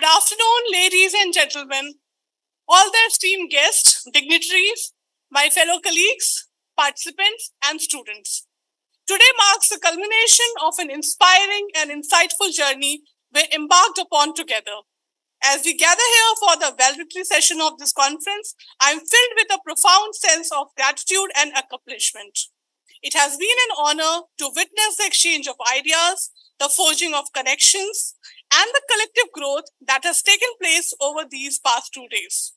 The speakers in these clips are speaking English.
Good afternoon, ladies and gentlemen, all the esteemed guests, dignitaries, my fellow colleagues, participants, and students. Today marks the culmination of an inspiring and insightful journey we embarked upon together. As we gather here for the valedictory session of this conference, I am filled with a profound sense of gratitude and accomplishment. It has been an honor to witness the exchange of ideas, the forging of connections, and the collective growth that has taken place over these past 2 days.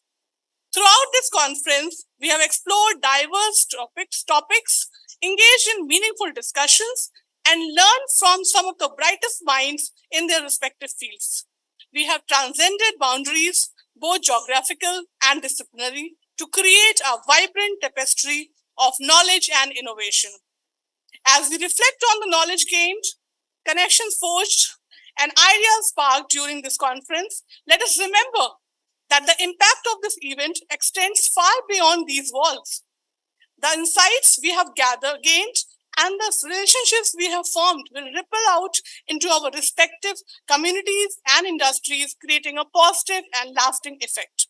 Throughout this conference, we have explored diverse topics, engaged in meaningful discussions, and learned from some of the brightest minds in their respective fields. We have transcended boundaries, both geographical and disciplinary, to create a vibrant tapestry of knowledge and innovation. As we reflect on the knowledge gained, connections forged, and ideas sparked during this conference, let us remember that the impact of this event extends far beyond these walls. The insights we have gained, and the relationships we have formed will ripple out into our respective communities and industries, creating a positive and lasting effect.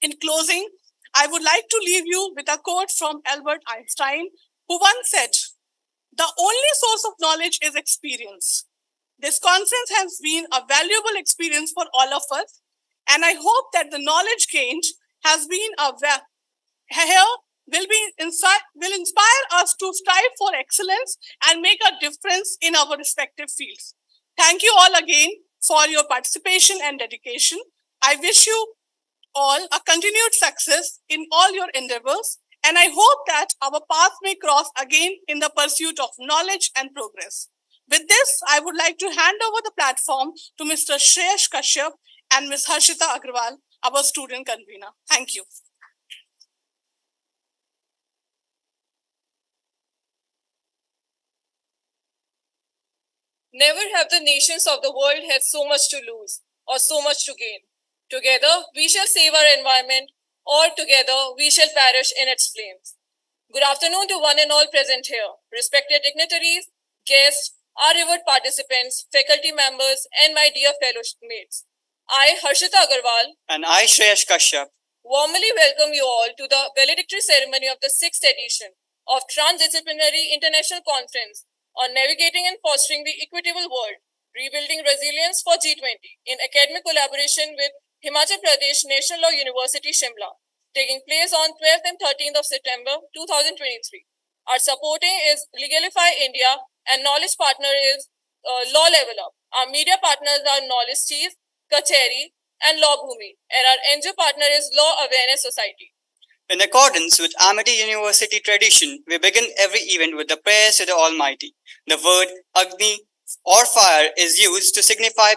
In closing, I would like to leave you with a quote from Albert Einstein, who once said, "The only source of knowledge is experience." This conference has been a valuable experience for all of us, and I hope that the knowledge gained has been will inspire us to strive for excellence and make a difference in our respective fields. Thank you all again for your participation and dedication. I wish you all a continued success in all your endeavors, and I hope that our paths may cross again in the pursuit of knowledge and progress. With this, I would like to hand over the platform to Mr. Shreyash Kashyap and Ms. Harshita Agrawal, our student convener. Thank you. Never have the nations of the world had so much to lose or so much to gain. Together, we shall save our environment, or together, we shall perish in its flames. Good afternoon to one and all present here, respected dignitaries, guests, our revered participants, faculty members, and my dear fellow mates. I, Harshita Agarwal, and I, Shreyash Kashyap, warmly welcome you all to the valedictory ceremony of the 6th edition of Transdisciplinary International Conference on Navigating and Fostering the Equitable World, Rebuilding Resilience for G20 in academic collaboration with Himachal Pradesh National Law University, Shimla, taking place on 12th and 13th of September 2023. Our supporting is Legalify India, and knowledge partner is Law Level Up. Our media partners are Knowledge Chief, Kacheri, and Law Bhumi, and our NGO partner is Law Awareness Society. In accordance with Amity University tradition, we begin every event with the prayers to the Almighty. The word Agni or fire is used to signify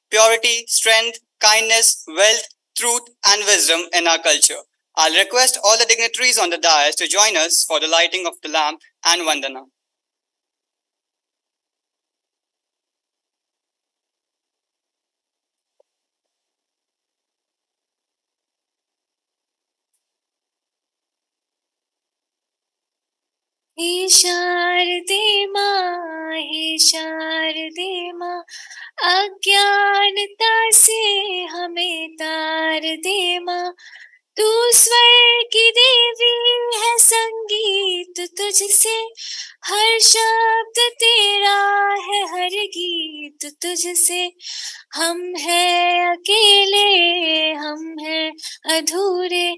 purity, strength, kindness, wealth, truth, and wisdom in our culture. I'll request all the dignitaries on the dais to join us for the lighting of the lamp and Vandana. हे शारदे माँ, हे शारदे माँ, अज्ञानता से हमें तार दे माँ। तू स्वर की देवी है, संगीत तुझसे, हर शब्द तेरा है, हर गीत तुझसे। हम हैं अकेले, हम हैं अधूरे,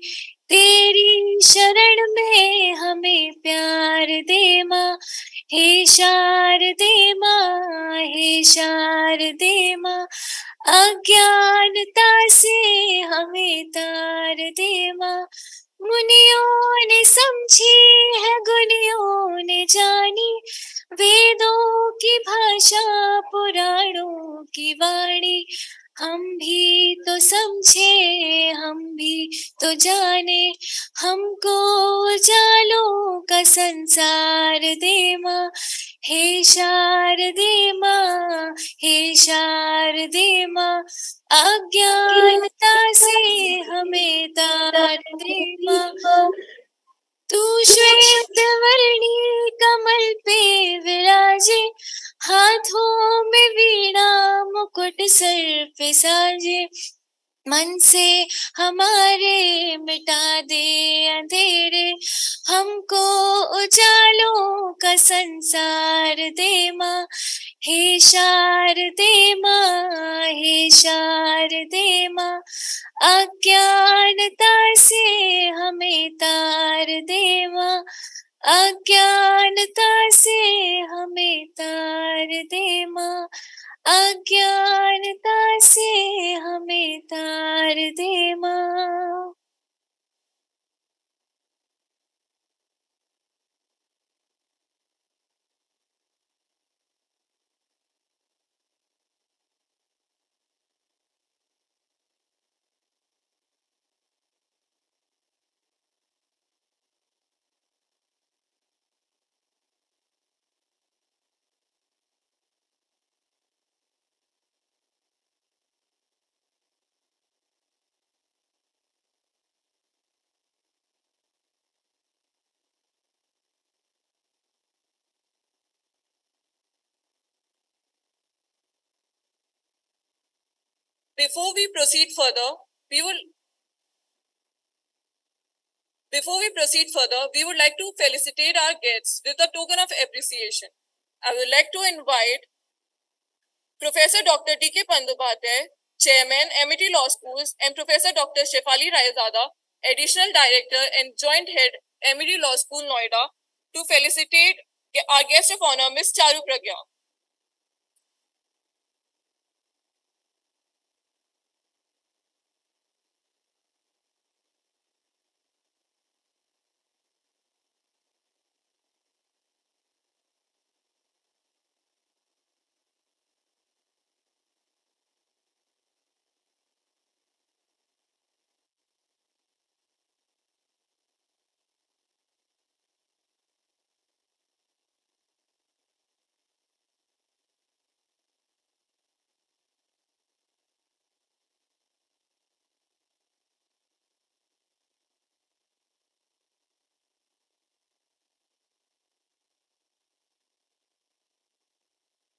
तेरी शरण में हमें प्यार दे माँ। हे शारदे माँ, हे शारदे माँ, अज्ञानता से हमें तार दे माँ। मुनियों ने समझी है, गुनियों ने जानी, वेदों की भाषा, पुराणों की वाणी। हम भी तो समझे, हम भी तो जाने, हमको उजालों का संसार दे माँ। हे शारदे माँ, हे शारदे माँ, अज्ञानता से हमें तार दे माँ। तू श्वेत वर्णी कमल पे विराजे, हाथों में वीणा मुकुट सर पे साजे, मन से हमारे मिटा दे अंधेरे, हमको उजालों का संसार दे माँ। हे शारदे माँ, हे शारदे माँ, अज्ञानता से हमें तार दे माँ, अज्ञानता से हमें तार दे माँ, अज्ञानता से हमें तार दे माँ। Before we proceed further, we would like to felicitate our guests with a token of appreciation. I would like to invite Professor Dr. D.K. Pandopathy, Chairman, MET Law Schools, and Professor Dr. Shefali Raizada, Additional Director and Joint Head, MET Law School, Noida, to felicitate our guest of honor, Ms. Charu Pragya.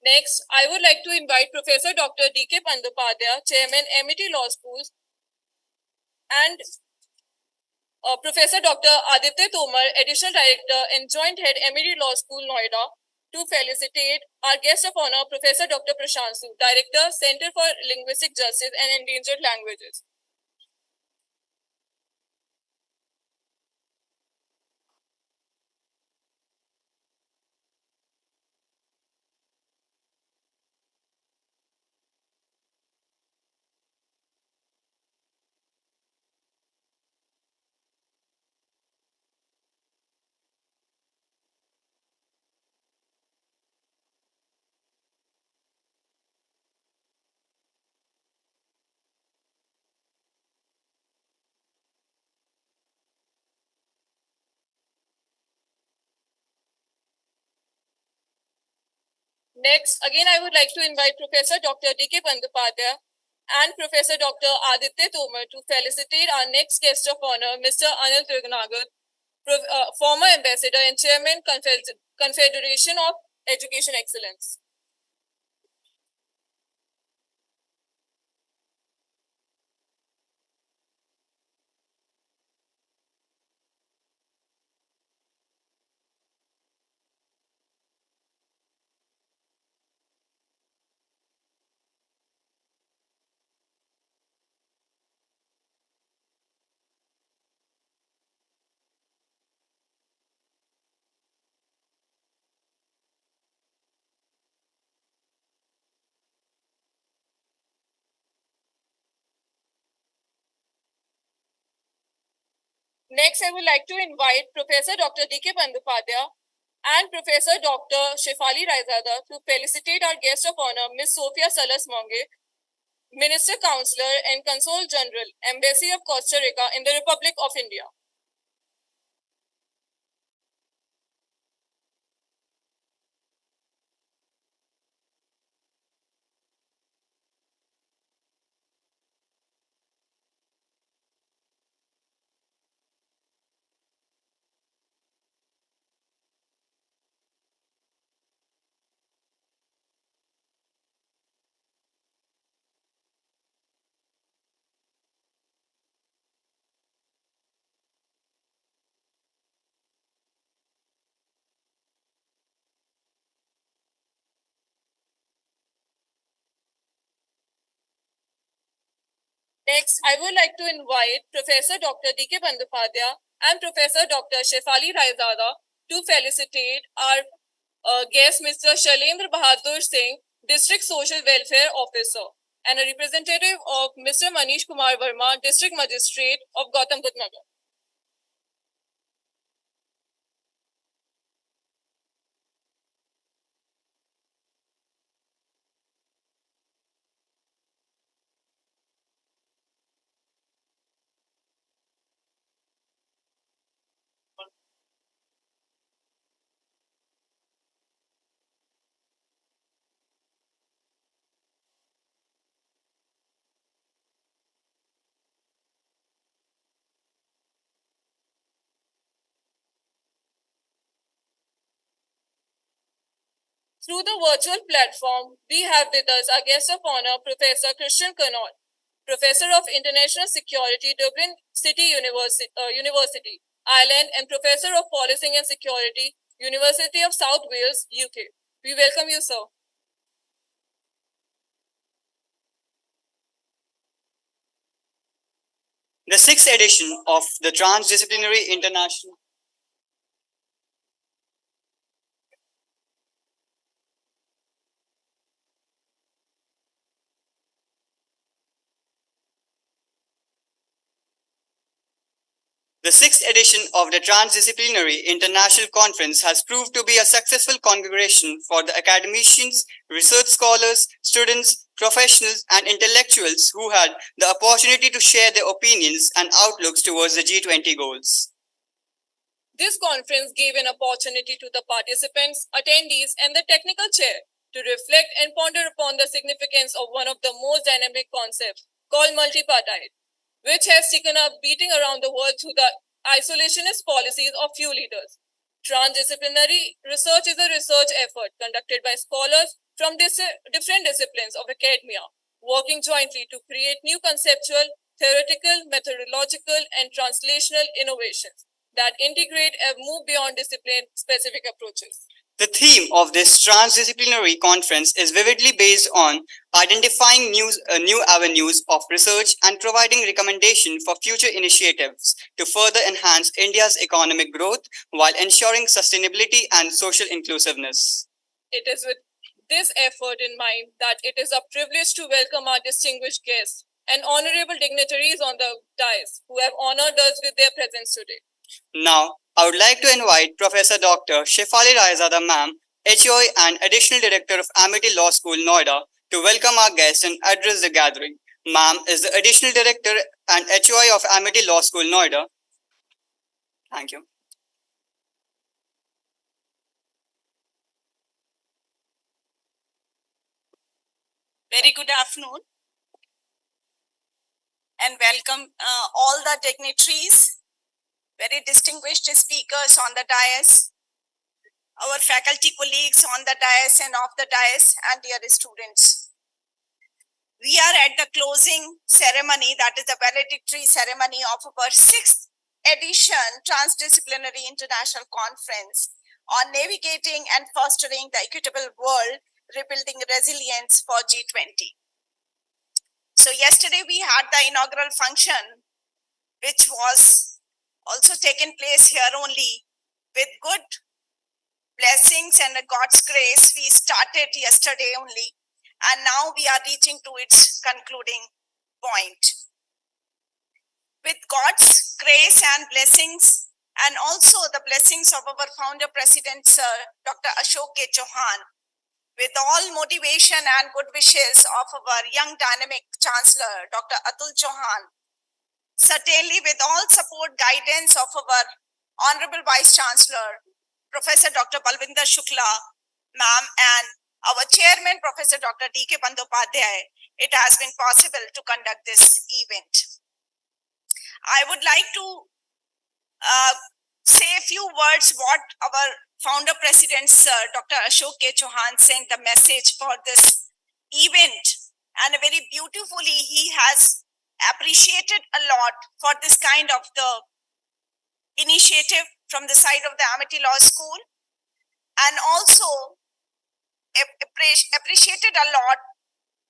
Next, I would like to invite Professor Dr. D.K. Pandopathy, Chairman, MET Law Schools, and Professor Dr. Aditya Tomar, Additional Director and Joint Head, MET Law School, Noida, to felicitate our guest of honor, Professor Dr. Prashant Sood, Director, Center for Linguistic Justice and Endangered Languages. Next, again, I would like to invite Professor Dr. D.K. Pandopathy and Professor Dr. Aditya Tomar to felicitate our next guest of honor, Mr. Anil Tirganagar, former Ambassador and Chairman, Confederation of Education Excellence. Next, I would like to invite Professor Dr. D.K. Pandopathy and Professor Dr. Shefali Raizada to felicitate our guest of honor, Ms. Sophia Salas Monge, Minister Counselor and Consul General, Embassy of Costa Rica in the Republic of India. Next, I would like to invite Professor Dr. D.K. Bandyopadhyay and Professor Dr. Shefali Raizada to felicitate our guest, Mr. Shailendra Bahadur Singh, District Social Welfare Officer, and a representative of Mr. Manish Kumar Verma, District Magistrate of Gautam Budh Nagar. Through the virtual platform, we have with us our guest of honor, Professor Christian Connaught, Professor of International Security, Dublin City University, Ireland, and Professor of Policing and Security, University of South Wales, UK. We welcome you, sir. The sixth edition of the Transdisciplinary International The sixth edition of the Transdisciplinary International Conference has proved to be a successful congregation for the academicians, research scholars, students, professionals, and intellectuals who had the opportunity to share their opinions and outlooks towards the G20 goals. This conference gave an opportunity to the participants, attendees, and the technical chair to reflect and ponder upon the significance of one of the most dynamic concepts called multipartite, which has taken up beating around the world through the isolationist policies of few leaders. Transdisciplinary research is a research effort conducted by scholars from different disciplines of academia, working jointly to create new conceptual, theoretical, methodological, and translational innovations that integrate and move beyond discipline-specific approaches. The theme of this transdisciplinary conference is vividly based on identifying new avenues of research and providing recommendations for future initiatives to further enhance India's economic growth while ensuring sustainability and social inclusiveness. It is with this effort in mind that it is a privilege to welcome our distinguished guests and honorable dignitaries on the dais who have honored us with their presence today. Now, I would like to invite Professor Dr. Shefali Raizada Ma'am, HOI and Additional Director of Amity Law School, Noida, to welcome our guests and address the gathering. Ma'am is the Additional Director and HOI of Amity Law School, Noida. Thank you. Very good afternoon and welcome all the dignitaries, very distinguished speakers on the dais, our faculty colleagues on the dais and off the dais, and dear students. We are at the closing ceremony, that is the valedictory ceremony of our 6th edition Transdisciplinary International Conference on navigating and fostering the equitable world, rebuilding resilience for G20. So yesterday we had the inaugural function, which was also taken place here only with good blessings and God's grace. We started yesterday only, and now we are reaching to its concluding point. With God's grace and blessings, and also the blessings of our founder president, Sir Dr. Ashok K. Chauhan, with all motivation and good wishes of our young dynamic Chancellor, Dr. Atul Chauhan, certainly with all support guidance of our Honorable Vice Chancellor, Professor Dr. Balvinder Shukla, ma'am, and our Chairman, Professor Dr. D.K. Bandyopadhyay, it has been possible to conduct this event. I would like to say a few words what our founder president, Sir Dr. Ashok K. Chauhan, sent the message for this event, and very beautifully he has appreciated a lot for this kind of the initiative from the side of the Amity Law School, and also appreciated a lot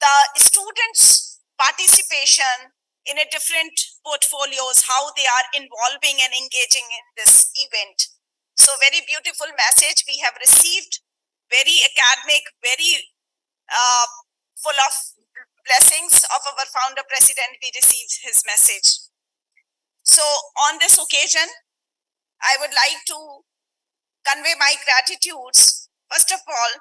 the students' participation in a different portfolios, how they are involving and engaging in this event. So very beautiful message we have received, very academic, very full of blessings of our founder president. We received his message. So on this occasion, I would like to convey my gratitudes, first of all,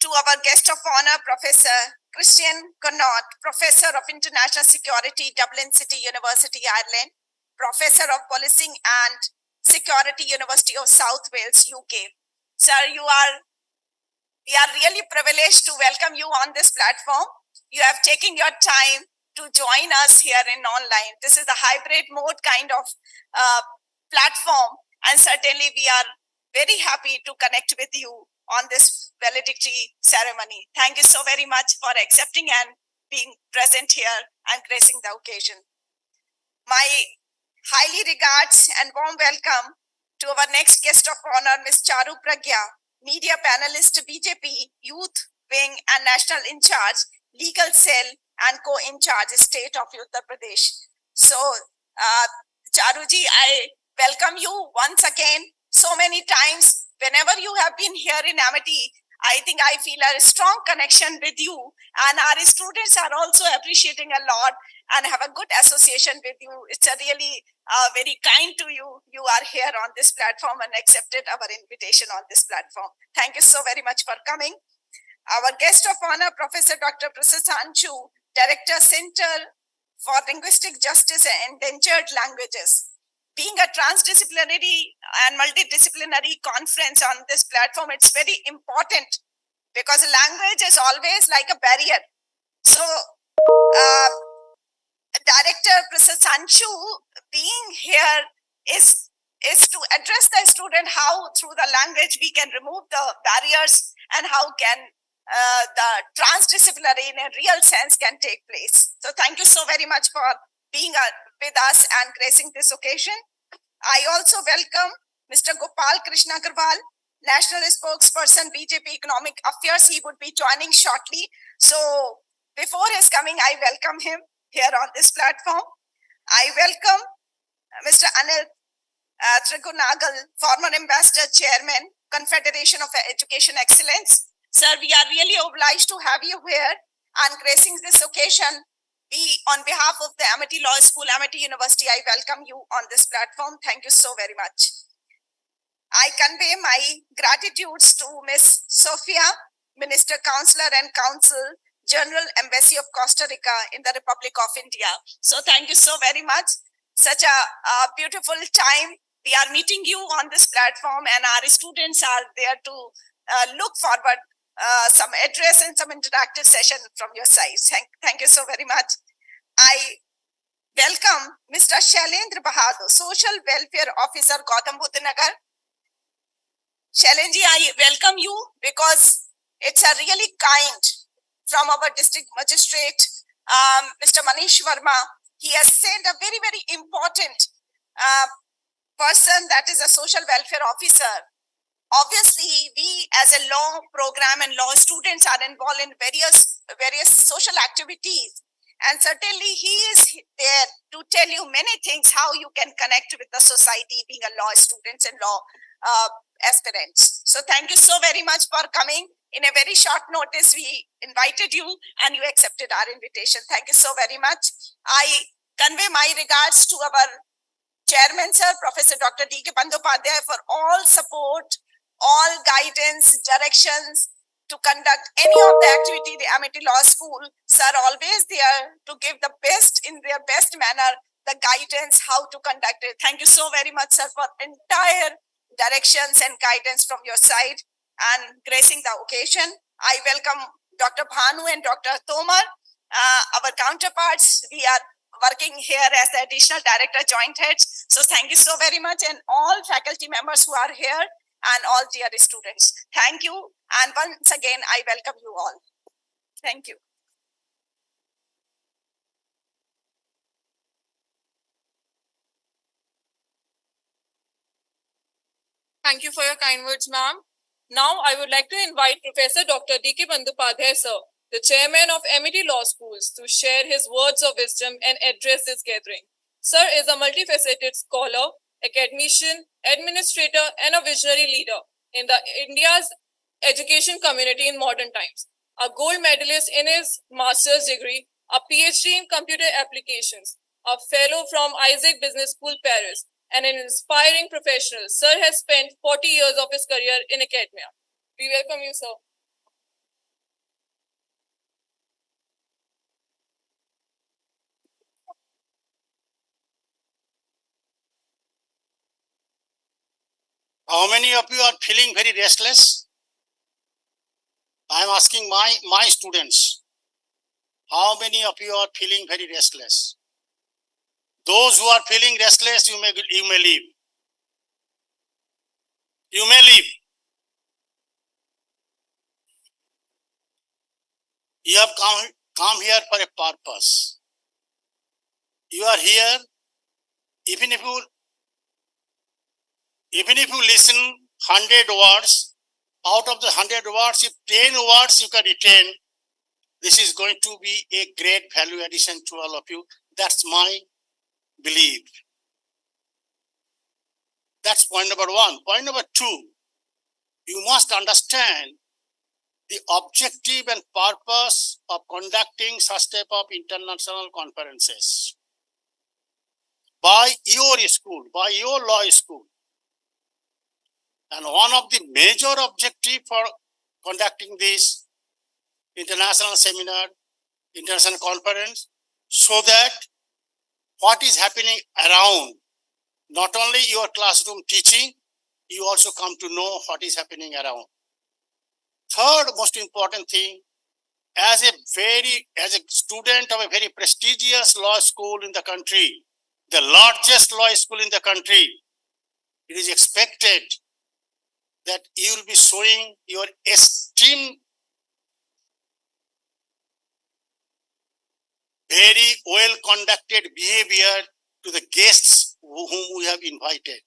to our guest of honor, Professor Christian Connaught, Professor of International Security, Dublin City University, Ireland, Professor of Policing and Security, University of South Wales, UK. Sir, we are really privileged to welcome you on this platform. You have taken your time to join us here in online. This is a hybrid mode kind of platform, and certainly we are very happy to connect with you on this valedictory ceremony. Thank you so very much for accepting and being present here and gracing the occasion. My highly regards and warm welcome to our next guest of honor, Ms. Charu Pragya, media panelist, BJP Youth Wing and National In Charge, Legal Cell and Co-In Charge, State of Uttar Pradesh. So, Charuji, I welcome you once again. So many times, whenever you have been here in Amity, I think I feel a strong connection with you, and our students are also appreciating a lot and have a good association with you. It's a really very kind to you. You are here on this platform and accepted our invitation on this platform. Thank you so very much for coming. Our guest of honor, Professor Dr. Prasad Chu, Director, Center for Linguistic Justice and Endangered Languages. Being a transdisciplinary and multidisciplinary conference on this platform, it's very important because language is always like a barrier. So, Director Prasad Chu being here is to address the student how through the language we can remove the barriers and how can the transdisciplinary in a real sense can take place. So thank you so very much for being with us and gracing this occasion. I also welcome Mr. Gopal Krishna Agarwal, National Spokesperson, BJP Economic Affairs. He would be joining shortly. So before his coming, I welcome him here on this platform. I welcome Mr. Anil Trigunagal, former Ambassador Chairman, Confederation of Education Excellence. Sir, we are really obliged to have you here and gracing this occasion. On behalf of the Amity Law School, Amity University, I welcome you on this platform. Thank you so very much. I convey my gratitudes to Ms. Sophia, Minister, Counselor and Counsel, General Embassy of Costa Rica in the Republic of India. So thank you so very much. Such a beautiful time. We are meeting you on this platform, and our students are there to look forward some address and some interactive session from your side. Thank you so very much. I welcome Mr. Shailendra Bahadur, Social Welfare Officer, Gautam Buddha Nagar. Shailenji, I welcome you because it's a really kind from our district magistrate, Mr. Manish Verma. He has sent a very, very important person that is a social welfare officer. Obviously, we as a law program and law students are involved in various social activities. And certainly he is there to tell you many things, how you can connect with the society, being a law students and law aspirants. So thank you so very much for coming. In a very short notice, we invited you and you accepted our invitation. Thank you so very much. I convey my regards to our chairman, sir, Professor Dr. D.K. Bandyopadhyay, for all support, all guidance, directions to conduct any of the activity. The Amity Law School, sir, always there to give the best in their best manner, the guidance, how to conduct it. Thank you so very much, sir, for entire directions and guidance from your side and gracing the occasion. I welcome Dr. Bhanu and Dr. Tomar, our counterparts. We are working here as the additional director joint heads. So thank you so very much, and all faculty members who are here and all dear students. Thank you. And once again, I welcome you all. Thank you. Thank you for your kind words, ma'am. Now, I would like to invite Professor Dr. D.K. Bandyopadhyay, sir, the chairman of Amity Law Schools, to share his words of wisdom and address this gathering. Sir is a multifaceted scholar, academician, administrator, and a visionary leader in the India's education community in modern times. A gold medalist in his master's degree, a PhD in computer applications, a fellow from Isaac Business School, Paris, and an inspiring professional. Sir has spent 40 years of his career in academia. We welcome you, sir. How many of you are feeling very restless? I am asking my students. How many of you are feeling very restless? Those who are feeling restless, you may leave. You may leave. You have come here for a purpose. You are here, even if you listen 100 words, out of the 100 words, if 10 words you can retain, this is going to be a great value addition to all of you. That's my belief. That's point number one. Point number two, you must understand the objective and purpose of conducting such type of international conferences by your school, by your law school. And one of the major objective for conducting this international seminar, international conference, so that what is happening around, not only your classroom teaching, you also come to know what is happening around. Third most important thing, as a student of a very prestigious law school in the country, the largest law school in the country, it is expected that you will be showing your esteemed, very well conducted behavior to the guests whom we have invited.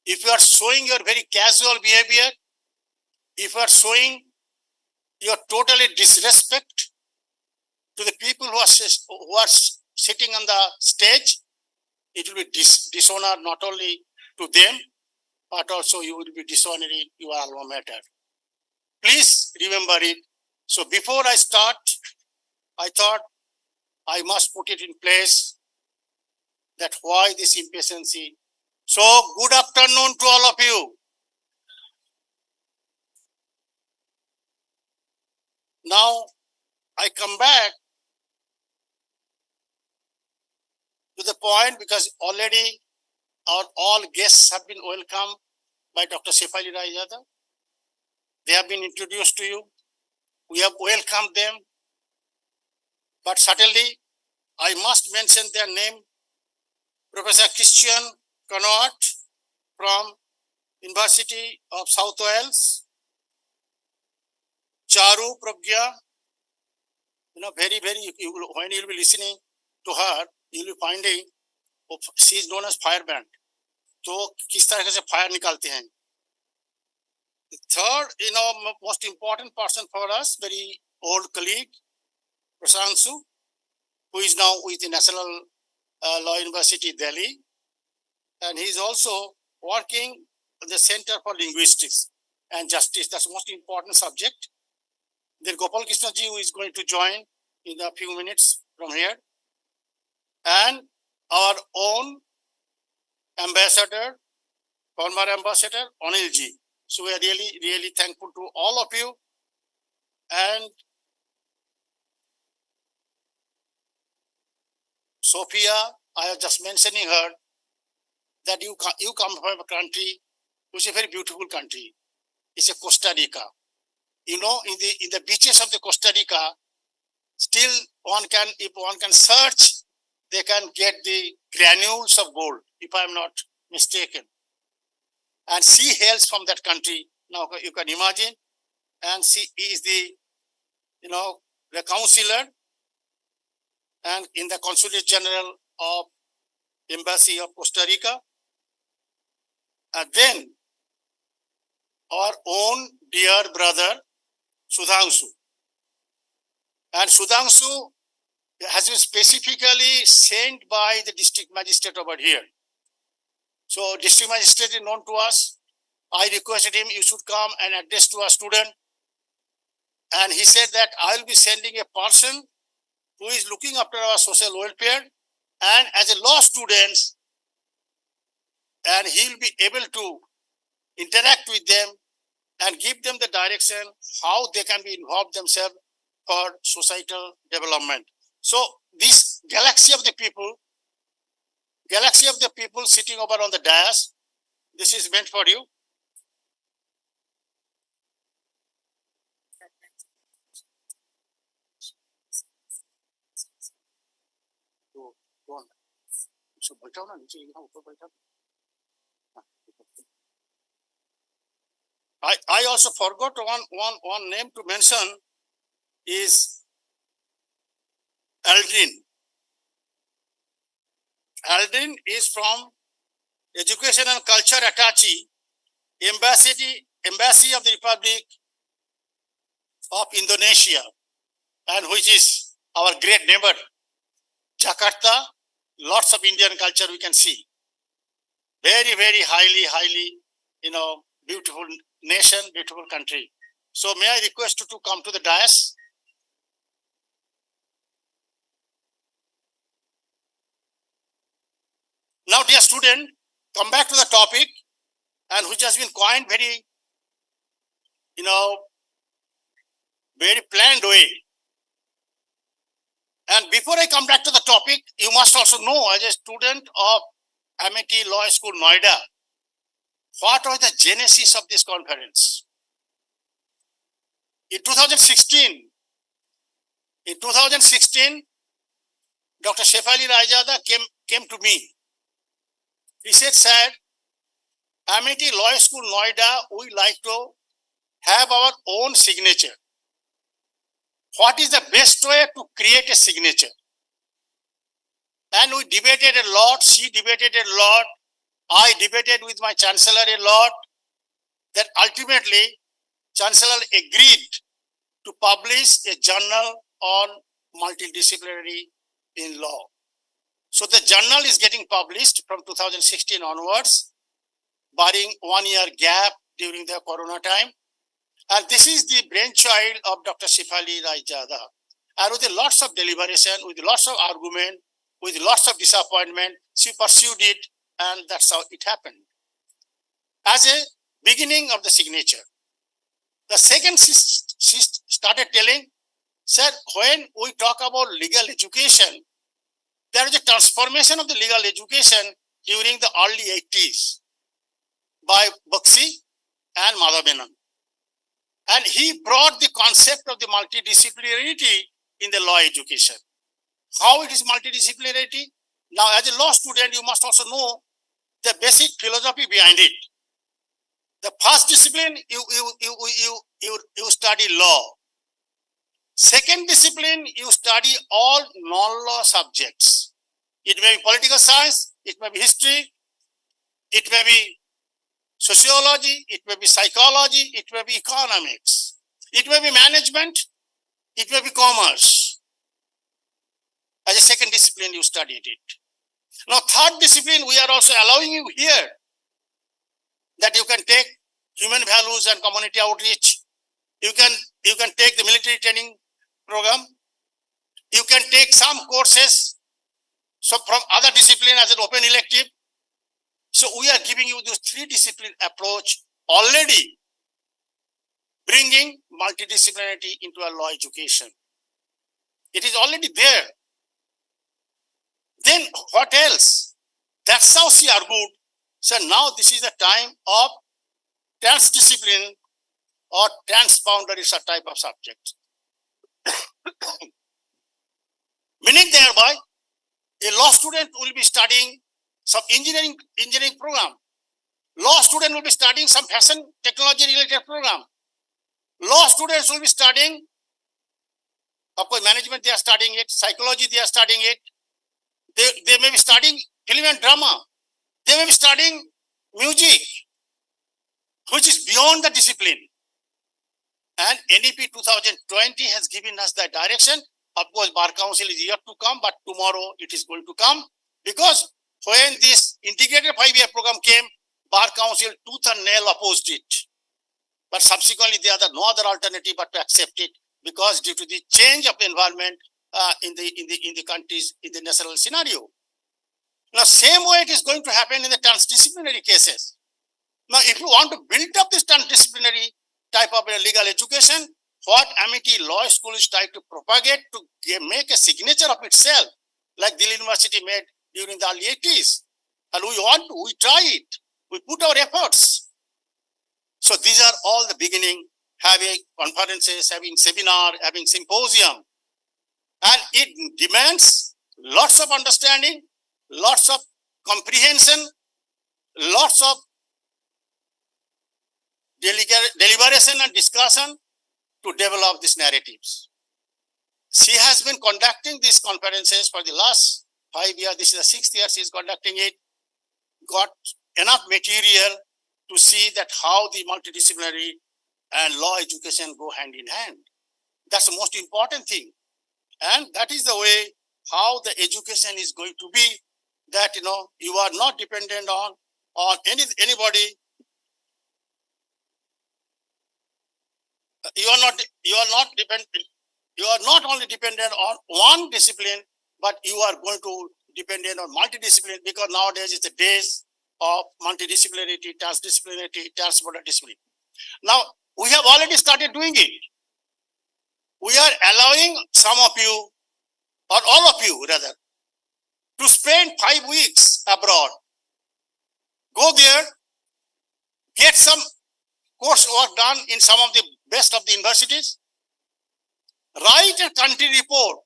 If you are showing your very casual behavior, if you are showing your totally disrespect to the people who are sitting on the stage, it will be dishonor not only to them, but also you will be dishonoring your alma mater. Please remember it. So before I start, I thought I must put it in place that why this impatience. So good afternoon to all of you. Now I come back to the point because already our all guests have been welcomed by Dr. Sefali Raijada. They have been introduced to you. We have welcomed them. But certainly, I must mention their name. Professor Christian Connaught from University of South Wales. Charu Pragya, very, when you will be listening to her, you will be finding she is known as firebrand. तो किस तरह से fire निकालते हैं. The third, most important person for us, very old colleague, Prasansu, who is now with the National Law University, Delhi, and he is also working at the Center for Linguistics and Justice. That's the most important subject. Then Gopal Krishna ji, who is going to join in a few minutes from here, and our own ambassador, former ambassador, Anil ji. So we are really, really thankful to all of you. And Sophia, I was just mentioning her that you come from a country which is a very beautiful country. It's a Costa Rica. In the beaches of the Costa Rica, still if one can search, they can get the granules of gold, if I am not mistaken. And she hails from that country. Now you can imagine. And she is the counselor and in the Consulate General of Embassy of Costa Rica. And then our own dear brother, Sudhanshu. And Sudhanshu has been specifically sent by the district magistrate over here. So district magistrate is known to us. I requested him, you should come and address to a student. And he said that I will be sending a person who is looking after our social welfare and as a law student, and he will be able to interact with them and give them the direction how they can be involved themselves for societal development. So this galaxy of the people sitting over on the dais, this is meant for you. I also forgot one name to mention is Aldrin. Aldrin is from Education and Culture Attaché, Embassy of the Republic of Indonesia, and which is our great neighbor, Jakarta. Lots of Indian culture we can see. Very, very highly, beautiful nation, beautiful country. So may I request you to come to the dais? Now, dear student, come back to the topic, and which has been coined very, very planned way. And before I come back to the topic, you must also know, as a student of Amity Law School, Noida, what was the genesis of this conference? In 2016, Dr. Shefali Raijada came to me. He said, sir, Amity Law School, Noida, we like to have our own signature. What is the best way to create a signature? And we debated a lot, she debated a lot, I debated with my chancellor a lot, that ultimately chancellor agreed to publish a journal on multidisciplinary in law. So the journal is getting published from 2016 onwards, barring 1 year gap during the corona time. And this is the brainchild of Dr. Shefali Raijada. And with lots of deliberation, with lots of argument, with lots of disappointment, she pursued it, and that's how it happened. As a beginning of the signature. The second, she started telling, sir, when we talk about legal education, there is a transformation of the legal education during the early 80s by Bakshi and Madhavenan. And he brought the concept of the multidisciplinarity in the law education. How it is multidisciplinarity? Now, as a law student, you must also know the basic philosophy behind it. The first discipline, you study law. Second discipline, you study all non-law subjects. It may be political science, it may be history, it may be sociology, it may be psychology, it may be economics, it may be management, it may be commerce. As a second discipline, you studied it. Now, third discipline, we are also allowing you here that you can take human values and community outreach. You can take the military training program. You can take some courses from other discipline as an open elective. So we are giving you this 3-discipline approach, already bringing multidisciplinarity into our law education. It is already there. Then what else? That's how she argued. So now this is the time of transdiscipline or transboundary type of subject. Meaning thereby, a law student will be studying some engineering program. Law student will be studying some fashion technology related program. Law students will be studying, of course, management, they are studying it, psychology, they are studying it. They may be studying film and drama. They may be studying music, which is beyond the discipline. And NEP 2020 has given us the direction. Of course, Bar Council is yet to come, but tomorrow it is going to come. Because when this integrated 5-year program came, Bar Council tooth and nail opposed it. But subsequently, there are no other alternative but to accept it, because due to the change of the environment in the countries, in the national scenario. Now, same way it is going to happen in the transdisciplinary cases. Now, if you want to build up this transdisciplinary type of legal education, what Amity Law School is trying to propagate to make a signature of itself, like Delhi University made during the early 80s. And we try it, we put our efforts. So these are all the beginning, having conferences, having seminar, having symposium. And it demands lots of understanding, lots of comprehension, lots of deliberation and discussion to develop these narratives. She has been conducting these conferences for the last 5 years. This is the 6th year she is conducting it. Got enough material to see that how the multidisciplinary and law education go hand in hand. That's the most important thing. And that is the way how the education is going to be, that, you are not dependent on anybody. You are not only dependent on one discipline, but you are going to dependent on multidiscipline, because nowadays it's the days of multidisciplinarity, transdisciplinarity, transmodal. Now, we have already started doing it. We are allowing some of you, or all of you rather, to spend 5 weeks abroad. Go there, get some coursework done in some of the best of the universities, write a country report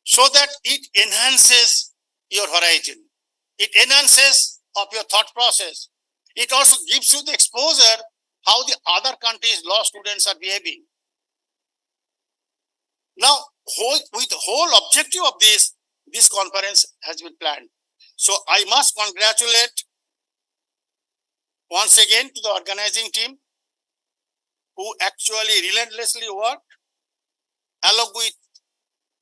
so that it enhances your horizon. It enhances of your thought process. It also gives you the exposure how the other countries' law students are behaving. Now, with the whole objective of this conference has been planned. So I must congratulate once again to the organizing team, who actually relentlessly worked, along with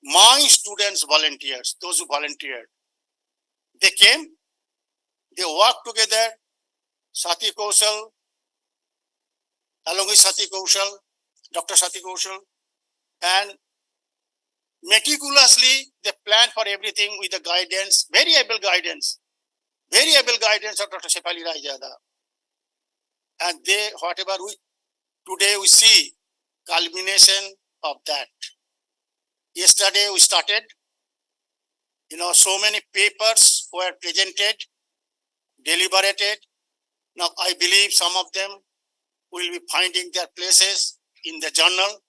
my students, volunteers, those who volunteered. They came, they worked together, Sati Kaushal, along with Sati Kaushal, Dr. Sati Kaushal, and meticulously they planned for everything with the guidance, very able guidance of Dr. Shefali Raijada. And whatever today we see, culmination of that. Yesterday we started, so many papers were presented, deliberated. Now I believe some of them will be finding their places in the journal,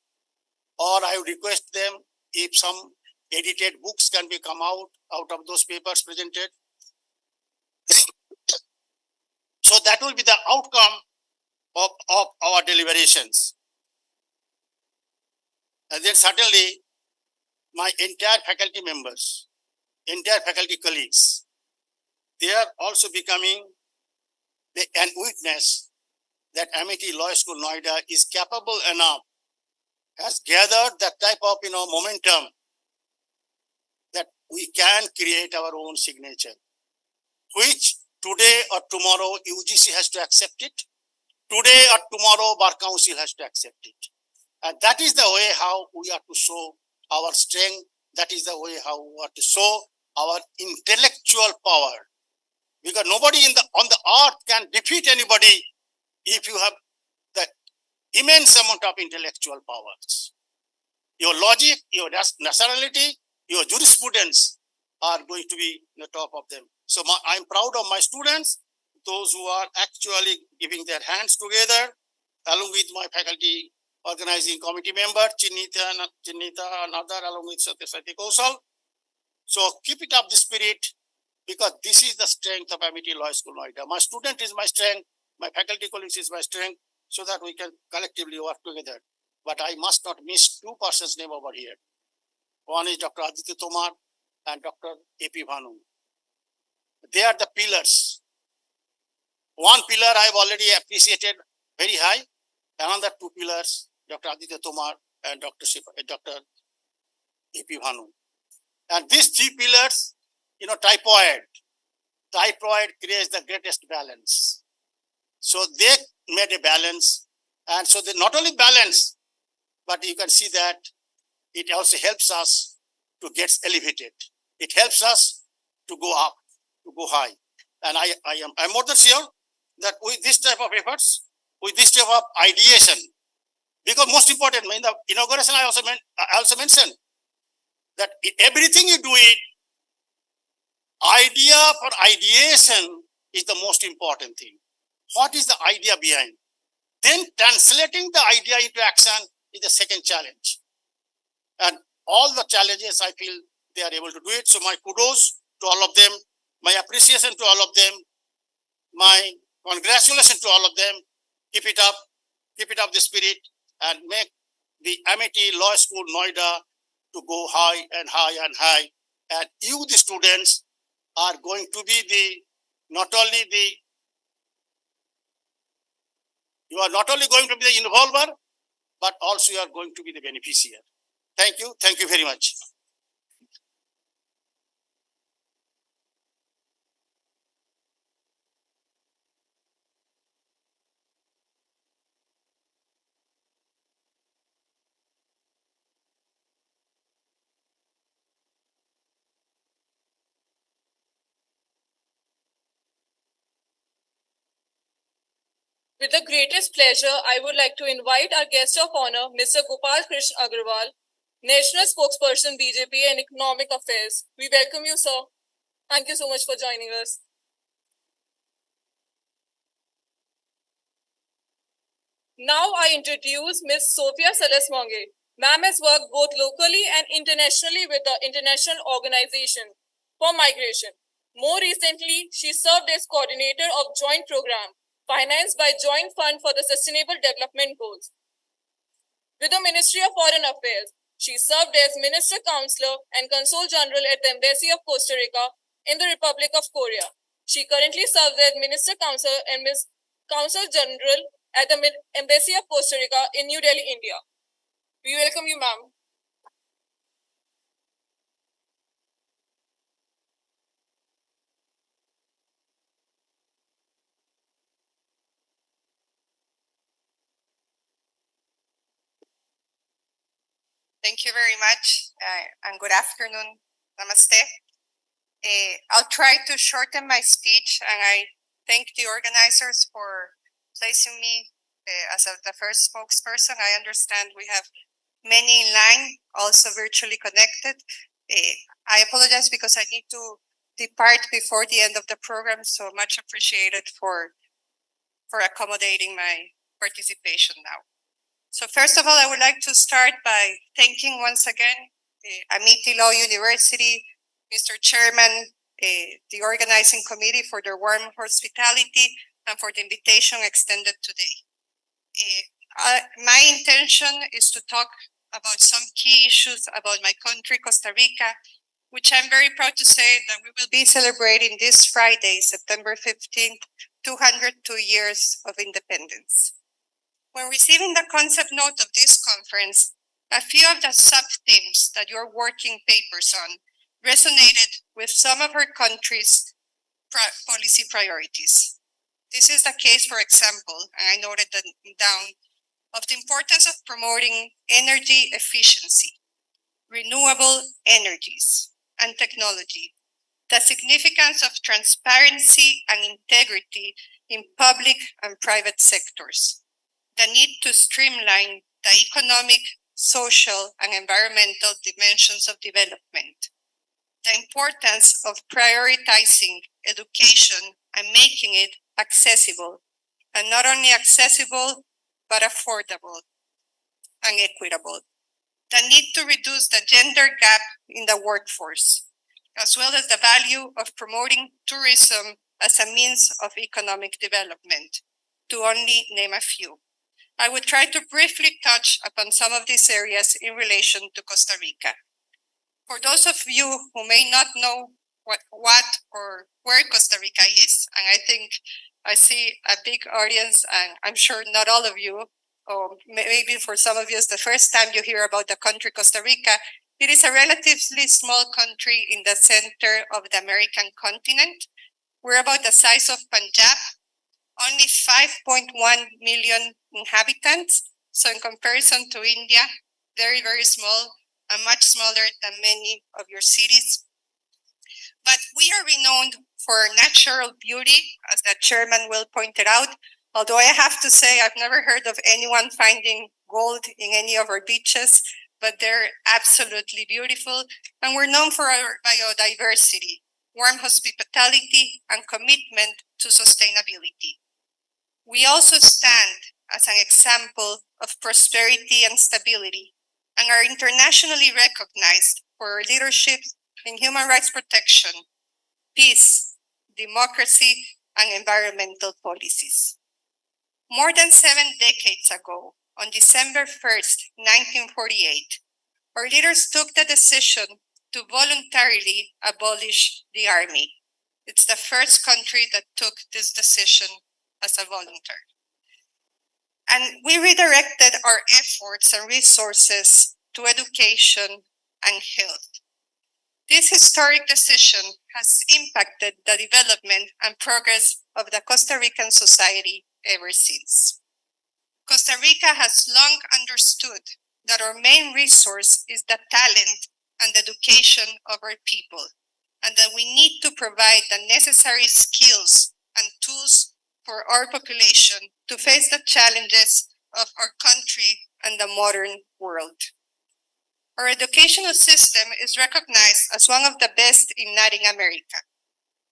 or I would request them if some edited books can be come out of those papers presented. So that will be the outcome of our deliberations. And then certainly my entire faculty members, entire faculty colleagues, they are also becoming an witness that Amity Law School Noida is capable enough, has gathered that type of momentum that we can create our own signature, which today or tomorrow UGC has to accept it. Today or tomorrow Bar Council has to accept it. And that is the way how we are to show our strength. That is the way how we are to show our intellectual power. Because nobody on the earth can defeat anybody if you have the immense amount of intellectual powers. Your logic, your nationality, your jurisprudence are going to be the top of them. So I'm proud of my students, those who are actually giving their hands together, along with my faculty organizing committee member, Chinita and other, along with Sati Kaushal. So keep it up the spirit, because this is the strength of Amity Law School Noida. My student is my strength, my faculty colleagues is my strength, so that we can collectively work together. But I must not miss two persons' name over here. One is Dr. Aditya Tomar and Dr. A.P. Bhanu. They are the pillars. One pillar I have already appreciated very high, Another two pillars, Dr. Aditya Tomar and Dr. A.P. Bhanu. And these three pillars, typhoid creates the greatest balance. So they made a balance, and so they not only balance, but you can see that it also helps us to get elevated. It helps us to go up, to go high. And I'm more than sure that with this type of efforts, with this type of ideation, because most important, in the inauguration, I also mentioned that everything you do it, idea for ideation is the most important thing. What is the idea behind? Then translating the idea into action is the second challenge. And all the challenges, I feel they are able to do it. So my kudos to all of them, my appreciation to all of them, my congratulations to all of them. Keep it up the spirit, and make the Amity Law School Noida to go high and high and high. And you, the students, are going to be you are not only going to be the involver, but also you are going to be the beneficiary. Thank you very much. With the greatest pleasure, I would like to invite our guest of honor, Mr. Gopal Krishna Agarwal, National Spokesperson, BJP and Economic Affairs. We welcome you, sir. Thank you so much for joining us. Now I introduce Ms. Sophia Salas-Monge. Ma'am has worked both locally and internationally with the International Organization for Migration. More recently, she served as coordinator of joint program financed by Joint Fund for the Sustainable Development Goals. With the Ministry of Foreign Affairs, she served as Minister Counselor and Consul General at the Embassy of Costa Rica in the Republic of Korea. She currently serves as Minister Counselor and Consul General at the Embassy of Costa Rica in New Delhi, India. We welcome you, ma'am. Thank you very much, and good afternoon. Namaste. I'll try to shorten my speech, and I thank the organizers for placing me as the first spokesperson. I understand we have many in line, also virtually connected. I apologize because I need to depart before the end of the program, so much appreciated for accommodating my participation now. So first of all, I would like to start by thanking once again Amity Law University, Mr. Chairman, the organizing committee for their warm hospitality and for the invitation extended today. My intention is to talk about some key issues about my country, Costa Rica, which I'm very proud to say that we will be celebrating this Friday, September 15th, 202 years of independence. When receiving the concept note of this conference, a few of the sub-themes that your working papers on resonated with some of our country's policy priorities. This is the case, for example, and I noted that down, of the importance of promoting energy efficiency, renewable energies, and technology, the significance of transparency and integrity in public and private sectors, the need to streamline the economic, social, and environmental dimensions of development, the importance of prioritizing education and making it accessible, and not only accessible, but affordable and equitable, the need to reduce the gender gap in the workforce, as well as the value of promoting tourism as a means of economic development, to only name a few. I will try to briefly touch upon some of these areas in relation to Costa Rica. For those of you who may not know what or where Costa Rica is, and I think I see a big audience, and I'm sure not all of you or maybe for some of you it's the first time you hear about the country Costa Rica, it is a relatively small country in the center of the American continent. We're about the size of Punjab, only 5.1 million inhabitants. So in comparison to India, very, very small, and much smaller than many of your cities. But we are renowned for natural beauty, as the chairman will pointed out. Although I have to say, I've never heard of anyone finding gold in any of our beaches, but they're absolutely beautiful. And we're known for our biodiversity, warm hospitality, and commitment to sustainability. We also stand as an example of prosperity and stability, and are internationally recognized for our leadership in human rights protection, peace, democracy, and environmental policies. More than 7 decades ago, on December 1st, 1948, our leaders took the decision to voluntarily abolish the army. It's the first country that took this decision as a volunteer. And we redirected our efforts and resources to education and health. This historic decision has impacted the development and progress of the Costa Rican society ever since. Costa Rica has long understood that our main resource is the talent and education of our people, and that we need to provide the necessary skills and tools for our population to face the challenges of our country and the modern world. Our educational system is recognized as one of the best in Latin America.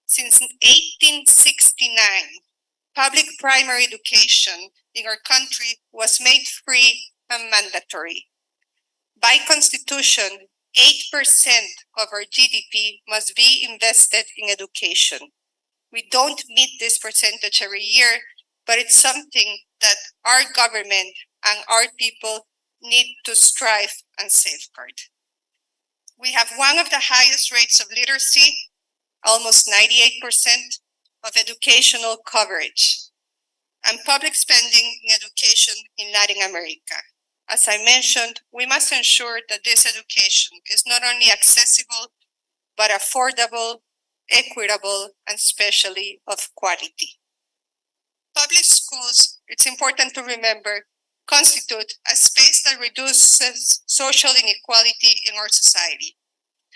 Since 1869, public primary education in our country was made free and mandatory. By constitution, 8% of our GDP must be invested in education. We don't meet this percentage every year, but it's something that our government and our people need to strive and safeguard. We have one of the highest rates of literacy, almost 98% of educational coverage, and public spending in education in Latin America. As I mentioned, we must ensure that this education is not only accessible, but affordable, equitable, and especially of quality. Public schools, it's important to remember, constitute a space that reduces social inequality in our society.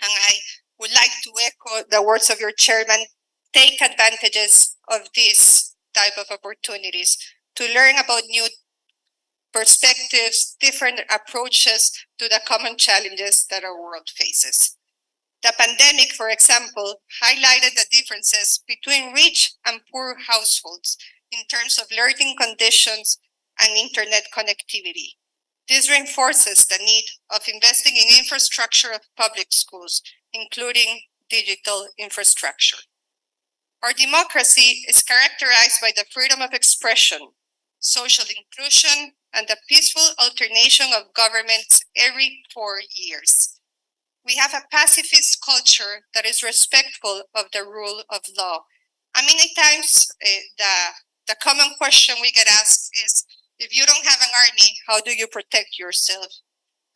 And I would like to echo the words of your chairman, take advantages of these type of opportunities to learn about new perspectives, different approaches to the common challenges that our world faces. The pandemic, for example, highlighted the differences between rich and poor households in terms of learning conditions and internet connectivity. This reinforces the need of investing in infrastructure of public schools, including digital infrastructure. Our democracy is characterized by the freedom of expression, social inclusion, and the peaceful alternation of governments every 4 years. We have a pacifist culture that is respectful of the rule of law. And many times, the common question we get asked is, if you don't have an army, how do you protect yourself?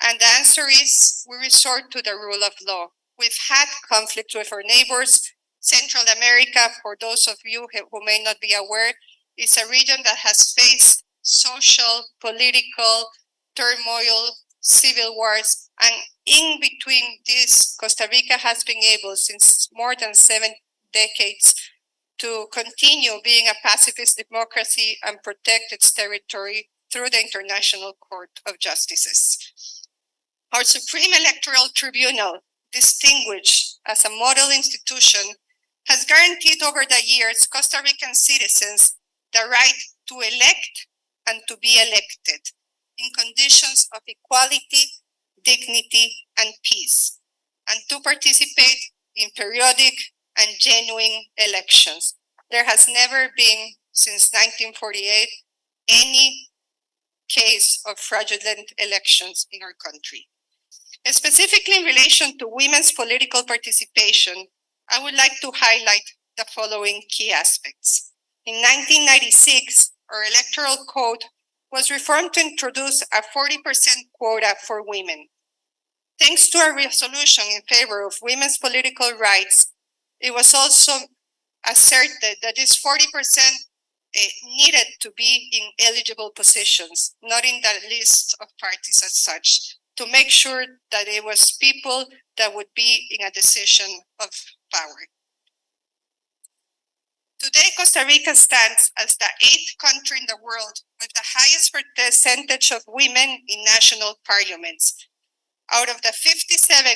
And the answer is, we resort to the rule of law. We've had conflict with our neighbors. Central America, for those of you who may not be aware, is a region that has faced social, political turmoil, civil wars, and in between this, Costa Rica has been able, since more than 7 decades, to continue being a pacifist democracy and protect its territory through the International Court of Justices. Our Supreme Electoral Tribunal, distinguished as a model institution, has guaranteed over the years Costa Rican citizens the right to elect and to be elected in conditions of equality, dignity, and peace, and to participate in periodic and genuine elections. There has never been, since 1948, any case of fraudulent elections in our country. Specifically in relation to women's political participation, I would like to highlight the following key aspects. In 1996, our electoral code was reformed to introduce a 40% quota for women. Thanks to a resolution in favor of women's political rights, it was also asserted that this 40% needed to be in eligible positions, not in the list of parties as such, to make sure that it was people that would be in a decision of power. Today, Costa Rica stands as the 8th country in the world with the highest percentage of women in national parliaments. Out of the 57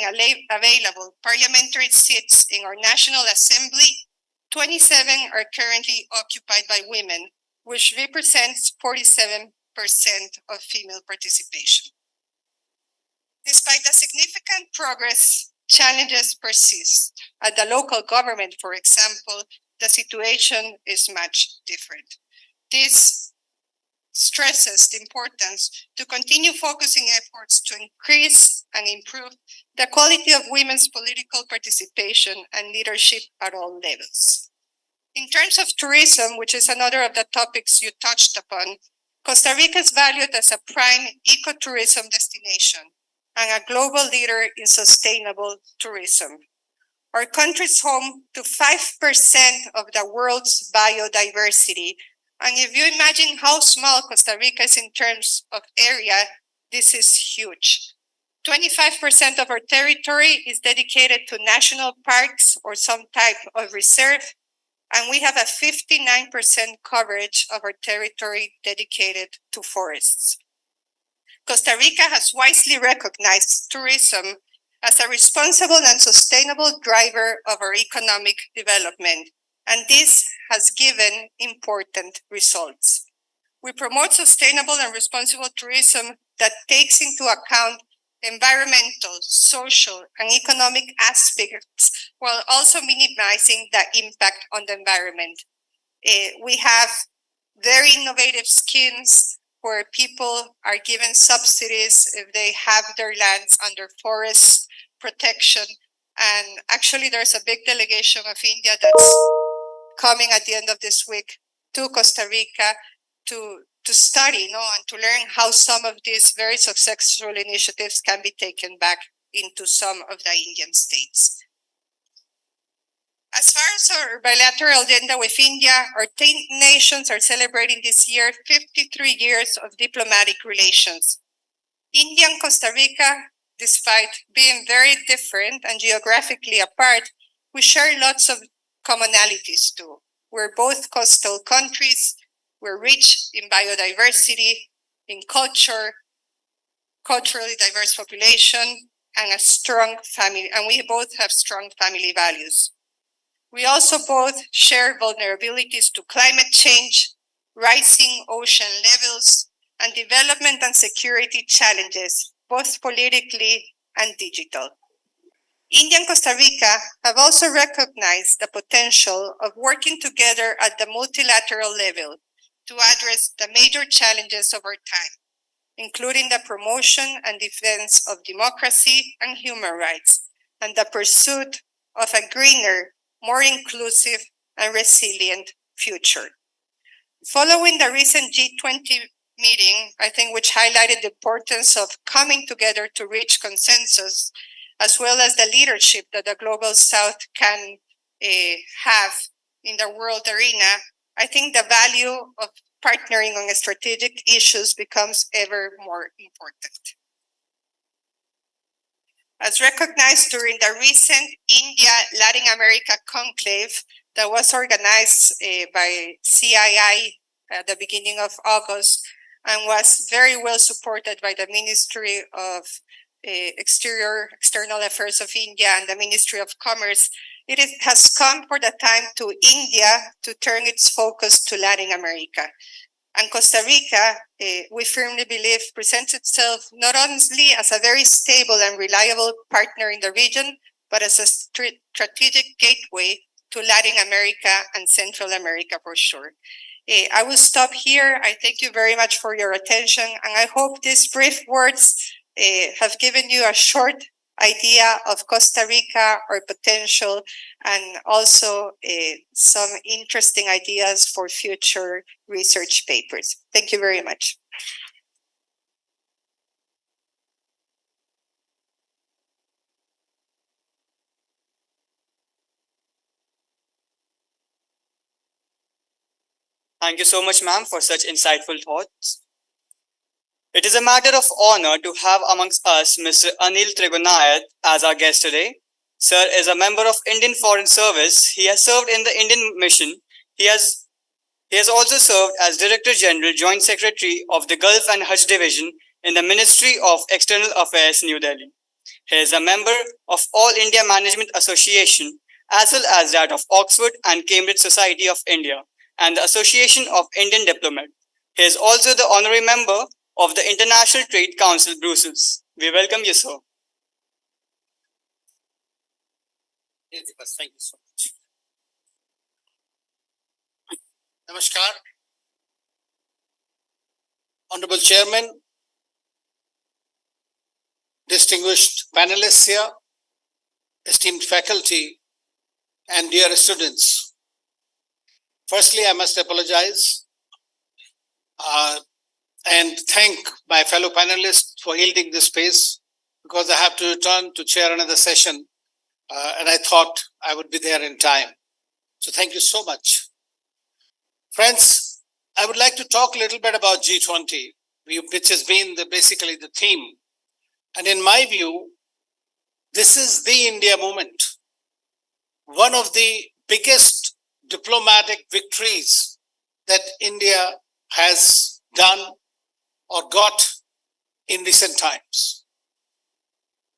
available parliamentary seats in our National Assembly, 27 are currently occupied by women, which represents 47% of female participation. Despite the significant progress, challenges persist. At the local government, for example, the situation is much different. This stresses the importance to continue focusing efforts to increase and improve the quality of women's political participation and leadership at all levels. In terms of tourism, which is another of the topics you touched upon, Costa Rica is valued as a prime ecotourism destination and a global leader in sustainable tourism. Our country is home to 5% of the world's biodiversity. And if you imagine how small Costa Rica is in terms of area, this is huge. 25% of our territory is dedicated to national parks or some type of reserve, and we have a 59% coverage of our territory dedicated to forests. Costa Rica has wisely recognized tourism as a responsible and sustainable driver of our economic development, and this has given important results. We promote sustainable and responsible tourism that takes into account environmental, social, and economic aspects while also minimizing the impact on the environment. We have very innovative schemes where people are given subsidies if they have their lands under forest protection. And actually, there's a big delegation of India that's coming at the end of this week to Costa Rica to study, and to learn how some of these very successful initiatives can be taken back into some of the Indian states. As far as our bilateral agenda with India, our 10 nations are celebrating this year 53 years of diplomatic relations. India and Costa Rica, despite being very different and geographically apart, we share lots of commonalities too. We're both coastal countries, we're rich in biodiversity, in culture, culturally diverse population, and a strong family, and we both have strong family values. We also both share vulnerabilities to climate change, rising ocean levels, and development and security challenges, both politically and digital. India and Costa Rica have also recognized the potential of working together at the multilateral level to address the major challenges of our time, including the promotion and defense of democracy and human rights, and the pursuit of a greener, more inclusive and resilient future. Following the recent G20 meeting, I think, which highlighted the importance of coming together to reach consensus, as well as the leadership that the Global South can have in the world arena, I think the value of partnering on strategic issues becomes ever more important. As recognized during the recent India-Latin America conclave that was organized by CII at the beginning of August and was very well supported by the Ministry of External Affairs of India and the Ministry of Commerce, has come for the time to India to turn its focus to Latin America. And Costa Rica, we firmly believe, presents itself not only as a very stable and reliable partner in the region, but as a strategic gateway to Latin America and Central America for sure. I will stop here. I thank you very much for your attention, and I hope these brief words have given you a short idea of Costa Rica, our potential, and also some interesting ideas for future research papers. Thank you very much. Thank you so much, ma'am, for such insightful thoughts. It is a matter of honor to have amongst us Mr. Anil Trigunayat as our guest today. Sir is a member of Indian Foreign Service. He has served in the Indian Mission. He has also served as Director General Joint Secretary of the Gulf and Hajj Division in the Ministry of External Affairs, New Delhi. He is a member of All India Management Association as well as that of Oxford and Cambridge Society of India and the Association of Indian Diplomats. He is also the honorary member of the International Trade Council, Brussels. We welcome you, sir. Thank you so much. Namaskar. Honorable Chairman, distinguished panelists here, esteemed faculty, and dear students. Firstly, I must apologize and thank my fellow panelists for yielding this space because I have to return to chair another session and I thought I would be there in time. So thank you so much. Friends, I would like to talk a little bit about G20, which has been basically the theme. And in my view, this is the India moment. One of the biggest diplomatic victories that India has done or got in recent times.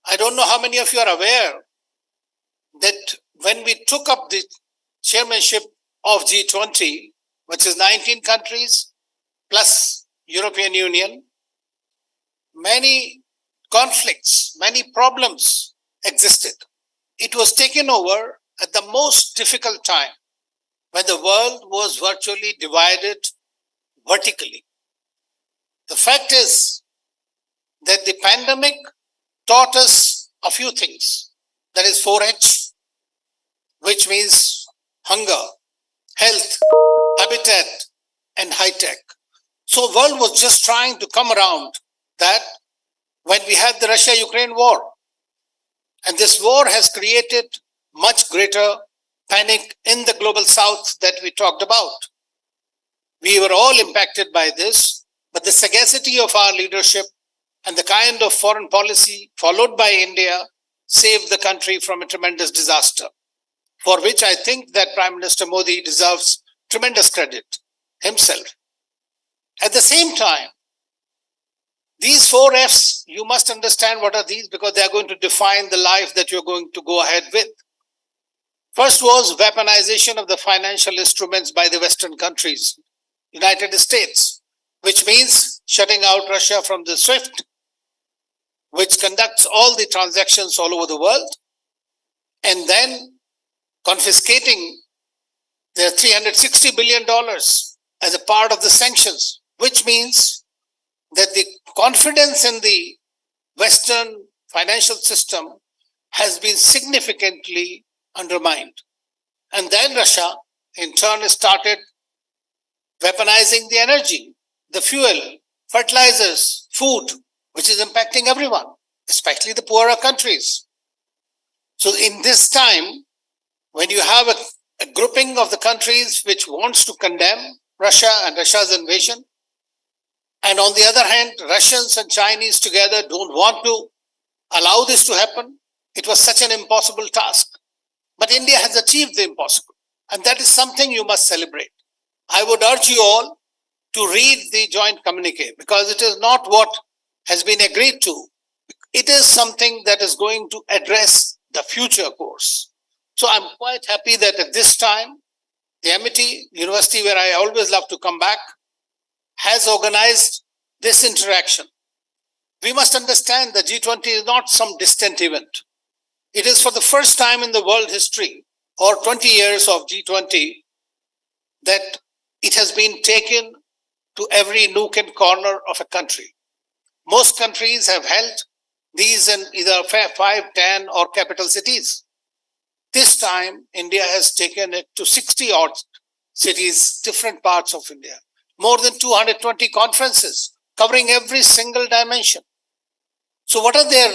I don't know how many of you are aware that when we took up the chairmanship of G20, which is 19 countries plus European Union, many conflicts, many problems existed. It was taken over at the most difficult time when the world was virtually divided vertically. The fact is that the pandemic taught us a few things. That is 4H, which means hunger, health, habitat, and high tech. So the world was just trying to come around that when we had the Russia-Ukraine war. And this war has created much greater panic in the global south that we talked about. We were all impacted by this, but the sagacity of our leadership and the kind of foreign policy followed by India saved the country from a tremendous disaster, for which I think that Prime Minister Modi deserves tremendous credit himself. At the same time, these 4 Fs, you must understand what are these because they are going to define the life that you're going to go ahead with. First was weaponization of the financial instruments by the Western countries, United States, which means shutting out Russia from the SWIFT, which conducts all the transactions all over the world, and then confiscating their $360 billion as a part of the sanctions, which means that the confidence in the Western financial system has been significantly undermined. And then Russia, in turn, started weaponizing the energy, the fuel, fertilizers, food, which is impacting everyone, especially the poorer countries. So in this time, when you have a grouping of the countries which wants to condemn Russia and Russia's invasion, and on the other hand, Russians and Chinese together don't want to allow this to happen, it was such an impossible task. But India has achieved the impossible, and that is something you must celebrate. I would urge you all to read the joint communique because it is not what has been agreed to. It is something that is going to address the future course. So I'm quite happy that at this time, the Amity University, where I always love to come back, has organized this interaction. We must understand that G20 is not some distant event. It is for the first time in the world history, or 20 years of G20, that it has been taken to every nook and corner of a country. Most countries have held these in either 5, 10 or capital cities. This time, India has taken it to 60 odd cities, different parts of India. More than 220 conferences, covering every single dimension. So what are their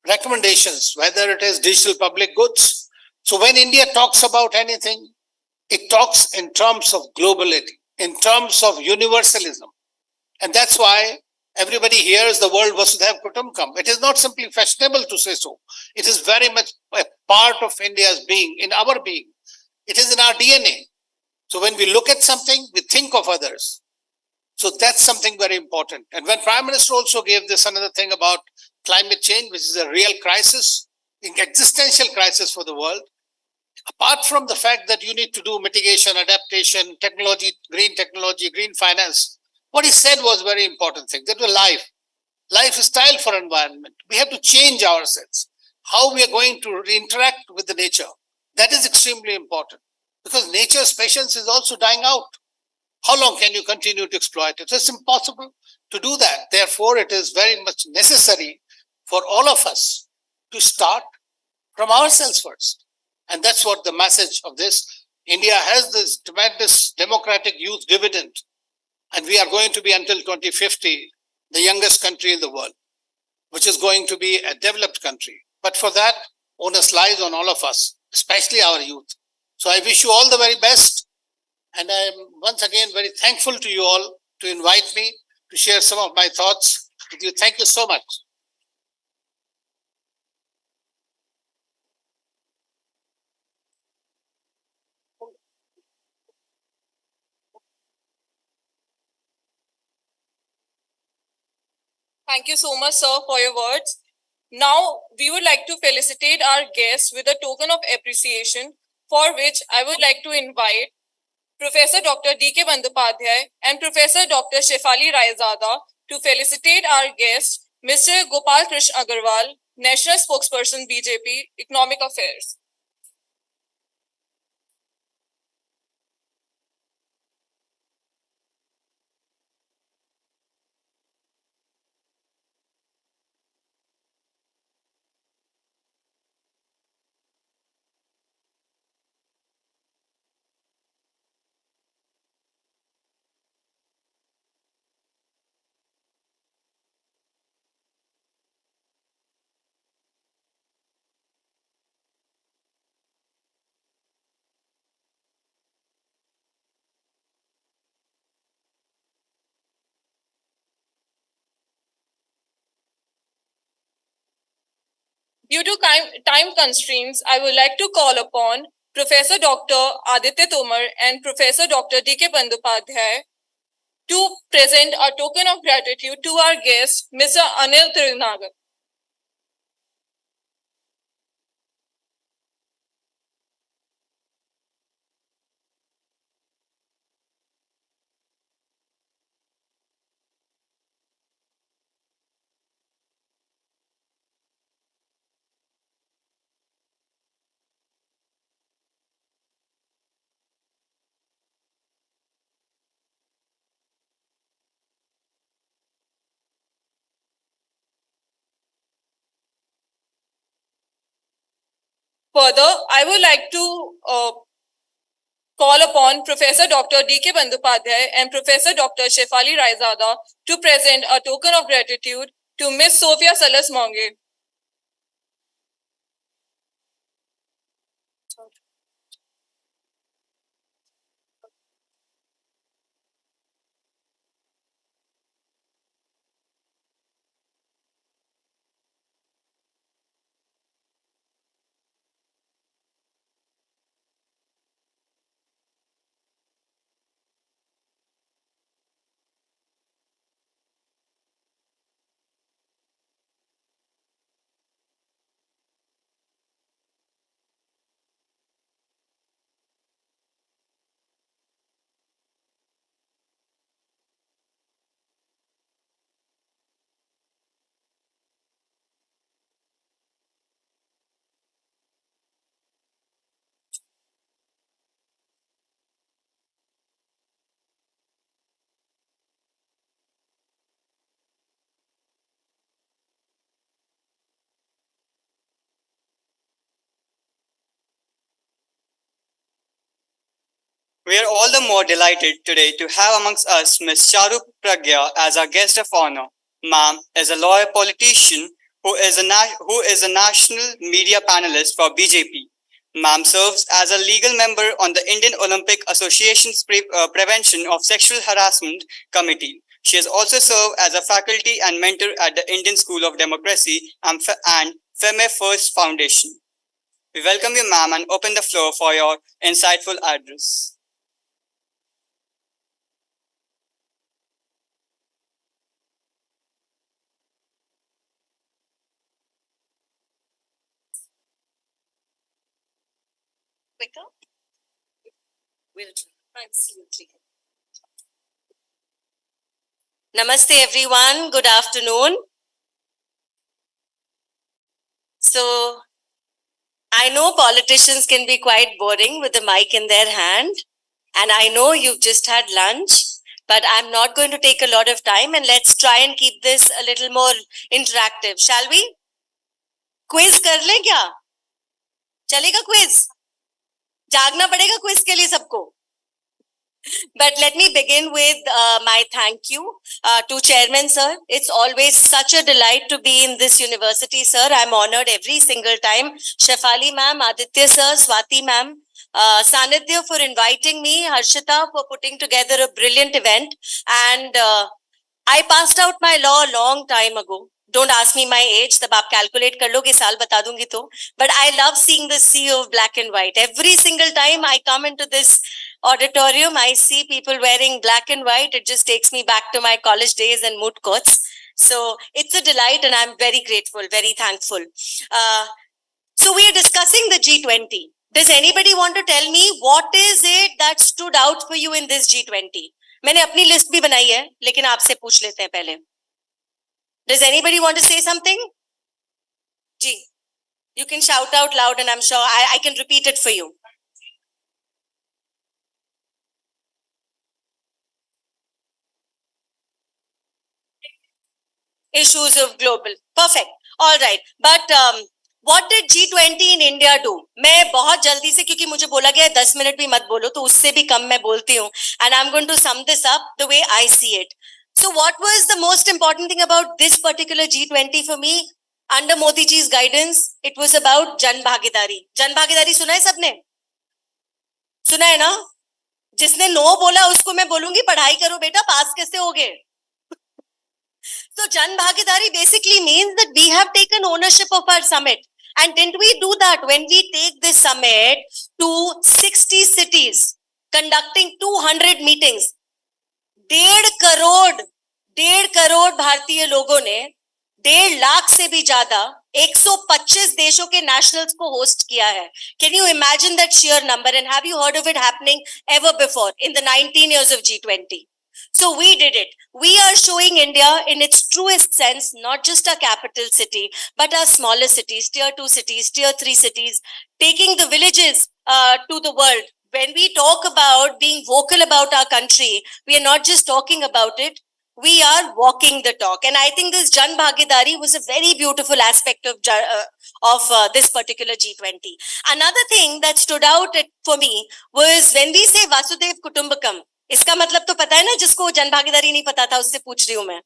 recommendations, whether it is digital public goods? So when India talks about anything, it talks in terms of globality, in terms of universalism. And that's why everybody hears the word Vasudhaiva Kutumbakam. It is not simply fashionable to say so. It is very much a part of India's being, in our being. It is in our DNA. So when we look at something, we think of others. So that's something very important. And when Prime Minister also gave this another thing about climate change, which is a real crisis, an existential crisis for the world, apart from the fact that you need to do mitigation, adaptation, technology, green finance, what he said was a very important thing. That was lifestyle for environment. We have to change ourselves. How we are going to interact with the nature. That is extremely important because nature's patience is also dying out. How long can you continue to exploit it? It's impossible to do that. Therefore, it is very much necessary for all of us to start from ourselves first. And that's what the message of this. India has this tremendous democratic youth dividend. And we are going to be until 2050, the youngest country in the world, which is going to be a developed country. But for that, onus lies on all of us, especially our youth. So I wish you all the very best. And I am once again very thankful to you all to invite me to share some of my thoughts with you. Thank you so much. Thank you so much, sir, for your words. Now, we would like to felicitate our guests with a token of appreciation, for which I would like to invite Professor Dr. D.K. Bandyopadhyay and Professor Dr. Shefali Raizada to felicitate our guest, Mr. Gopal Krishna Agarwal, National Spokesperson, BJP, Economic Affairs. Due to time constraints, I would like to call upon Professor Dr. Aditya Tomar and Professor Dr. D.K. Bandyopadhyay to present a token of gratitude to our guest, Mr. Anil Tirunagar. Further, I would like to call upon Professor Dr. D.K. Bandyopadhyay and Professor Dr. Shefali Raizada to present a token of gratitude to Miss Sophia Salas Monge. We are all the more delighted today to have amongst us Ms. Charu Pragya as our guest of honor. Ma'am is a lawyer politician who is a national media panelist for BJP. Ma'am serves as a legal member on the Indian Olympic Association's Prevention of Sexual Harassment Committee. She has also served as a faculty and mentor at the Indian School of Democracy and Feme First Foundation. We welcome you, ma'am, and open the floor for your insightful address. Quicker? Will do. Absolutely. Namaste everyone. Good afternoon. So, I know politicians can be quite boring with the mic in their hand. And I know you've just had lunch. But I'm not going to take a lot of time, and let's try and keep this a little more interactive. Shall we? Quiz कर ले क्या? चलेगा quiz? जागना पड़ेगा quiz के लिए सबको. But let me begin with my thank you to Chairman Sir. It's always such a delight to be in this university, sir. I'm honored every single time. Shefali ma'am, Aditya sir, Swati ma'am, Sanidhya for inviting me, Harshita for putting together a brilliant event. And I passed out my law a long time ago. Don't ask me my age, तब आप calculate कर लोगे, साल बता दूंगी तो. But I love seeing the sea of black and white. Every single time I come into this auditorium, I see people wearing black and white. It just takes me back to my college days and moot courts. So it's a delight, and I'm very grateful, very thankful. So we are discussing the G20. Does anybody want to tell me what is it that stood out for you in this G20? मैंने अपनी list भी बनाई है, लेकिन आपसे पूछ लेते हैं पहले. Does anybody want to say something? Ji, you can shout out loud, and I'm sure I can repeat it for you. Issues of global. Perfect. All right. But what did G20 in India do? मैं बहुत जल्दी से, क्योंकि मुझे बोला गया है 10 minute भी मत बोलो, तो उससे भी कम मैं बोलती हूँ. And I'm going to sum this up the way I see it. So what was the most important thing about this particular G20 for me? Under Modi ji's guidance, it was about Jan Bhagidari. Jan Bhagidari सुना है सबने? सुना है ना? जिसने no बोला उसको मैं बोलूंगी पढ़ाई करो बेटा, पास कैसे होगे? So Jan Bhagidari basically means that we have taken ownership of our summit. And didn't we do that when we take this summit to 60 cities, conducting 200 meetings? 1.5 crore भारतीय लोगों ने 1.5 लाख से भी ज्यादा 125 देशों के नेशनल्स को होस्ट किया है. Can you imagine that sheer number? And have you heard of it happening ever before in the 19 years of G20? So we did it. We are showing India in its truest sense, not just our capital city, but our smaller cities, tier 2 cities, tier 3 cities, taking the villages to the world. When we talk about being vocal about our country, we are not just talking about it, we are walking the talk. And I think this Jan Bhagidari was a very beautiful aspect of this particular G20. Another thing that stood out for me was when we say Vasudev Kutumbakam. इसका मतलब तो पता है ना, जिसको जन भागीदारी नहीं पता था उससे पूछ रही हूं मैं.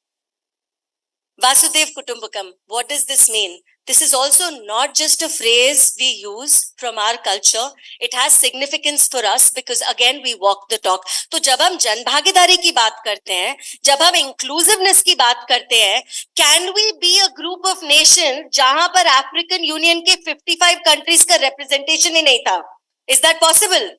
Vasudev Kutumbakam. What does this mean? This is also not just a phrase we use from our culture. It has significance for us because again we walk the talk. तो जब हम जन भागीदारी की बात करते हैं, जब हम inclusiveness की बात करते हैं, can we be a group of nations जहां पर African Union के 55 countries का representation ही नहीं था? Is that possible?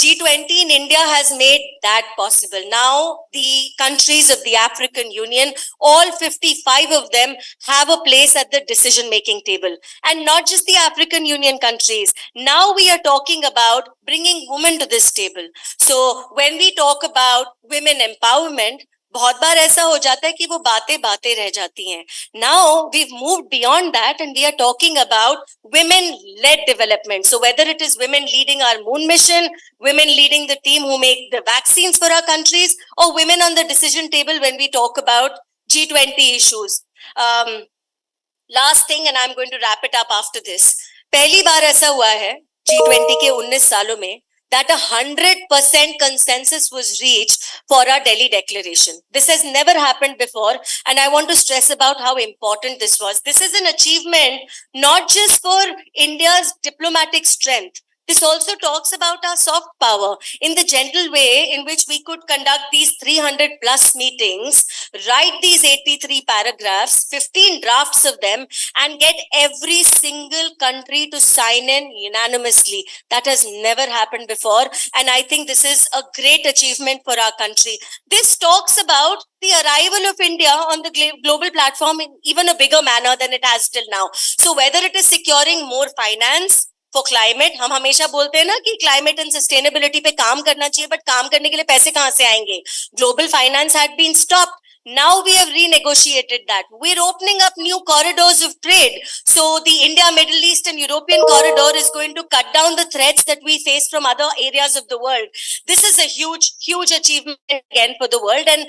G20 in India has made that possible. Now, the countries of the African Union, all 55 of them have a place at the decision-making table. And not just the African Union countries. Now we are talking about bringing women to this table. So, when we talk about women empowerment, बहुत बार ऐसा हो जाता है कि वो बातें बातें रह जाती हैं. Now we've moved beyond that and we are talking about women-led development. So whether it is women leading our moon mission, women leading the team who make the vaccines for our countries, or women on the decision table when we talk about G20 issues. Last thing, and I'm going to wrap it up after this. पहली बार ऐसा हुआ है G20 के 19 सालों में that 100% consensus was reached for our Delhi Declaration. This has never happened before, and I want to stress about how important this was. This is an achievement not just for India's diplomatic strength. This also talks about our soft power in the gentle way in which we could conduct these 300 plus meetings, write these 83 paragraphs, 15 drafts of them, and get every single country to sign in unanimously. That has never happened before. And I think this is a great achievement for our country. This talks about the arrival of India on the global platform in even a bigger manner than it has till now. So whether it is securing more finance, for climate, हम हमेशा बोलते हैं ना कि climate and sustainability पे काम करना चाहिए, but काम करने के लिए पैसे कहाँ से आएंगे? Global finance had been stopped. Now we have renegotiated that. We're opening up new corridors of trade. So the India, Middle East and European corridor is going to cut down the threats that we face from other areas of the world. This is a huge, huge achievement again for the world. And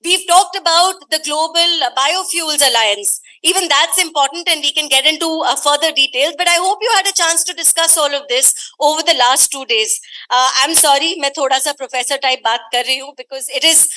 we've talked about the Global Biofuels Alliance. Even that's important, and we can get into further details. But I hope you had a chance to discuss all of this over the last 2 days. I'm sorry, मैं थोड़ा सा professor type बात कर रही हूँ, because it is,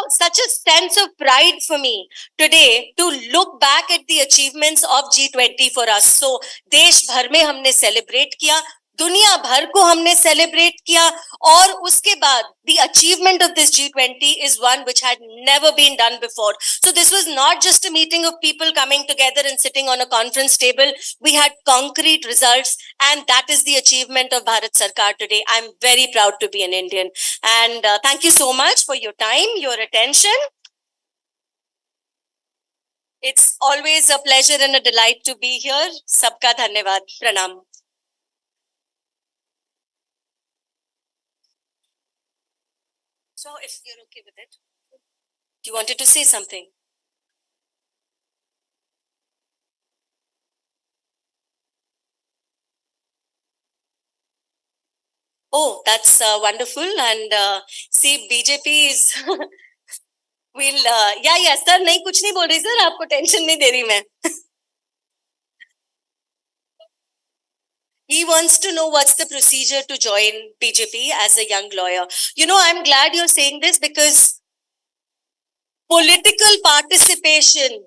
such a sense of pride for me today to look back at the achievements of G20 for us. So देश भर में हमने celebrate किया, दुनिया भर को हमने celebrate किया, और उसके बाद the achievement of this G20 is one which had never been done before. So this was not just a meeting of people coming together and sitting on a conference table. We had concrete results, and that is the achievement of Bharat Sarkar today. I'm very proud to be an Indian. And thank you so much for your time, your attention. It's always a pleasure and a delight to be here. Sabka dhanyavad. Pranam. So if you're okay with it, you wanted to say something? Oh, that's wonderful. And see, BJP is... we'll... yeah, sir, nahi, kuch nahi bol rahi, sir. Aapko tension nahi de rahi main. He wants to know what's the procedure to join BJP as a young lawyer. I'm glad you're saying this, because political participation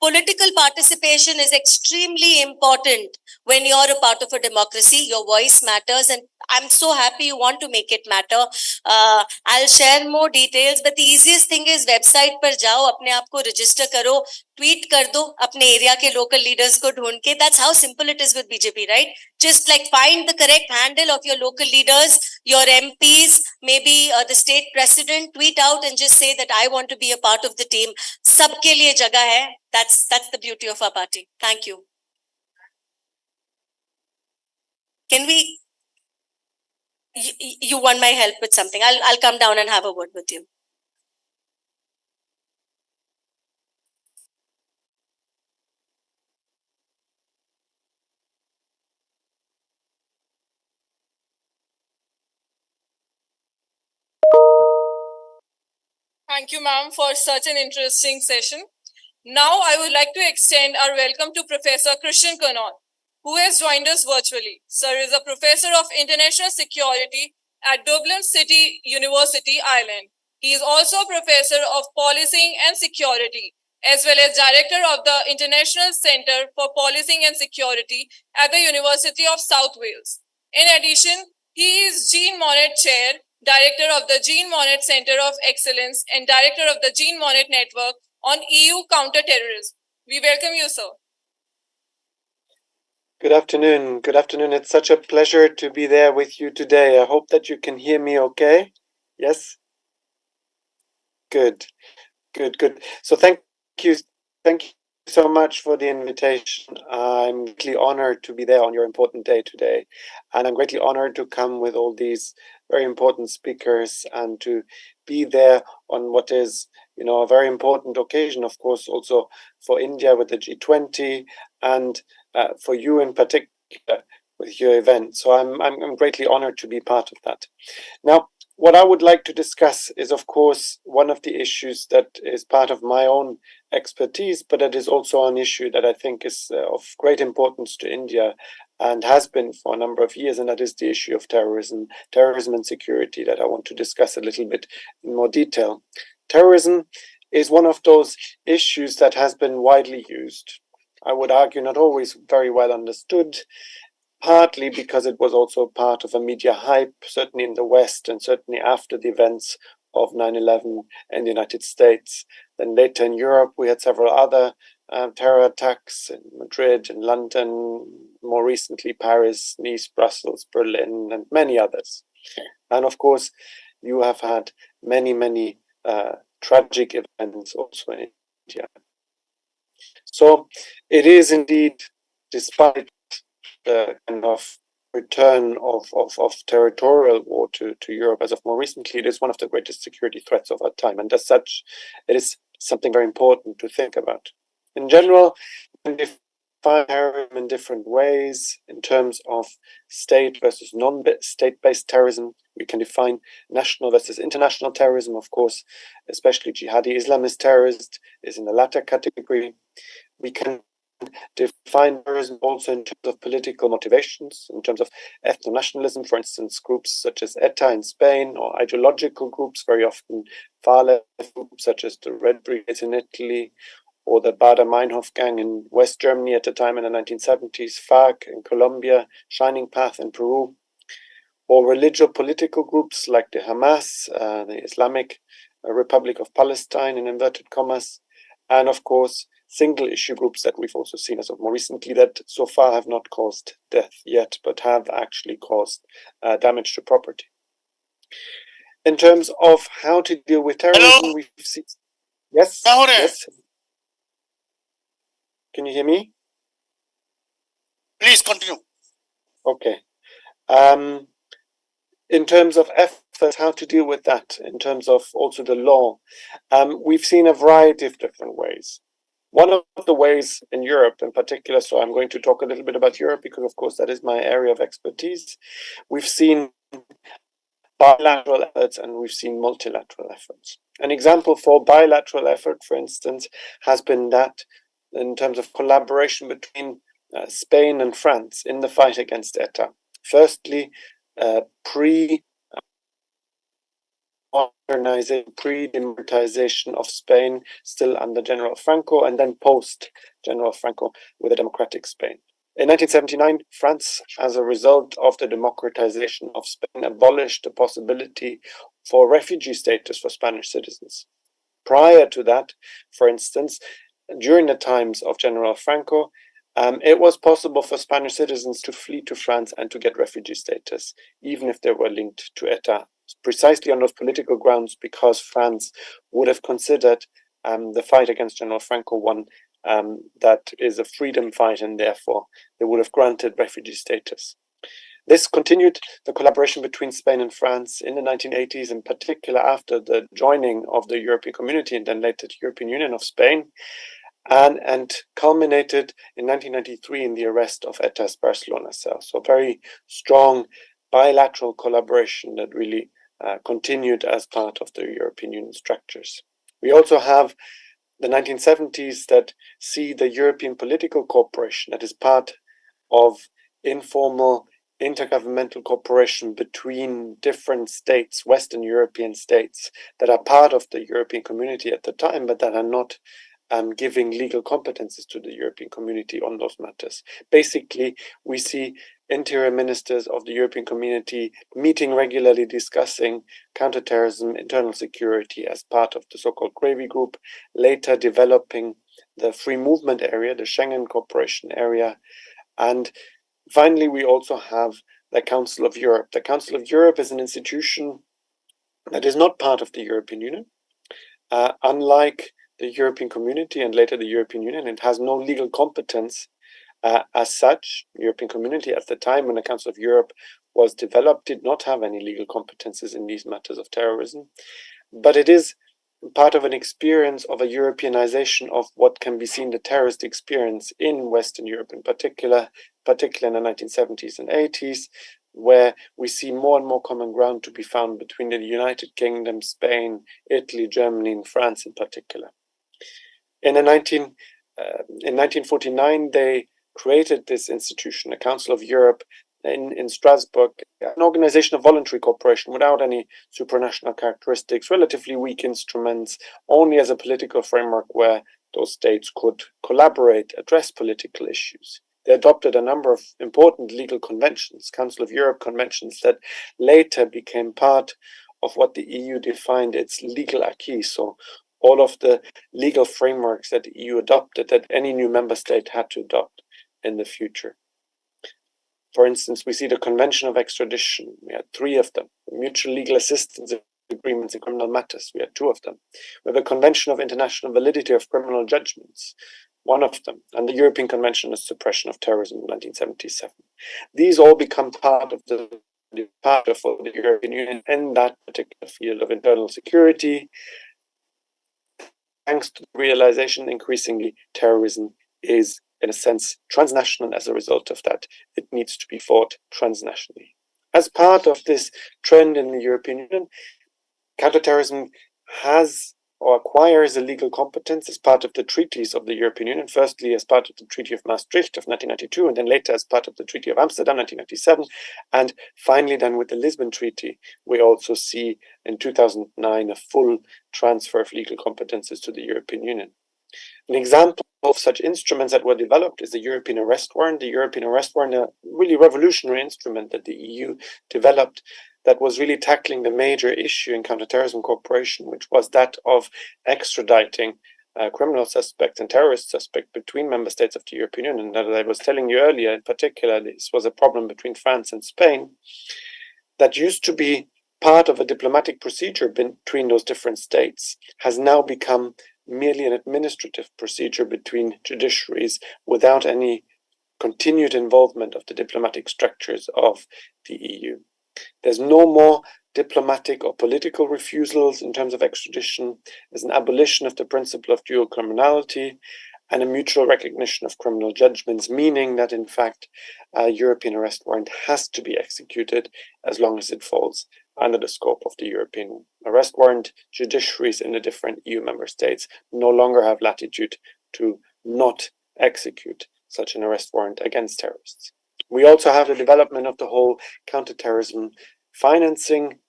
is extremely important when you're a part of a democracy. Your voice matters, and I'm so happy you want to make it matter. I'll share more details, but the easiest thing is website पर जाओ, अपने आप को register करो, tweet कर दो अपने area के local leaders को ढूंढ के. That's how simple it is with BJP, right? Just like find the correct handle of your local leaders, your MPs, maybe the state president, tweet out and just say that I want to be a part of the team. सबके लिए जगह है. That's the beauty of our party. Thank you. Can we... You want my help with something? I'll come down and have a word with you. Thank you, ma'am, for such an interesting session. Now, I would like to extend our welcome to Professor Christian Connaught, who has joined us virtually. Sir is a professor of international security at Dublin City University, Ireland. He is also a professor of policing and security, as well as director of the International Centre for Policing and Security at the University of South Wales. In addition, he is Jean Monnet Chair, director of the Jean Monnet Centre of Excellence, and director of the Jean Monnet Network on EU counter-terrorism. We welcome you, sir. Good afternoon. Good afternoon. It's such a pleasure to be there with you today. I hope that you can hear me okay. Yes? Good. So thank you so much for the invitation. I'm greatly honored to be there on your important day today. And I'm greatly honored to come with all these very important speakers and to be there on what is, a very important occasion, of course, also for India with the G20 and for you in particular with your event. So I'm greatly honored to be part of that. Now, what I would like to discuss is, of course, one of the issues that is part of my own expertise, but it is also an issue that I think is of great importance to India and has been for a number of years, and that is the issue of terrorism and security that I want to discuss a little bit in more detail. Terrorism is one of those issues that has been widely used. I would argue not always very well understood, partly because it was also part of a media hype, certainly in the West and certainly after the events of 9/11 in the United States. Then later in Europe, we had several other terror attacks in Madrid and London, more recently Paris, Nice, Brussels, Berlin, and many others. And of course, you have had many tragic events also in India. So it is indeed, despite the kind of return of territorial war to Europe as of more recently, it is one of the greatest security threats of our time. And as such, it is something very important to think about. In general, we can define terrorism in different ways in terms of state versus non-state-based terrorism. We can define national versus international terrorism, of course, especially jihadi Islamist terrorist is in the latter category. We can define terrorism also in terms of political motivations, in terms of ethno-nationalism, for instance, groups such as ETA in Spain, or ideological groups, very often far-left groups such as the Red Brigades in Italy, or the Baader-Meinhof gang in West Germany at the time in the 1970s, FARC in Colombia, Shining Path in Peru, or religious-political groups like the Hamas, the Islamic Republic of Palestine in inverted commas, and of course, single-issue groups that we've also seen as of more recently that so far have not caused death yet, but have actually caused damage to property. In terms of how to deal with terrorism, we've seen... Yes? Yes? Can you hear me? Please continue. Okay. In terms of efforts, how to deal with that, in terms of also the law, we've seen a variety of different ways. One of the ways in Europe in particular, so I'm going to talk a little bit about Europe because, of course, that is my area of expertise. We've seen bilateral efforts and we've seen multilateral efforts. An example for bilateral effort, for instance, has been that in terms of collaboration between Spain and France in the fight against ETA. Firstly, pre-democratization of Spain, still under General Franco, and then post-General Franco with a democratic Spain. In 1979, France, as a result of the democratization of Spain, abolished the possibility for refugee status for Spanish citizens. Prior to that, for instance, during the times of General Franco, it was possible for Spanish citizens to flee to France and to get refugee status, even if they were linked to ETA, precisely on those political grounds, because France would have considered the fight against General Franco one that is a freedom fight, and therefore they would have granted refugee status. This continued the collaboration between Spain and France in the 1980s, in particular after the joining of the European Community and then later the European Union of Spain, and culminated in 1993 in the arrest of ETA's Barcelona cell. So very strong bilateral collaboration that really continued as part of the European Union structures. We also have the 1970s that see the European Political Cooperation that is part of informal intergovernmental cooperation between different states, Western European states, that are part of the European Community at the time, but that are not giving legal competences to the European Community on those matters. Basically, we see interior ministers of the European Community meeting regularly, discussing counterterrorism, internal security as part of the so-called Gravy Group, later developing the free movement area, the Schengen cooperation area. And finally, we also have the Council of Europe. The Council of Europe is an institution that is not part of the European Union. Unlike the European Community and later the European Union, it has no legal competence as such. The European Community at the time when the Council of Europe was developed did not have any legal competences in these matters of terrorism, but it is part of an experience of a Europeanization of what can be seen the terrorist experience in Western Europe in particular in the 1970s and 80s, where we see more and more common ground to be found between the United Kingdom, Spain, Italy, Germany, and France in particular. In 1949, they created this institution, the Council of Europe, in Strasbourg, an organization of voluntary cooperation without any supranational characteristics, relatively weak instruments, only as a political framework where those states could collaborate, address political issues. They adopted a number of important legal conventions, Council of Europe conventions, that later became part of what the EU defined its legal acquis. So all of the legal frameworks that the EU adopted that any new member state had to adopt in the future. For instance, we see the Convention of Extradition. We had 3 of them. Mutual legal assistance agreements in criminal matters. We had 2 of them. We have a Convention of International Validity of Criminal Judgments. 1 of them. And the European Convention on Suppression of Terrorism in 1977. These all become part of the for the European Union in that particular field of internal security. Thanks to the realization, increasingly, terrorism is, in a sense, transnational. As a result of that, it needs to be fought transnationally. As part of this trend in the European Union, counterterrorism has or acquires a legal competence as part of the treaties of the European Union, firstly as part of the Treaty of Maastricht of 1992, and then later as part of the Treaty of Amsterdam 1997, and finally then with the Lisbon Treaty, we also see in 2009 a full transfer of legal competences to the European Union. An example of such instruments that were developed is the European Arrest Warrant. The European Arrest Warrant, a really revolutionary instrument that the EU developed that was really tackling the major issue in counterterrorism cooperation, which was that of extraditing criminal suspects and terrorist suspects between member states of the European Union. And as I was telling you earlier, in particular, this was a problem between France and Spain that used to be part of a diplomatic procedure between those different states, has now become merely an administrative procedure between judiciaries without any continued involvement of the diplomatic structures of the EU. There's no more diplomatic or political refusals in terms of extradition. There's an abolition of the principle of dual criminality and a mutual recognition of criminal judgments, meaning that, in fact, a European arrest warrant has to be executed as long as it falls under the scope of the European arrest warrant. Judiciaries in the different EU member states no longer have latitude to not execute such an arrest warrant against terrorists. We also have the development of the whole counterterrorism financing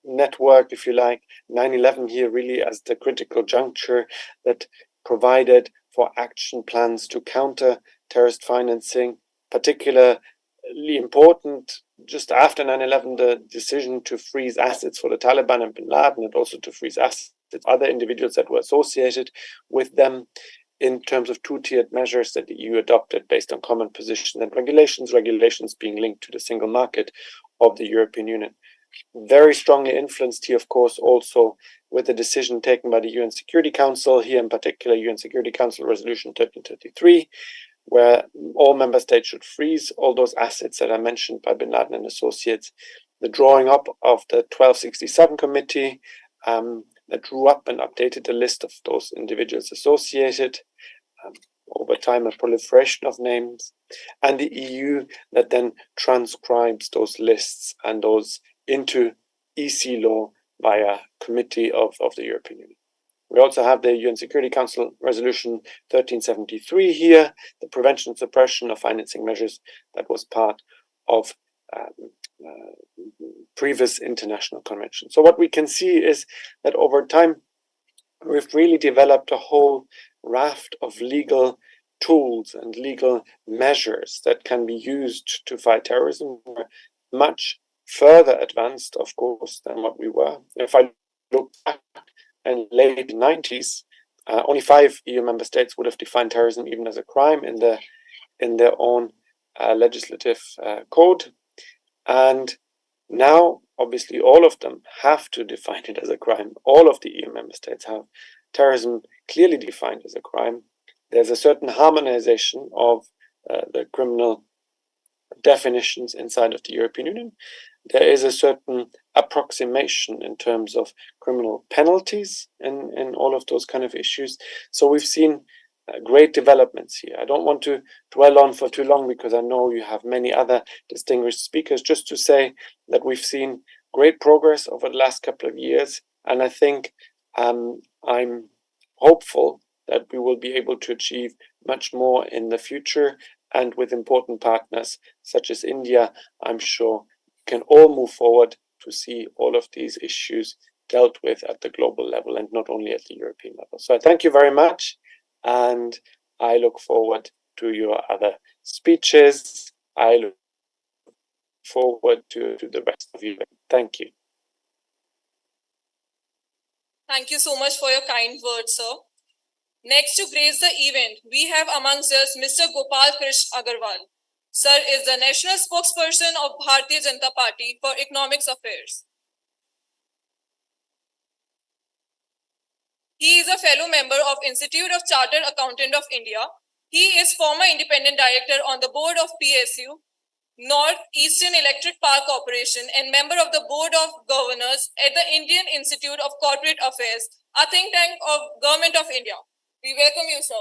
network, if you like. 9/11 here really as the critical juncture that provided for action plans to counter terrorist financing, particularly important just after 9/11, the decision to freeze assets for the Taliban and bin Laden, and also to freeze assets of other individuals that were associated with them, in terms of 2-tiered measures that the EU adopted based on common positions and regulations being linked to the single market of the European Union. Very strongly influenced here, of course, also with the decision taken by the UN Security Council, here in particular UN Security Council Resolution 1333, where all member states should freeze all those assets that are mentioned by bin Laden and associates. The drawing up of the 1267 committee that drew up and updated the list of those individuals associated, over time a proliferation of names, and the EU that then transcribes those lists and those into EC law via committee of the European Union. We also have the UN Security Council Resolution 1373 here, the prevention and suppression of financing measures that was part of previous international conventions. So what we can see is that over time, we've really developed a whole raft of legal tools and legal measures that can be used to fight terrorism. We're much further advanced, of course, than what we were. If I look back in the late 90s, only 5 EU member states would have defined terrorism even as a crime in their own legislative code. And now, obviously, all of them have to define it as a crime. All of the EU member states have terrorism clearly defined as a crime. There's a certain harmonization of the criminal definitions inside of the European Union. There is a certain approximation in terms of criminal penalties in all of those kind of issues. So we've seen great developments here. I don't want to dwell on for too long because I know you have many other distinguished speakers. Just to say that we've seen great progress over the last couple of years, and I think I'm hopeful that we will be able to achieve much more in the future, and with important partners such as India, I'm sure we can all move forward to see all of these issues dealt with at the global level and not only at the European level. So I thank you very much, and I look forward to your other speeches. I look forward to the rest of you. Thank you. Thank you so much for your kind words, sir. Next to grace the event, we have amongst us Mr. Gopal Krish Agarwal. Sir is the national spokesperson of Bharatiya Janata Party for Economics Affairs. He is a fellow member of Institute of Chartered Accountant of India. He is former independent director on the board of PSU, North Eastern Electric Power Corporation, and member of the Board of Governors at the Indian Institute of Corporate Affairs, a think tank of Government of India. We welcome you, sir.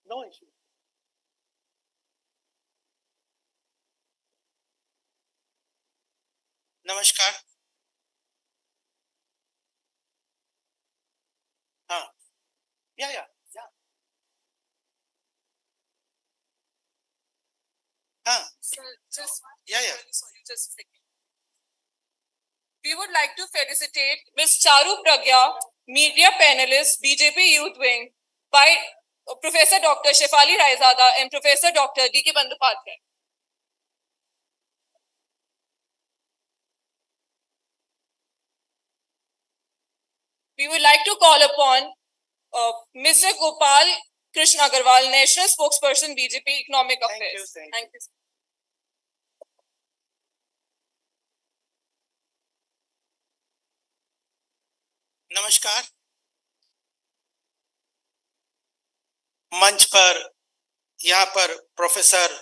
No issue. नमस्कार. हाँ. Yeah. हाँ. Sir, just Yeah. sorry, just a second. We would like to felicitate Ms. Charu Pragya, media panelist, BJP Youth Wing, by Professor Dr. Shefali Raizada and Professor Dr. D.K. Bandyopadhyay. We would like to call upon Mr. Gopal Krishna Agarwal, National Spokesperson, BJP Economic Affairs. Thank you. नमस्कार. मंच पर यहाँ पर professor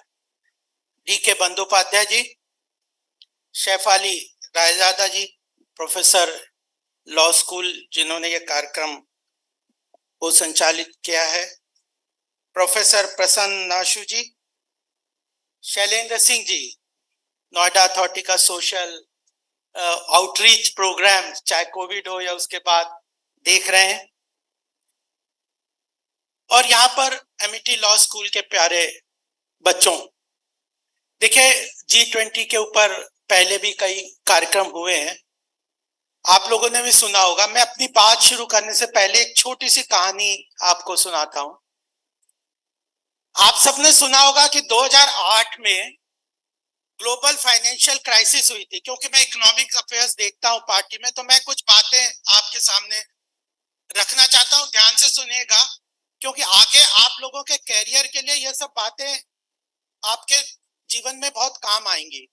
DK. Bandyopadhyay जी, शेफाली रायजादा जी, professor law school जिन्होंने ये कार्यक्रम को संचालित किया है, प्रोफेसर प्रसन्न नाशु जी, शैलेंद्र सिंह जी, नोएडा अथॉरिटी का सोशल आउटरीच प्रोग्राम चाहे कोविड हो या उसके बाद देख रहे हैं, और यहाँ पर एमिटी लॉ स्कूल के प्यारे बच्चों. देखिए, G20 के ऊपर पहले भी कई कार्यक्रम हुए हैं, आप लोगों ने भी सुना होगा. मैं अपनी बात शुरू करने से पहले एक छोटी सी कहानी आपको सुनाता हूं. आप सबने सुना होगा कि 2008 में ग्लोबल फाइनेंशियल क्राइसिस हुई थी. क्योंकि मैं इकोनॉमिक अफेयर्स देखता हूं पार्टी में, तो मैं कुछ बातें आपके सामने रखना चाहता हूं. ध्यान से सुनिएगा, क्योंकि आगे आप लोगों के कैरियर के लिए ये सब बातें आपके जीवन में बहुत काम आएंगी.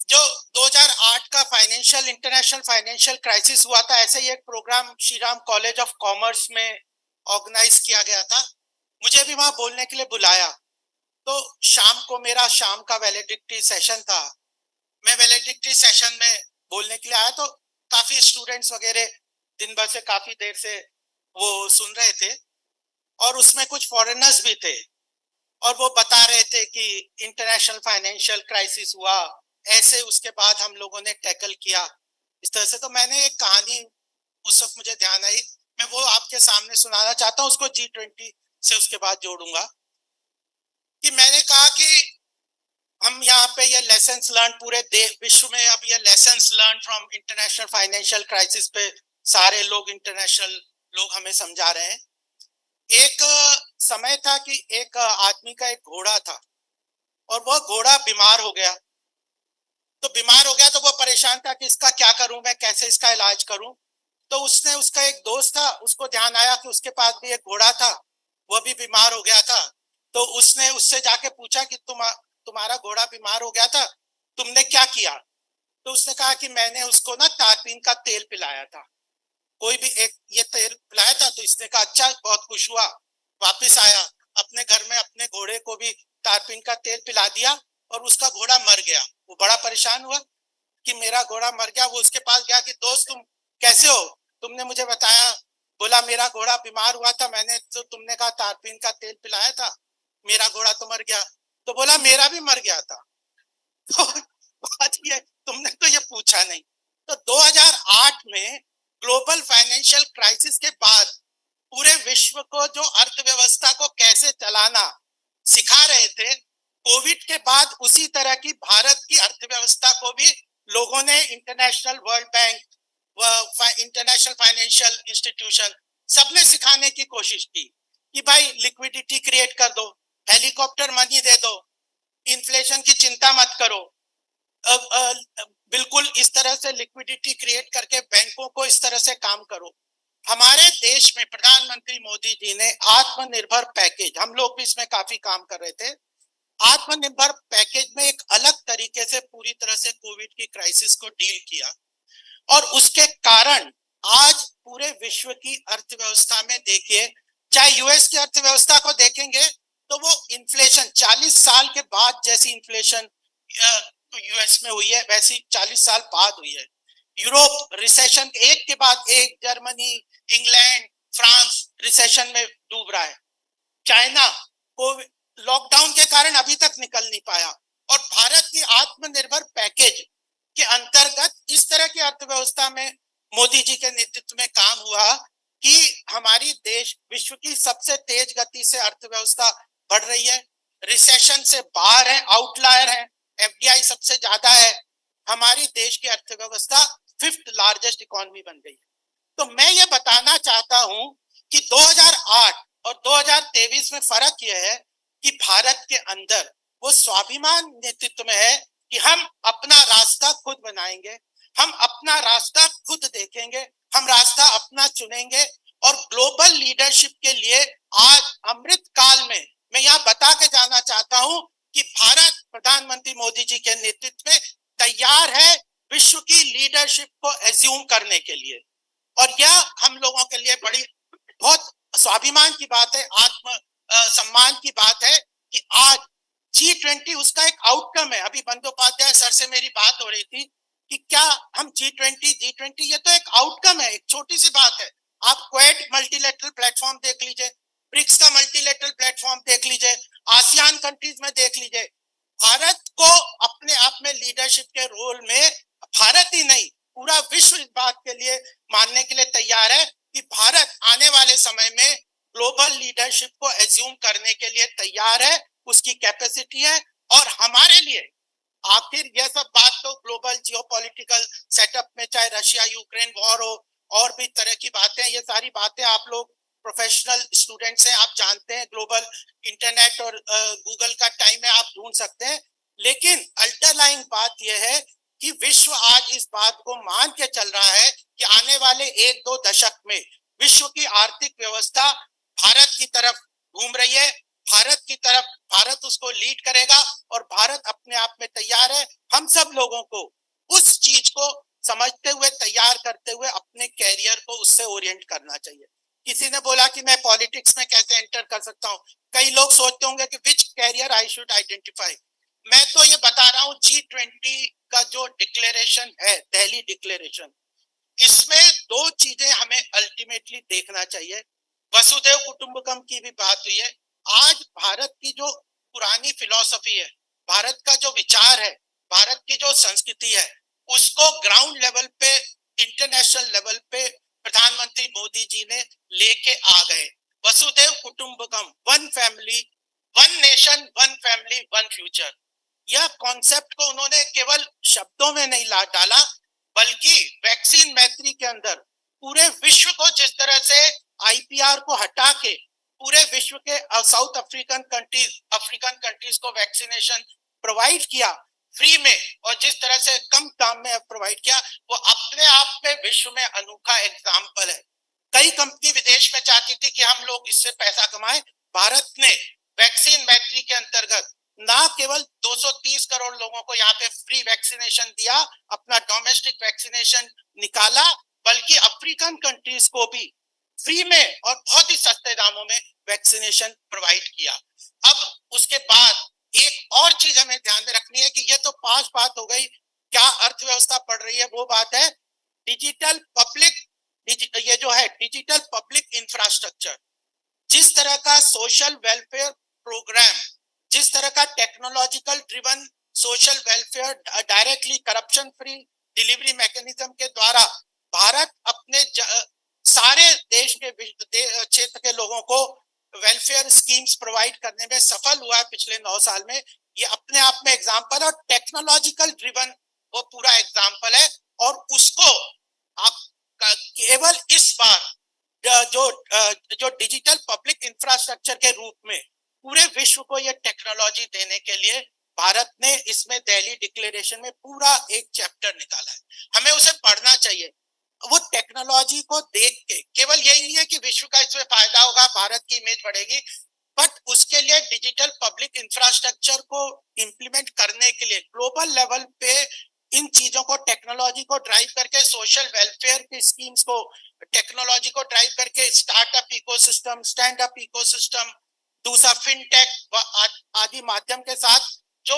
जो 2008 का इंटरनेशनल फाइनेंशियल क्राइसिस हुआ था, ऐसे ही एक programme Shriram college of commerce में ऑर्गेनाइज किया गया था. मुझे भी वहां बोलने के लिए बुलाया. तो शाम को मेरा शाम का वैलेडिक्टरी सेशन था. मैं वैलेडिक्टरी सेशन में बोलने के लिए आया, तो काफी स्टूडेंट्स वगैरह दिन भर से काफी देर से वो सुन रहे थे, और उसमें कुछ फॉरेनर्स भी थे, और वो बता रहे थे कि इंटरनेशनल फाइनेंशियल क्राइसिस हुआ, ऐसे उसके बाद हम लोगों ने टैकल किया, इस तरह से. तो मैंने एक कहानी उस वक्त मुझे ध्यान आई, मैं वो आपके सामने सुनाना चाहता हूँ. उसको G20 से उसके बाद जोड़ूंगा. कि मैंने कहा कि हम यहाँ पे ये लेसन्स लर्न पूरे विश्व में, अब ये lessons learn from international financial crisis पे सारे लोग, इंटरनेशनल लोग हमें समझा रहे हैं. एक समय था कि एक आदमी का एक घोड़ा था, और वह घोड़ा बीमार हो गया. तो वो परेशान था कि इसका क्या करूं, मैं कैसे इसका इलाज करूं. तो उसका एक दोस्त था, उसको ध्यान आया कि उसके पास भी एक घोड़ा था, वह भी बीमार हो गया था. तो उसने उससे जाके पूछा कि तुम्हारा घोड़ा बीमार हो गया था, तुमने क्या किया. तो उसने कहा कि मैंने उसको ना तारपीन का तेल पिलाया था. कोई भी एक ये तेल पिलाया था तो इसने कहा अच्छा, बहुत खुश हुआ, वापस आया अपने घर में अपने घोड़े को भी तारपीन का तेल पिला दिया और उसका घोड़ा मर गया। वो बड़ा परेशान हुआ कि मेरा घोड़ा मर गया। वो उसके पास गया कि दोस्त तुम कैसे हो, तुमने मुझे बताया, बोला मेरा घोड़ा बीमार हुआ था, मैंने तो तुमने कहा तारपीन का तेल पिलाया था, मेरा घोड़ा तो मर गया। तो बोला मेरा भी मर गया था। तो बात ये, तुमने तो ये पूछा नहीं। तो 2008 में ग्लोबल फाइनेंशियल क्राइसिस के बाद पूरे विश्व को जो अर्थव्यवस्था को कैसे चलाना सिखा रहे थे, कोविड के बाद उसी तरह की भारत की अर्थव्यवस्था को भी लोगों ने इंटरनेशनल वर्ल्ड बैंक व इंटरनेशनल फाइनेंशियल इंस्टीट्यूशन सबने सिखाने की कोशिश की कि भाई लिक्विडिटी क्रिएट कर दो, हेलीकॉप्टर मनी दे दो, इन्फ्लेशन की चिंता मत करो, बिल्कुल इस तरह से लिक्विडिटी क्रिएट करके बैंकों को इस तरह से काम करो। हमारे देश में प्रधानमंत्री मोदी जी ने आत्मनिर्भर पैकेज, हम लोग भी इसमें काफी काम कर रहे थे, आत्मनिर्भर पैकेज में एक अलग तरीके से पूरी तरह से कोविड की क्राइसिस को डील किया और उसके कारण आज पूरे विश्व की अर्थव्यवस्था में देखिए, चाहे यूएस की अर्थव्यवस्था को देखेंगे तो वो इन्फ्लेशन 40 साल के बाद जैसी इन्फ्लेशन यूएस में हुई है वैसी 40 साल बाद हुई है। यूरोप रिसेशन एक के बाद एक, जर्मनी, इंग्लैंड, फ्रांस रिसेशन में डूब रहा है। चाइना को लॉकडाउन के कारण अभी तक निकल नहीं पाया और भारत की आत्मनिर्भर पैकेज के अंतर्गत इस तरह की अर्थव्यवस्था में मोदी जी के नेतृत्व में काम हुआ कि हमारी देश विश्व की सबसे तेज गति से अर्थव्यवस्था बढ़ रही है, रिसेशन से बाहर है, आउटलायर है, एफडीआई सबसे ज्यादा है, हमारी देश की अर्थव्यवस्था 5th लार्जेस्ट इकोनॉमी बन गई है। तो मैं ये बताना चाहता हूं कि 2008 और 2023 में फर्क यह है कि भारत के अंदर वो स्वाभिमान नेतृत्व में है कि हम अपना रास्ता खुद बनाएंगे, हम अपना रास्ता खुद देखेंगे, हम रास्ता अपना चुनेंगे और ग्लोबल लीडरशिप के लिए आज अमृत काल में मैं यहाँ बता के जाना चाहता हूँ कि भारत प्रधानमंत्री मोदी जी के नेतृत्व में तैयार है विश्व की लीडरशिप को एज्यूम करने के लिए। और यह हम लोगों के लिए बड़ी बहुत स्वाभिमान की बात है, आत्म सम्मान की बात है कि आज G20 उसका एक आउटकम है। अभी बंदोपाध्याय सर से मेरी बात हो रही थी कि क्या हम G20 ये तो एक आउटकम है, एक छोटी सी बात है। आप क्वेड मल्टीलेटरल प्लेटफॉर्म देख लीजिए, ब्रिक्स का मल्टीलेटरल प्लेटफॉर्म देख लीजिए, आसियान कंट्रीज में देख लीजिए। भारत को अपने आप में लीडरशिप के रोल में भारत ही नहीं पूरा विश्व इस बात के लिए मानने के लिए तैयार है कि भारत आने वाले समय में ग्लोबल लीडरशिप को एज्यूम करने के लिए तैयार है, उसकी कैपेसिटी है। और हमारे लिए आखिर यह सब बात तो ग्लोबल जियोपॉलिटिकल सेटअप में चाहे रशिया यूक्रेन वॉर हो और भी तरह की बातें, ये सारी बातें आप लोग प्रोफेशनल स्टूडेंट्स हैं, आप जानते हैं, ग्लोबल इंटरनेट और गूगल का टाइम है, आप ढूंढ सकते हैं। लेकिन अल्टरलाइंग बात यह है कि विश्व आज इस बात को मान के चल रहा है कि आने वाले 1-2 दशक में विश्व की आर्थिक व्यवस्था भारत की तरफ घूम रही है, भारत की तरफ, भारत उसको लीड करेगा और भारत अपने आप में तैयार है। हम सब लोगों को उस चीज को समझते हुए, तैयार करते हुए अपने कैरियर को उससे ओरिएंट करना चाहिए। किसी ने बोला कि मैं पॉलिटिक्स में कैसे एंटर कर सकता हूँ, कई लोग सोचते होंगे कि विच कैरियर आई शुड आइडेंटिफाई। मैं तो ये बता रहा हूँ G20 का जो डिक्लेरेशन है, दिल्ली डिक्लेरेशन, इसमें 2 चीजें हमें अल्टीमेटली देखना चाहिए। वसुधैव कुटुंबकम की भी बात हुई है। आज भारत की जो पुरानी फिलॉसफी है, भारत का जो विचार है, भारत की जो संस्कृति है, उसको ग्राउंड लेवल पे, इंटरनेशनल लेवल पे प्रधानमंत्री मोदी जी ने लेके आ गए। वसुधैव कुटुंबकम, 1 फैमिली 1 नेशन 1 फैमिली 1 फ्यूचर, यह कॉन्सेप्ट को उन्होंने केवल शब्दों में नहीं ला डाला, बल्कि वैक्सीन मैत्री के अंदर पूरे विश्व को जिस तरह से आईपीआर को हटा के पूरे विश्व के साउथ अफ्रीकन कंट्रीज को वैक्सीनेशन प्रोवाइड किया फ्री में, और जिस तरह से कम दाम में प्रोवाइड किया, वो अपने आप में विश्व में अनोखा एग्जाम्पल है। कई कंपनी विदेश में चाहती थी कि हम लोग इससे पैसा कमाएं, भारत ने वैक्सीन मैत्री के अंतर्गत ना केवल 230 करोड़ लोगों को यहाँ पे फ्री वैक्सीनेशन दिया, अपना डोमेस्टिक वैक्सीनेशन निकाला बल्कि अफ्रीकन कंट्रीज को भी फ्री में और बहुत ही सस्ते दामों में वैक्सीनेशन प्रोवाइड किया। अब उसके बाद एक और चीज हमें ध्यान में रखनी है कि ये तो 5 बात हो गई, क्या अर्थव्यवस्था बढ़ रही है, वो बात है। डिजिटल पब्लिक, ये जो है डिजिटल पब्लिक इंफ्रास्ट्रक्चर, जिस तरह का सोशल वेलफेयर प्रोग्राम, जिस तरह का technological driven social welfare directly corruption free delivery mechanism के द्वारा भारत अपने सारे देश के क्षेत्र के लोगों को वेलफेयर स्कीम्स प्रोवाइड करने में सफल हुआ है पिछले 9 साल में, ये अपने आप में एग्जाम्पल है। और टेक्नोलॉजिकल ड्रिवन वो पूरा एग्जाम्पल है। और उसको आप केवल इस बार जो डिजिटल पब्लिक इंफ्रास्ट्रक्चर के रूप में पूरे विश्व को ये टेक्नोलॉजी देने के लिए भारत ने इसमें दिल्ली डिक्लेरेशन में पूरा एक चैप्टर निकाला है। हमें उसे पढ़ना चाहिए। वो टेक्नोलॉजी को देख के केवल यही नहीं है कि विश्व का इसमें फायदा होगा, भारत की इमेज बढ़ेगी, बट उसके लिए डिजिटल पब्लिक इंफ्रास्ट्रक्चर को इम्प्लीमेंट करने के लिए ग्लोबल लेवल पे इन चीजों को, टेक्नोलॉजी को ड्राइव करके, सोशल वेलफेयर की स्कीम्स को, टेक्नोलॉजी को ड्राइव करके startup ecosystem, stand up ecosystem, दूसरा फिनटेक आदि माध्यम के साथ जो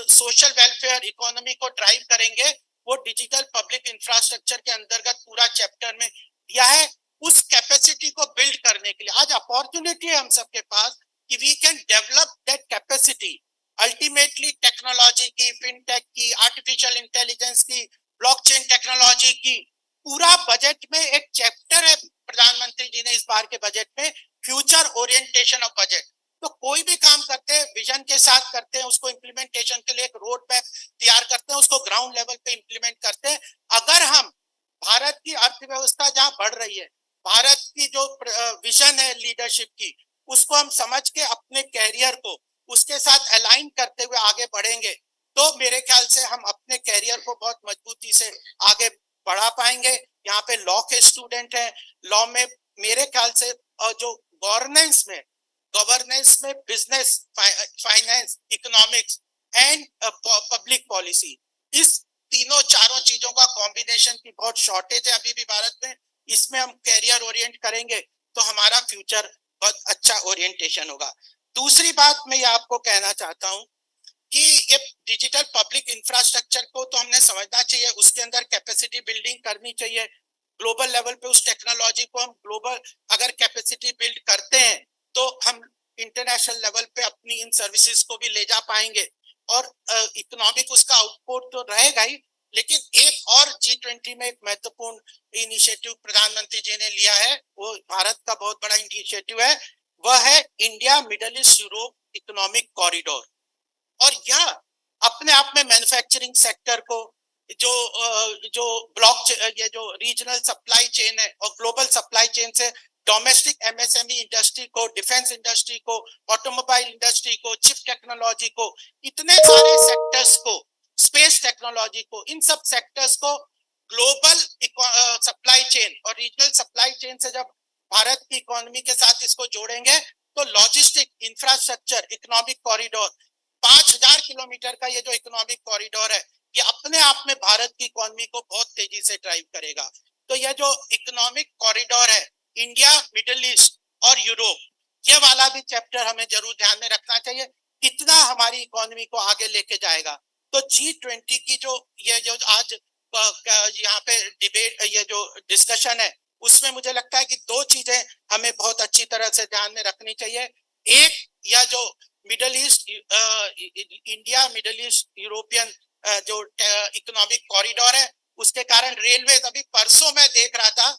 सोशल वेलफेयर इकोनॉमी को ड्राइव करेंगे, वो डिजिटल पब्लिक इंफ्रास्ट्रक्चर के अंतर्गत पूरा चैप्टर में दिया है। उस कैपेसिटी को बिल्ड करने के लिए आज अपॉर्चुनिटी है हम सबके पास कि we can develop that capacity. Ultimately technology की, फिनटेक की, आर्टिफिशियल इंटेलिजेंस की, ब्लॉकचेन टेक्नोलॉजी की, पूरा बजट में एक चैप्टर है प्रधानमंत्री जी ने इस बार के बजट में, फ्यूचर ओरिएंटेशन ऑफ बजट। तो कोई भी काम करते हैं विजन के साथ करते हैं, उसको इम्प्लीमेंटेशन के लिए एक रोड मैप तैयार करते हैं, उसको ग्राउंड लेवल पे इम्प्लीमेंट करते हैं। अगर हम भारत की अर्थव्यवस्था जहां बढ़ रही है, भारत की जो विजन है लीडरशिप की, उसको हम समझ के अपने कैरियर को उसके साथ अलाइन करते हुए आगे बढ़ेंगे, तो मेरे ख्याल से हम अपने कैरियर को बहुत मजबूती से आगे बढ़ा पाएंगे। यहाँ पे लॉ के स्टूडेंट हैं, लॉ में मेरे ख्याल से जो गवर्नेंस में business, finance, economics and public policy, इस तीनों चारों चीजों का कॉम्बिनेशन की बहुत शॉर्टेज है अभी भी भारत में। इसमें हम कैरियर ओरिएंट करेंगे तो हमारा फ्यूचर बहुत अच्छा ओरिएंटेशन होगा। दूसरी बात मैं ये आपको कहना चाहता हूँ कि ये डिजिटल पब्लिक इंफ्रास्ट्रक्चर को तो हमने समझना चाहिए, उसके अंदर कैपेसिटी बिल्डिंग करनी चाहिए ग्लोबल लेवल पे। उस टेक्नोलॉजी को हम ग्लोबल अगर कैपेसिटी बिल्ड करते हैं तो हम इंटरनेशनल लेवल पे अपनी इन सर्विसेज को भी ले जा पाएंगे और इकोनॉमिक उसका आउटपुट तो रहेगा ही। लेकिन एक और G20 में एक महत्वपूर्ण इनिशिएटिव प्रधानमंत्री जी ने लिया है, वो भारत का बहुत बड़ा इनिशिएटिव है, वह है India middle east Europe economic corridor. और यह अपने आप में मैन्युफैक्चरिंग सेक्टर को जो ब्लॉक, ये जो रीजनल सप्लाई चेन है और ग्लोबल सप्लाई चेन से डोमेस्टिक MSME इंडस्ट्री को, डिफेंस इंडस्ट्री को, ऑटोमोबाइल इंडस्ट्री को, चिप टेक्नोलॉजी को, इतने सारे सेक्टर्स को, स्पेस टेक्नोलॉजी को, इन सब सेक्टर्स को ग्लोबल सप्लाई चेन और रीजनल सप्लाई चेन से जब भारत की इकोनॉमी के साथ इसको जोड़ेंगे तो logistic infrastructure economic corridor, 5000 kilometre का ये जो इकोनॉमिक कॉरिडोर है, ये अपने आप में भारत की इकोनॉमी को बहुत तेजी से ड्राइव करेगा। तो यह जो इकोनॉमिक कॉरिडोर है इंडिया मिडिल ईस्ट और यूरोप, ये वाला भी चैप्टर हमें जरूर ध्यान में रखना चाहिए, कितना हमारी इकोनॉमी को आगे लेके जाएगा। तो G20 की ये जो आज यहाँ पे डिबेट, ये जो डिस्कशन है, उसमें मुझे लगता है कि दो चीजें हमें बहुत अच्छी तरह से ध्यान में रखनी चाहिए। एक, यह जो middle east, India middle east European जो इकोनॉमिक कॉरिडोर है, उसके कारण रेलवे, अभी परसों मैं देख रहा था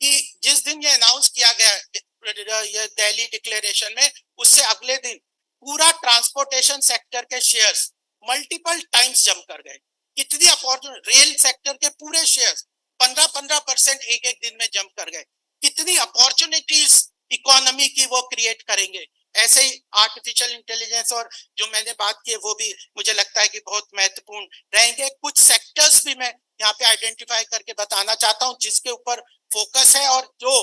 कि जिस दिन ये अनाउंस किया गया ये दिल्ली डिक्लेरेशन में, उससे अगले दिन पूरा ट्रांसपोर्टेशन सेक्टर के शेयर्स मल्टीपल टाइम्स जंप कर गए। कितनी अपॉर्चुनिटी, रेल सेक्टर के पूरे शेयर्स 15% एक दिन में जंप कर गए। कितनी अपॉर्चुनिटीज इकोनॉमी की वो क्रिएट करेंगे। ऐसे ही आर्टिफिशियल इंटेलिजेंस और जो मैंने बात की वो भी मुझे लगता है कि बहुत महत्वपूर्ण रहेंगे। कुछ सेक्टर्स भी मैं यहाँ पे आइडेंटिफाई करके बताना चाहता हूँ जिसके ऊपर फोकस है। और जो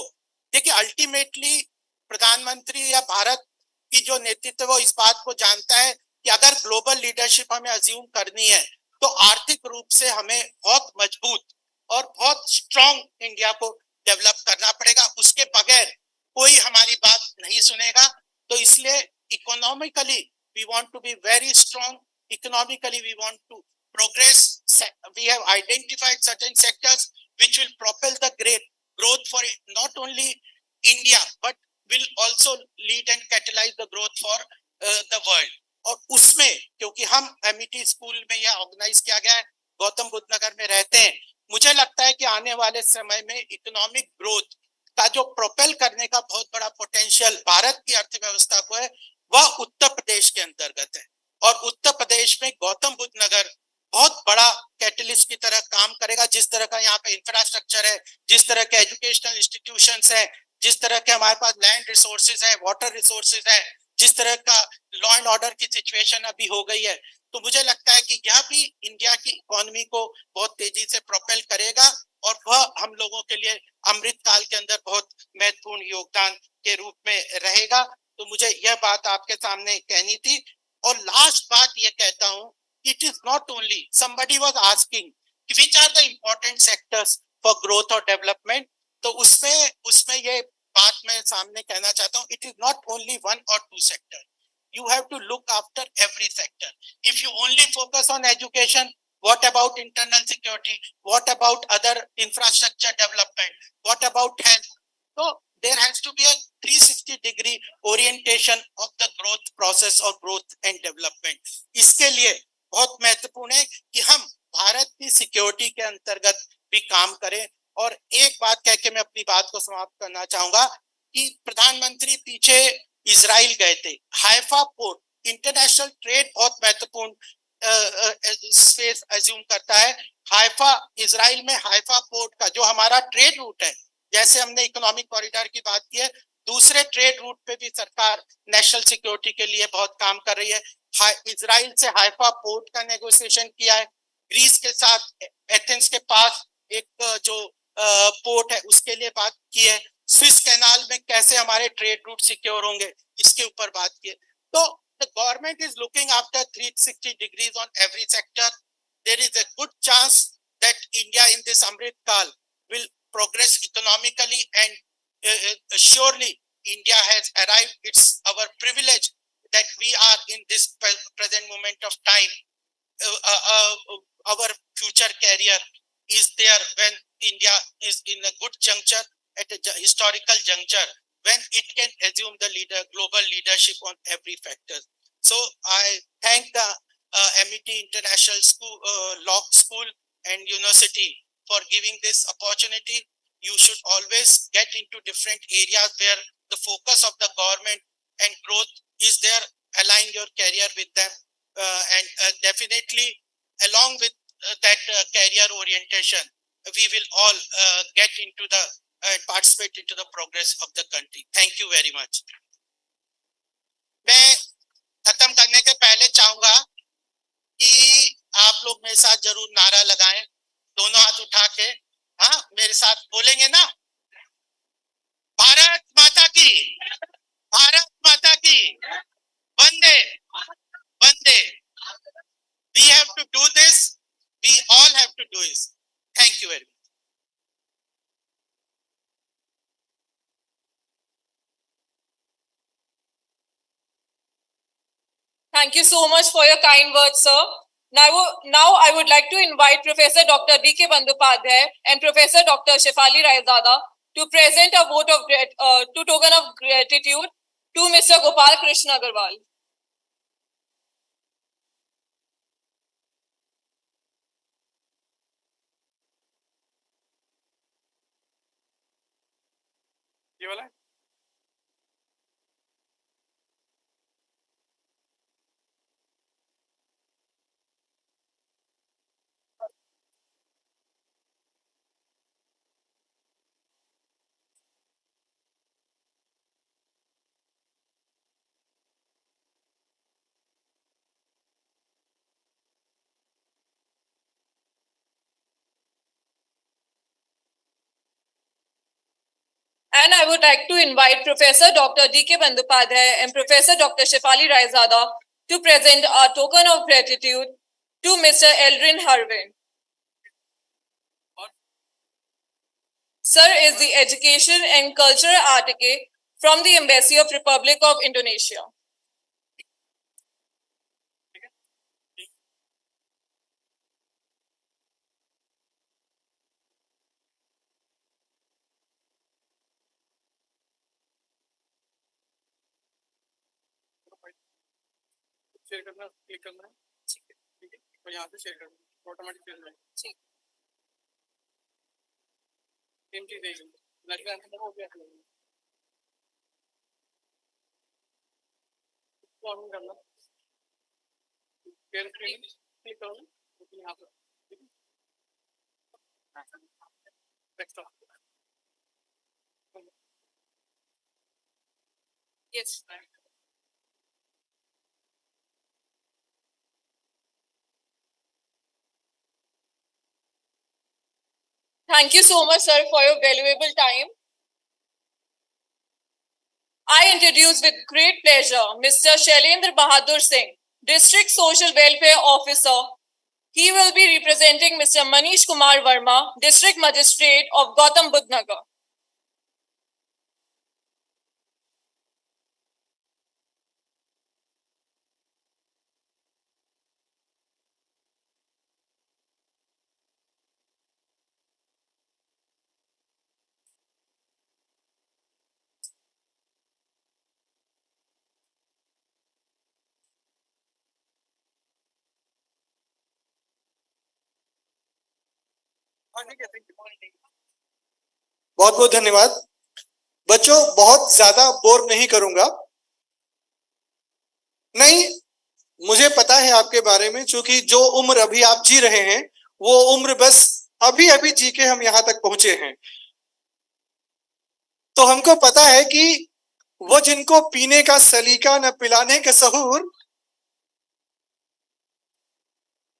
देखिए अल्टीमेटली प्रधानमंत्री या भारत की जो नेतृत्व वो इस बात को जानता है कि अगर ग्लोबल लीडरशिप हमें अज्यूम करनी है तो आर्थिक रूप से हमें बहुत मजबूत और बहुत स्ट्रॉन्ग इंडिया को डेवलप करना पड़ेगा, उसके बगैर कोई हमारी बात नहीं सुनेगा। तो इसलिए economically we want to be very strong, economically we want to progress. We have identified certain sectors which will propel the great growth for not only India but will also lead and catalyze the growth for the world. और उसमें क्योंकि हम Amity school में यह organise किया गया है, गौतम बुद्ध नगर में रहते हैं, मुझे लगता है कि आने वाले समय में इकोनॉमिक ग्रोथ का जो प्रोपेल करने का बहुत बड़ा पोटेंशियल भारत की अर्थव्यवस्था को है, वह उत्तर प्रदेश के अंतर्गत है। और उत्तर प्रदेश में गौतम बुद्ध नगर बहुत बड़ा कैटलिस्ट की तरह काम करेगा। जिस तरह का यहाँ पे इंफ्रास्ट्रक्चर है, जिस तरह के एजुकेशनल इंस्टीट्यूशंस है, जिस तरह के हमारे पास लैंड रिसोर्सेज है, वाटर रिसोर्सेज है, जिस तरह का लॉ एंड ऑर्डर की सिचुएशन अभी हो गई है, तो मुझे लगता है कि यह भी इंडिया की इकोनॉमी को बहुत तेजी से प्रोपेल करेगा और वह हम लोगों के लिए अमृत काल के अंदर बहुत महत्वपूर्ण योगदान के रूप में रहेगा। तो मुझे यह बात आपके सामने कहनी थी। और लास्ट बात ये कहता हूं, it is not only, somebody was asking which are the important sectors for growth or development, तो उसमें ये बात मैं सामने कहना चाहता हूं, it is not only one or two sector, you have to look after every sector. If you only focus on education, what about internal security, what about other infrastructure development, what about health? So there has to be a 360-degree orientation of the growth process or growth and development. इसके लिए बहुत महत्वपूर्ण है कि हम भारत की security के अंतर्गत भी काम करें। और एक बात कह के मैं अपनी बात को समाप्त करना चाहूंगा कि प्रधानमंत्री पीछे इजराइल गए थे, हाइफा पोर्ट, इंटरनेशनल ट्रेड बहुत महत्वपूर्ण स्पेस अज्यूम करता है। हाइफा, इजराइल में हाइफा पोर्ट का जो हमारा ट्रेड रूट है, जैसे हमने इकोनॉमिक कॉरिडोर की बात की है, दूसरे ट्रेड रूट पे भी सरकार नेशनल सिक्योरिटी के लिए बहुत काम कर रही है। इजराइल से हाइफा पोर्ट का नेगोशिएशन किया है, ग्रीस के साथ एथेंस के पास एक जो पोर्ट है उसके लिए बात की है, स्विस कैनाल में कैसे हमारे ट्रेड रूट सिक्योर होंगे इसके ऊपर बात की है। तो the government is looking after 360 degrees on every sector. There is a good chance that India in this Amrit Kal will progress economically, and surely India has arrived. It's our privilege that we are in this present moment of time. Our future career is there when India is in a good juncture, at a historical juncture, when it can assume the global leadership on every factor. So I thank the MET International School, Law School and University for giving this opportunity. You should always get into different areas where the focus of the government and growth is there. Align your career with them, and definitely along with that career orientation, we will all get into the participate into the progress of the country. Thank you very much. मैं खत्म करने के पहले चाहूंगा कि आप लोग मेरे साथ जरूर नारा लगाएं, दोनों हाथ उठा के। हाँ, मेरे साथ बोलेंगे ना, भारत माता की, भारत माता की, वंदे वंदे। We have to do this, we all have to do this. Thank you very much. Thank you so much for your kind words, sir. Now I would like to invite Professor Dr. D.K. Bandyopadhyay and Professor Dr. Shefali Raizada to present a vote of token of gratitude to Mr. Gopal Krishna Agarwal. ये वाला And I would like to invite Professor Dr. D.K. Bandyopadhyay and Professor Dr. Shefali Raizada to present a token of gratitude to Mr. Eldrin Harvin. Sir is the Education and Culture Articade from the Embassy of Republic of Indonesia. Share करना, click करना है, ठीक है, और यहाँ से share करना, automatic share होगा, ठीक, सेम चीज देगी, लगता है हो गया, इसको ऑन करना, शेयर स्क्रीन क्लिक करो, यहाँ पर, text of, Yes. Thank you so much, sir, for your valuable time. I introduce with great pleasure Mr. Shailendra Bahadur Singh, District Social Welfare Officer. He will be representing Mr. Manish Kumar Verma, District Magistrate of Gautam Budh Nagar. बहुत बहुत धन्यवाद बच्चों, बहुत ज्यादा bore नहीं करूंगा। नहीं, मुझे पता है आपके बारे में, क्योंकि जो उम्र अभी आप जी रहे हैं वो उम्र बस अभी अभी जी के हम यहां तक पहुंचे हैं। तो हमको पता है कि वो जिनको पीने का सलीका न पिलाने का सहूर,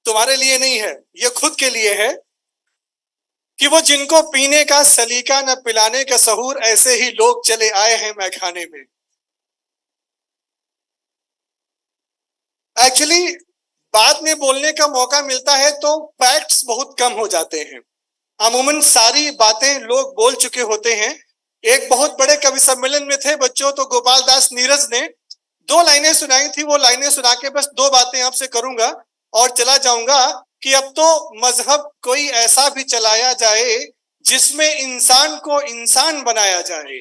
तुम्हारे लिए नहीं है, ये खुद के लिए है कि वो जिनको पीने का सलीका न पिलाने का सहूर, ऐसे ही लोग चले आए हैं मैखाने में। एक्चुअली बाद में बोलने का मौका मिलता है तो फैक्ट्स बहुत कम हो जाते हैं। अमूमन सारी बातें लोग बोल चुके होते हैं। एक बहुत बड़े कवि सम्मेलन में थे बच्चों, तो गोपाल दास नीरज ने 2 लाइनें सुनाई थी। वो लाइनें सुना के बस 2 बातें आपसे करूंगा और चला जाऊंगा कि अब तो मजहब कोई ऐसा भी चलाया जाए जिसमें इंसान को इंसान बनाया जाए।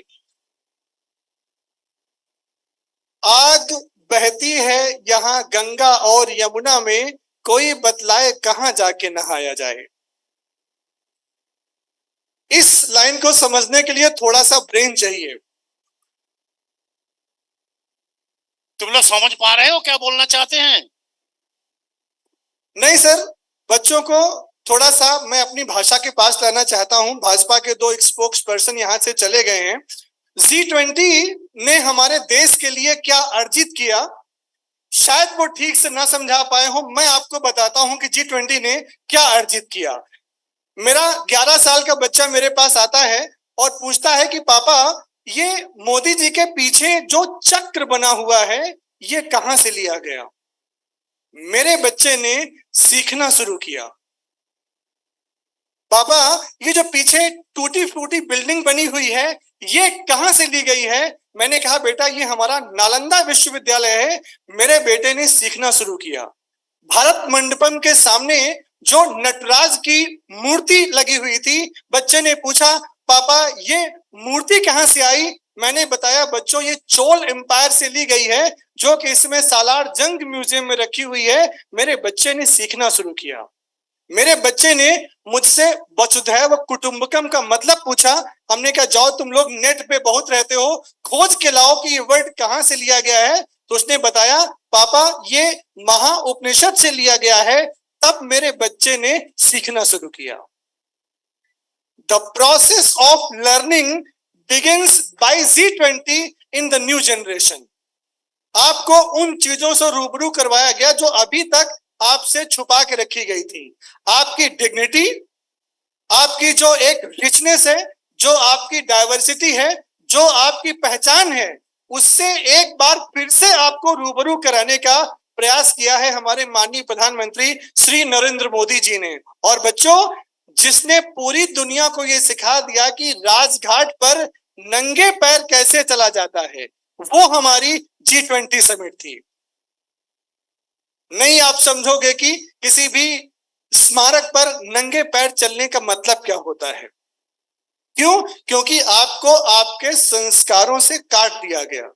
आग बहती है यहाँ गंगा और यमुना में, कोई बतलाए कहां जाके नहाया जाए। इस लाइन को समझने के लिए थोड़ा सा ब्रेन चाहिए। तुम लोग समझ पा रहे हो क्या बोलना चाहते हैं? नहीं सर, बच्चों को थोड़ा सा मैं अपनी भाषा के पास लाना चाहता हूं। भाजपा के 2 स्पोक्स पर्सन यहां से चले गए हैं। G20 ने हमारे देश के लिए क्या अर्जित किया, शायद वो ठीक से ना समझा पाए हो। मैं आपको बताता हूं कि G20 ने क्या अर्जित किया। मेरा 11 साल का बच्चा मेरे पास आता है और पूछता है कि पापा, ये मोदी जी के पीछे जो चक्र बना हुआ है ये कहां से लिया गया। मेरे बच्चे ने सीखना शुरू किया, पापा ये जो पीछे टूटी फूटी बिल्डिंग बनी हुई है ये कहां से ली गई है। मैंने कहा बेटा ये हमारा नालंदा विश्वविद्यालय है। मेरे बेटे ने सीखना शुरू किया। भारत मंडपम के सामने जो नटराज की मूर्ति लगी हुई थी, बच्चे ने पूछा पापा ये मूर्ति कहां से आई। मैंने बताया बच्चों ये चोल एम्पायर से ली गई है, जो कि इसमें सालार जंग म्यूजियम में रखी हुई है। मेरे बच्चे ने सीखना शुरू किया। मेरे बच्चे ने मुझसे वसुधैव कुटुंबकम का मतलब पूछा। हमने कहा जाओ तुम लोग नेट पे बहुत रहते हो, खोज के लाओ कि ये वर्ड कहां से लिया गया है। तो उसने बताया पापा ये महा उपनिषद से लिया गया है। तब मेरे बच्चे ने सीखना शुरू किया। The process of learning begins bye G20 in the new generation. आपको उन चीजों से रूबरू करवाया गया जो अभी तक आपसे छुपा के रखी गई थी। आपकी डिग्निटी, आपकी जो एक रिचनेस है, जो आपकी डाइवर्सिटी है, जो आपकी पहचान है, उससे एक बार फिर से आपको रूबरू कराने का प्रयास किया है हमारे माननीय प्रधानमंत्री श्री नरेंद्र मोदी जी ने। और बच्चों जिसने पूरी दुनिया को ये सिखा दिया कि राजघाट पर नंगे पैर कैसे चला जाता है, वो हमारी G20 समिट थी। नहीं आप समझोगे कि किसी भी स्मारक पर नंगे पैर चलने का मतलब क्या होता है। क्यों? क्योंकि आपको आपके संस्कारों से काट दिया गया।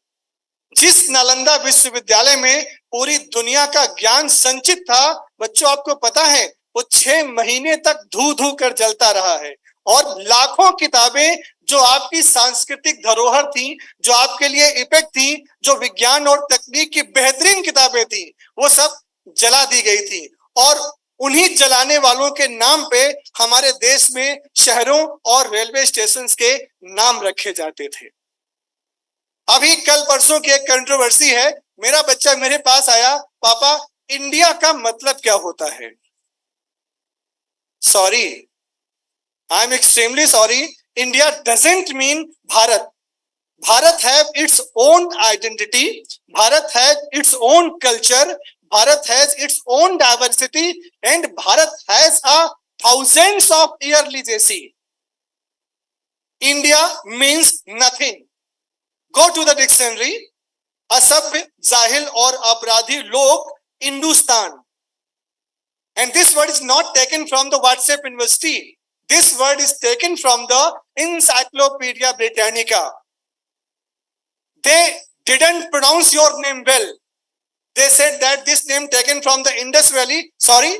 जिस नालंदा विश्वविद्यालय में पूरी दुनिया का ज्ञान संचित था, बच्चों आपको पता है वो 6 महीने तक धू धू कर जलता रहा है, और लाखों किताबें जो आपकी सांस्कृतिक धरोहर थी, जो आपके लिए इफेक्ट थी, जो विज्ञान और तकनीक की बेहतरीन किताबें थी, वो सब जला दी गई थी। और उन्हीं जलाने वालों के नाम पे हमारे देश में शहरों और रेलवे स्टेशन के नाम रखे जाते थे। अभी कल परसों की एक कंट्रोवर्सी है, मेरा बच्चा मेरे पास आया, पापा इंडिया का मतलब क्या होता है? Sorry, I am extremely sorry, India doesn't mean Bharat. Bharat have its own identity, Bharat has its own culture, Bharat has its own diversity, and Bharat has a thousands of year legacy. India means nothing. Go to the dictionary. असभ्य, जाहिल और अपराधी लोग, Hindustan. And this word is not taken from the WhatsApp University. This word is taken from the Encyclopedia Britannica. They didn't pronounce your name well. They said that this name taken from the Indus Valley. Sorry,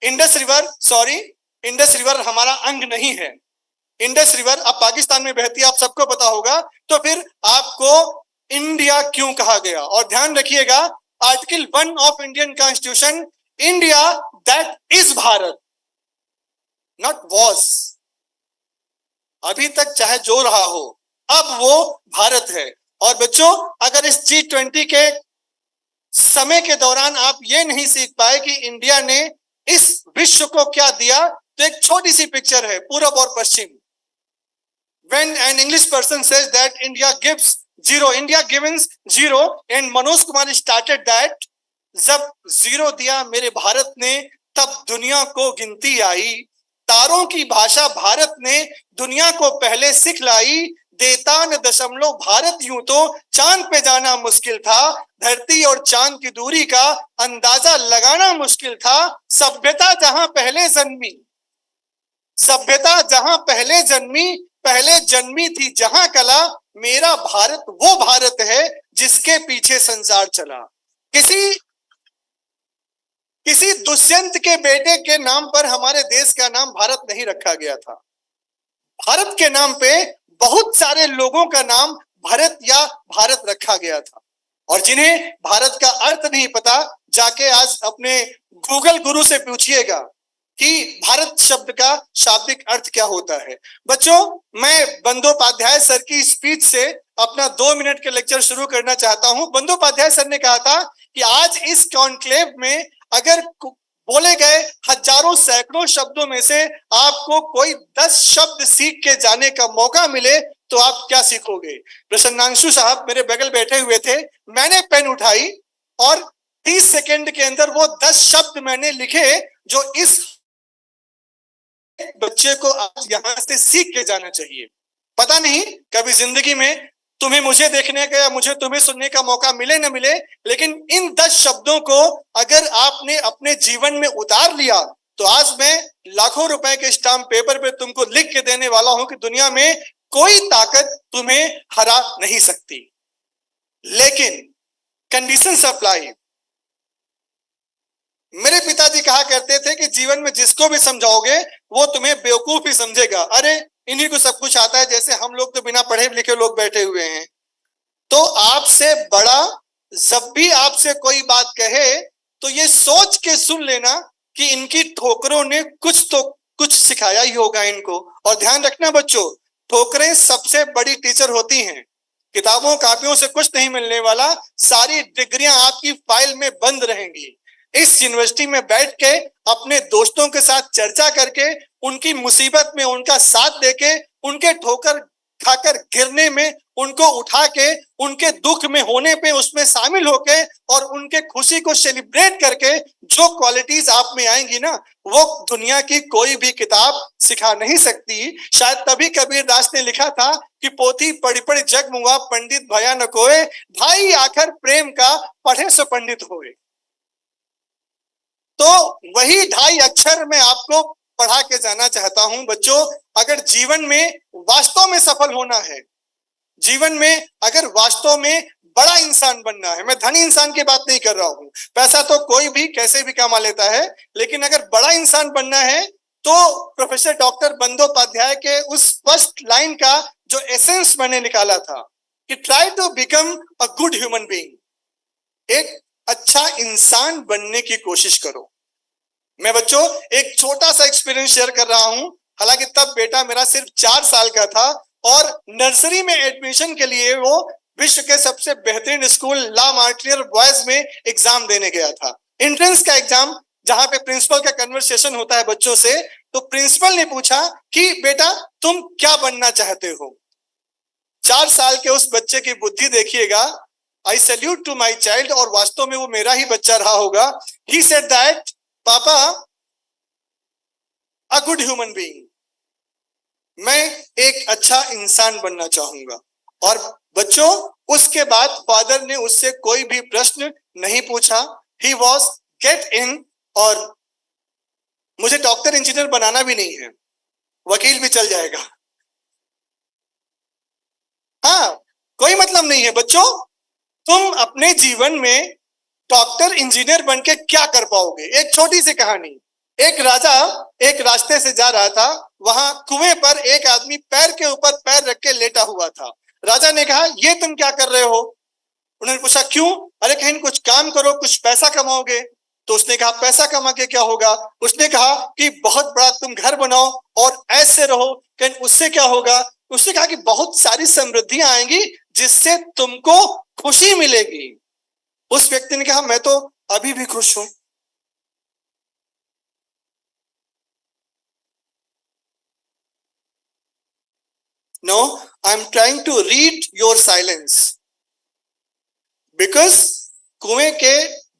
Indus River. Sorry, Indus River हमारा अंग नहीं है. Indus river अब पाकिस्तान में बहती है, आप सबको पता होगा. तो फिर आपको इंडिया क्यों कहा गया? और ध्यान रखिएगा, article 1 of Indian constitution, India that is Bharat, not was. अभी तक चाहे जो रहा हो, अब वो भारत है. और बच्चों, अगर इस G20 के समय के दौरान आप ये नहीं सीख पाए कि इंडिया ने इस विश्व को क्या दिया, तो एक छोटी सी पिक्चर है, पूरब और पश्चिम. When an English person says that India gives zero, India gives zero, and Manoj Kumar started that, जब जीरो दिया मेरे भारत ने, तब दुनिया को गिनती आई. तारों की भाषा भारत ने दुनिया को पहले सिखलाई. देतान दशमलव भारत, यूं तो चांद पे जाना मुश्किल था, धरती और चांद की दूरी का अंदाजा लगाना मुश्किल था. सभ्यता जहां पहले जन्मी, सभ्यता जहां पहले जन्मी, पहले जन्मी थी जहां कला, मेरा भारत वो भारत है जिसके पीछे संसार चला. किसी दुष्यंत के बेटे के नाम पर हमारे देश का नाम भारत नहीं रखा गया था. भारत के नाम पे बहुत सारे लोगों का नाम भरत या भारत रखा गया था. और जिन्हें भारत का अर्थ नहीं पता, जाके आज अपने गूगल गुरु से पूछिएगा कि भारत शब्द का शाब्दिक अर्थ क्या होता है. बच्चों, मैं बंदोपाध्याय सर की स्पीच से अपना 2 मिनट के लेक्चर शुरू करना चाहता हूं. बंदोपाध्याय सर ने कहा था कि आज इस कॉन्क्लेव में अगर बोले गए हजारों सैकड़ों शब्दों में से आपको कोई 10 शब्द सीख के जाने का मौका मिले, तो आप क्या सीखोगे? प्रसन्नांशु साहब मेरे बगल बैठे हुए थे, मैंने पेन उठाई और 30 सेकंड के अंदर वो 10 शब्द मैंने लिखे जो इस बच्चे को आज यहां से सीख के जाना चाहिए. पता नहीं कभी जिंदगी में तुम्हें मुझे देखने का या मुझे तुम्हें सुनने का मौका मिले न मिले, लेकिन इन 10 शब्दों को अगर आपने अपने जीवन में उतार लिया, तो आज मैं लाखों रुपए के स्टाम्प पेपर पे तुमको लिख के देने वाला हूं कि दुनिया में कोई ताकत तुम्हें हरा नहीं सकती. लेकिन कंडीशंस अप्लाई. मेरे पिताजी कहा करते थे कि जीवन में जिसको भी समझाओगे वो तुम्हें बेवकूफ ही समझेगा. अरे इन्हीं को सब कुछ आता है, जैसे हम लोग तो बिना पढ़े लिखे लोग बैठे हुए हैं. तो आपसे बड़ा जब भी आपसे कोई बात कहे, तो ये सोच के सुन लेना कि इनकी ठोकरों ने कुछ सिखाया ही होगा इनको. और ध्यान रखना बच्चों, ठोकरें सबसे बड़ी टीचर होती हैं. किताबों कापियों से कुछ नहीं मिलने वाला, सारी डिग्रियां आपकी फाइल में बंद रहेंगी. इस यूनिवर्सिटी में बैठ के अपने दोस्तों के साथ चर्चा करके, उनकी मुसीबत में उनका साथ देके, उनके ठोकर खाकर गिरने में उनको उठा के उनके दुख में होने पे उसमें शामिल होके और उनके खुशी को सेलिब्रेट करके जो क्वालिटीज आप में आएंगी ना, वो दुनिया की कोई भी किताब सिखा नहीं सकती। शायद तभी कबीरदास ने लिखा था कि पोथी पढ़ी पढ़ी जग मुआ पंडित भया न कोय, भाई आखर प्रेम का पढ़े सो पंडित होए। तो वही 2.5 अक्षर मैं आपको पढ़ा के जाना चाहता हूं बच्चों। अगर जीवन में वास्तव में सफल होना है, जीवन में अगर वास्तव में बड़ा इंसान बनना है, मैं धनी इंसान की बात नहीं कर रहा हूं, पैसा तो कोई भी कैसे भी कमा लेता है, लेकिन अगर बड़ा इंसान बनना है तो प्रोफेसर डॉक्टर बंदोपाध्याय के उस फर्स्ट लाइन का जो एसेंस मैंने निकाला था कि try to become a good human being, एक अच्छा इंसान बनने की कोशिश करो। मैं बच्चों एक छोटा सा एक्सपीरियंस शेयर कर रहा हूं। हालांकि तब बेटा मेरा सिर्फ 4 साल का था और नर्सरी में एडमिशन के लिए वो विश्व के सबसे बेहतरीन स्कूल ला मार्टियर बॉयज में एग्जाम देने गया था। एंट्रेंस का एग्जाम जहां पे प्रिंसिपल का कन्वर्सेशन होता है बच्चों से, तो प्रिंसिपल ने पूछा कि बेटा तुम क्या बनना चाहते हो। 4 साल के उस बच्चे की बुद्धि देखिएगा। I salute to my child, और वास्तव में वो मेरा ही बच्चा रहा होगा। ही सेड दैट पापा अ गुड ह्यूमन बीइंग, मैं एक अच्छा इंसान बनना चाहूंगा। और बच्चों उसके बाद फादर ने उससे कोई भी प्रश्न नहीं पूछा। ही वॉज गेट इन, और मुझे डॉक्टर इंजीनियर बनाना भी नहीं है, वकील भी चल जाएगा। हाँ, कोई मतलब नहीं है बच्चों, तुम अपने जीवन में डॉक्टर इंजीनियर बन के क्या कर पाओगे। एक छोटी सी कहानी, एक राजा एक रास्ते से जा रहा था, वहां कुएं पर एक आदमी पैर के ऊपर पैर रख के लेटा हुआ था। राजा ने कहा ये तुम क्या कर रहे हो। उन्होंने पूछा क्यों। अरे कहीं कुछ काम करो, कुछ पैसा कमाओगे। तो उसने कहा पैसा कमा के क्या होगा। उसने कहा कि बहुत बड़ा तुम घर बनाओ और ऐसे रहो, कहीं उससे क्या होगा। उसने कहा कि बहुत सारी समृद्धियां आएंगी जिससे तुमको खुशी मिलेगी। उस व्यक्ति ने कहा मैं तो अभी भी खुश हूं। No, I am trying to read your silence, because कुएं के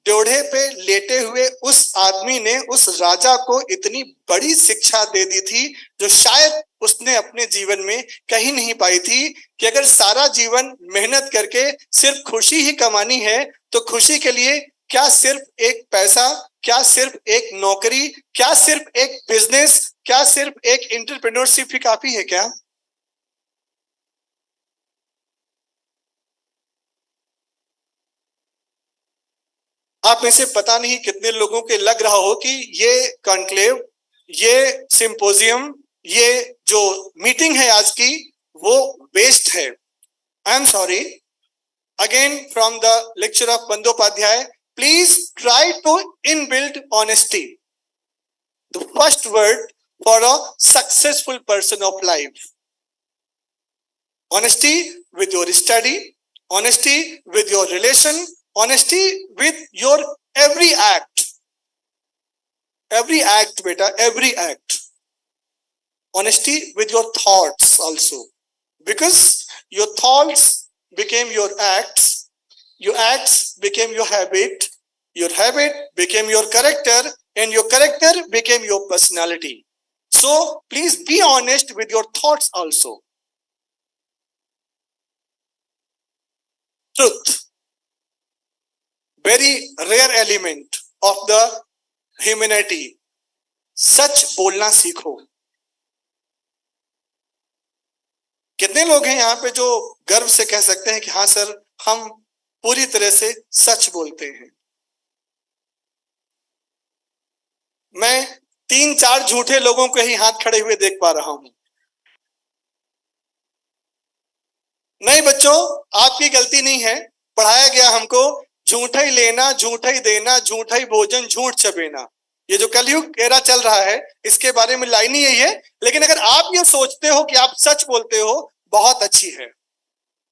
ड्योढ़े पे लेटे हुए उस आदमी ने उस राजा को इतनी बड़ी शिक्षा दे दी थी जो शायद उसने अपने जीवन में कहीं नहीं पाई थी, कि अगर सारा जीवन मेहनत करके सिर्फ खुशी ही कमानी है तो खुशी के लिए क्या सिर्फ एक पैसा, क्या सिर्फ एक नौकरी, क्या सिर्फ एक बिजनेस, क्या सिर्फ एक एंटरप्रेन्योरशिप ही काफी है क्या। आप में से पता नहीं कितने लोगों के लग रहा हो कि ये कॉन्क्लेव, ये सिंपोजियम, ये जो मीटिंग है आज की वो वेस्ट है। I am sorry again from the lecture of Bandopadhyay, please try to inbuild honesty, the first word for a successful person of life. Honesty with your study, honesty with your relation, honesty with your every act beta, every act. Honesty with your thoughts also, because your thoughts became your acts, your acts became your habit became your character, and your character became your personality. So please be honest with your thoughts also. Truth, very rare element of the humanity. सच बोलना सीखो। कितने लोग हैं यहाँ पे जो गर्व से कह सकते हैं कि हाँ सर हम पूरी तरह से सच बोलते हैं। मैं 3-4 झूठे लोगों के ही हाथ खड़े हुए देख पा रहा हूं। नहीं बच्चों, आपकी गलती नहीं है। पढ़ाया गया हमको झूठा ही लेना, झूठा ही देना, झूठा ही भोजन, झूठ चबेना। ये जो कलयुग एरा चल रहा है इसके बारे में लाइन ही यही है। लेकिन अगर आप ये सोचते हो कि आप सच बोलते हो, बहुत अच्छी है,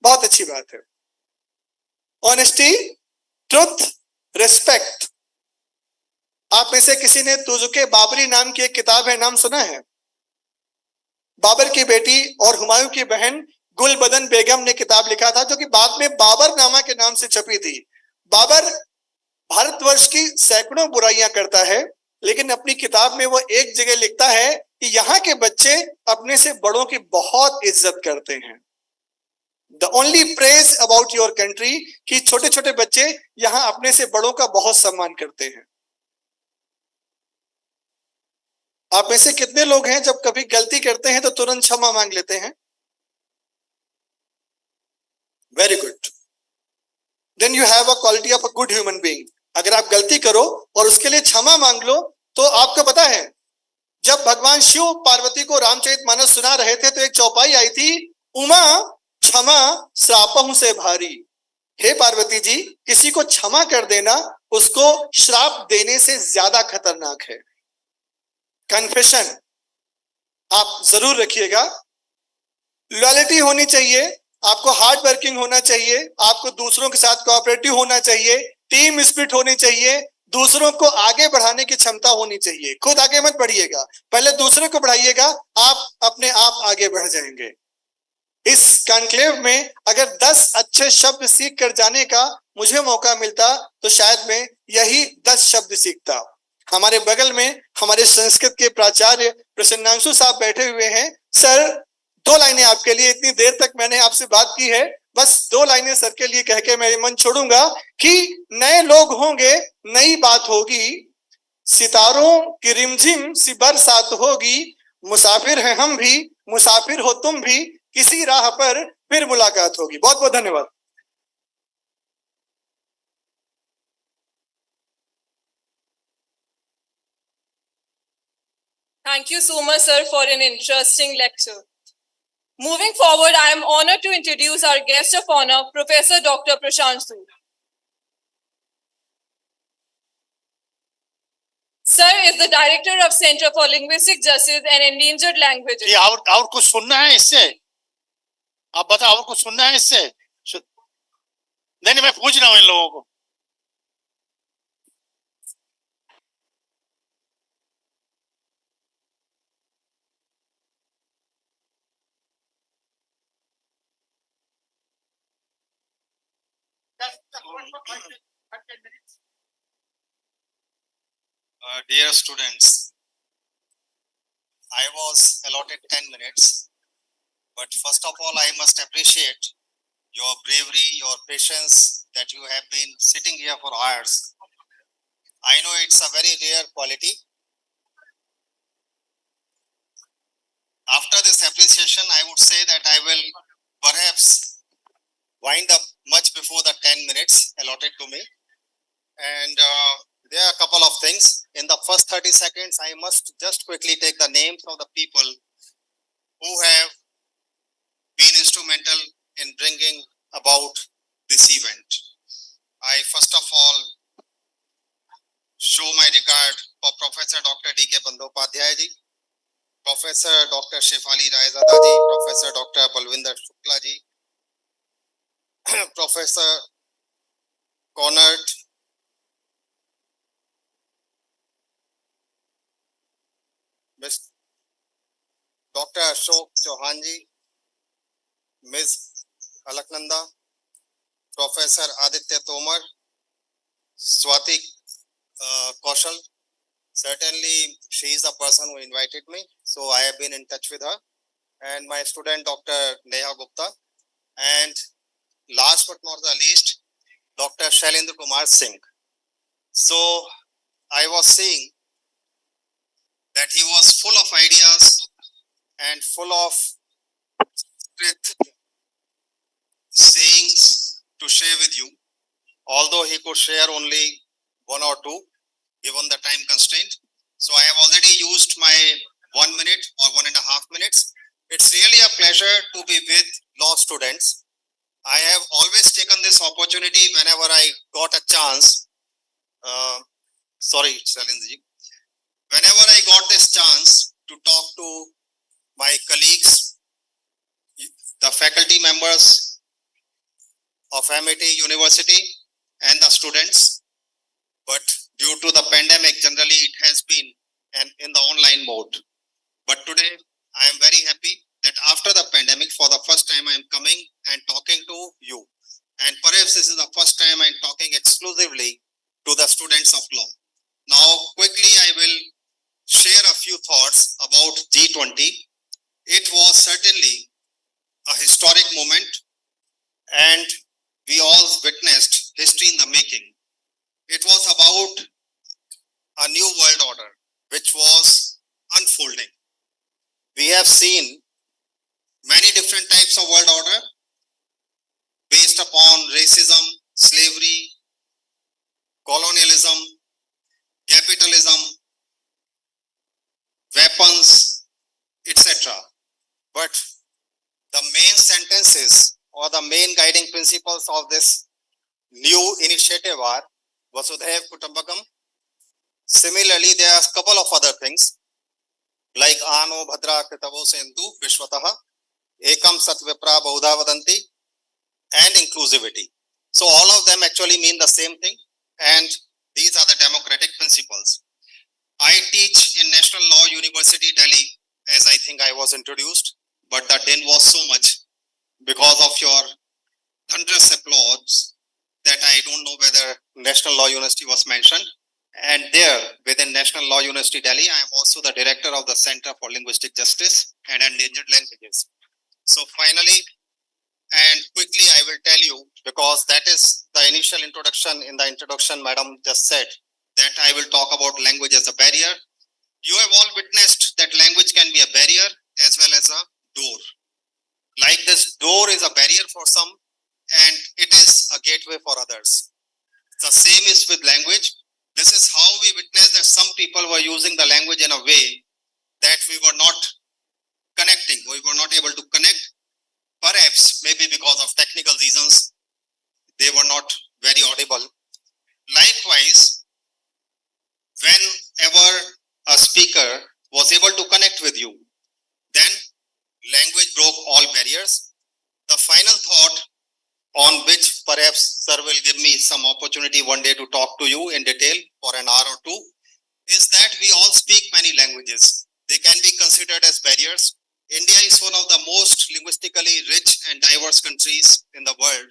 बहुत अच्छी बात है। Honesty, truth, respect. आप में से किसी ने तुजुके बाबरी नाम की एक किताब है, नाम सुना है? बाबर की बेटी और हुमायूं की बहन गुलबदन बेगम ने किताब लिखा था, जो कि बाद में बाबर नामा के नाम से छपी थी। बाबर भारतवर्ष की सैकड़ों बुराइयां करता है, लेकिन अपनी किताब में वो एक जगह लिखता है कि यहाँ के बच्चे अपने से बड़ों की बहुत इज्जत करते हैं। The only praise about your country, कि छोटे छोटे बच्चे यहाँ अपने से बड़ों का बहुत सम्मान करते हैं। आप में से कितने लोग हैं जब कभी गलती करते हैं तो तुरंत क्षमा मांग लेते हैं? Very good, then you have a quality of a good human being. अगर आप गलती करो और उसके लिए क्षमा मांग लो, तो आपको पता है जब भगवान शिव पार्वती को रामचरितमानस सुना रहे थे तो एक चौपाई आई थी, उमा क्षमा श्रापहु से भारी। हे पार्वती जी, किसी को क्षमा कर देना उसको श्राप देने से ज्यादा खतरनाक है। कन्फेशन आप जरूर रखिएगा। लॉयल्टी होनी चाहिए, आपको हार्ड वर्किंग होना चाहिए, आपको दूसरों के साथ कोऑपरेटिव होना चाहिए, टीम स्पिरिट होनी चाहिए, दूसरों को आगे बढ़ाने की क्षमता होनी चाहिए। खुद आगे मत बढ़िएगा, पहले दूसरे को बढ़ाइएगा, आप अपने आप आगे बढ़ जाएंगे। इस कॉन्क्लेव में अगर 10 अच्छे शब्द सीख कर जाने का मुझे मौका मिलता तो शायद मैं यही 10 शब्द सीखता। हमारे बगल में हमारे संस्कृत के प्राचार्य प्रसन्नांशु साहब बैठे हुए हैं। सर, 2 लाइनें आपके लिए। इतनी देर तक मैंने आपसे बात की है, बस 2 लाइनें सर के लिए कह के मैं मन छोड़ूंगा कि नए लोग होंगे, नई बात होगी, सितारों की रिमझिम सी बरसात होगी, मुसाफिर हैं हम भी, मुसाफिर हो तुम भी, किसी राह पर फिर मुलाकात होगी। बहुत बहुत धन्यवाद। Thank you so much, sir, for an interesting lecture. Moving forward, I am honored to introduce our guest of honor, Professor Dr. Prashant Sood. Sir is the director of Center for Linguistic Justice and Endangered Languages. ये और कुछ सुनना है इससे? आप बताओ, और कुछ सुनना है इससे? नहीं, मैं पूछ रहा हूँ इन लोगों को। Dear students, I was allotted 10 minutes, but first of all, I must appreciate your bravery, your patience, that you have been sitting here for hours. I know it's a very rare quality. After this appreciation, I would say that I will perhaps wind up much before the 10 minutes allotted to me. And there are a couple of things. In the first 30 seconds, I must just quickly take the names of the people who have been instrumental in bringing about this event. I first of all show my regard for Professor Dr. D.K. Bandyopadhyay ji, Professor Dr. Shefali Raizada ji, Professor Dr. Balwinder Shukla ji, Professor Conard, Ms. Dr. Ashok Chauhan ji, Ms. Alaknanda, Professor Aditya Tomar, Swati Kaushal. Certainly, she is the person who invited me, so I have been in touch with her. And my student, Dr. Neha Gupta. And last but not the least, Dr. Shailendra Kumar Singh. So, I was seeing that he was full of ideas and full of sayings to share with you, although he could share only 1 or 2 given the time constraint. So I have already used my 1 minute or 1.5 minutes. It's really a pleasure to be with law students. I have always taken this opportunity whenever I got a chance. Sorry, Shailendra. Whenever I got this chance to talk to my colleagues, the faculty members of MIT University and the students, but due to the pandemic, generally it has been in the online mode. But today, I am very happy that after the pandemic, for the first time, I am exclusively to the students of law. Now, quickly, I will share a few thoughts about G20. It was certainly a historic moment, and we all witnessed history in the making. It was about a new world order, which was unfolding. We have seen many different types of world order based upon racism, slavery, colonialism, capitalism, weapons, etc. But the main sentences or the main guiding principles of this new initiative are Vasudhaiv Kutumbakam. Similarly, there are a couple of other things like Ano Bhadra Kritavo Sendu Vishwataha, Ekam Sat Vipra Bahudha Vadanti, and inclusivity. So all of them actually mean the same thing, and these are the democratic principles. I teach in National Law University, Delhi, as I think I was introduced, but the din was so much because of your thunderous applause that I don't know whether National Law University was mentioned. And there, within National Law University, Delhi, I am also the director of the Center for Linguistic Justice and Endangered Languages. So finally, and quickly, I will tell you, because that is the initial introduction. In the introduction, Madam just said that I will talk about language as a barrier. You have all witnessed that language can be a barrier as well as a door. Like this door is a barrier for some, and it is a gateway for others. The same is with language. This is how we witnessed that some people were using the language in a way that we were not connecting. We were not able to connect. Perhaps, maybe because of technical reasons, they were not very audible. Likewise, whenever a speaker was able to connect with you, then language broke all barriers. The final thought on which perhaps sir will give me some opportunity one day to talk to you in detail for an hour or two is that we all speak many languages. They can be considered as barriers. India is one of the most linguistically rich and diverse countries in the world.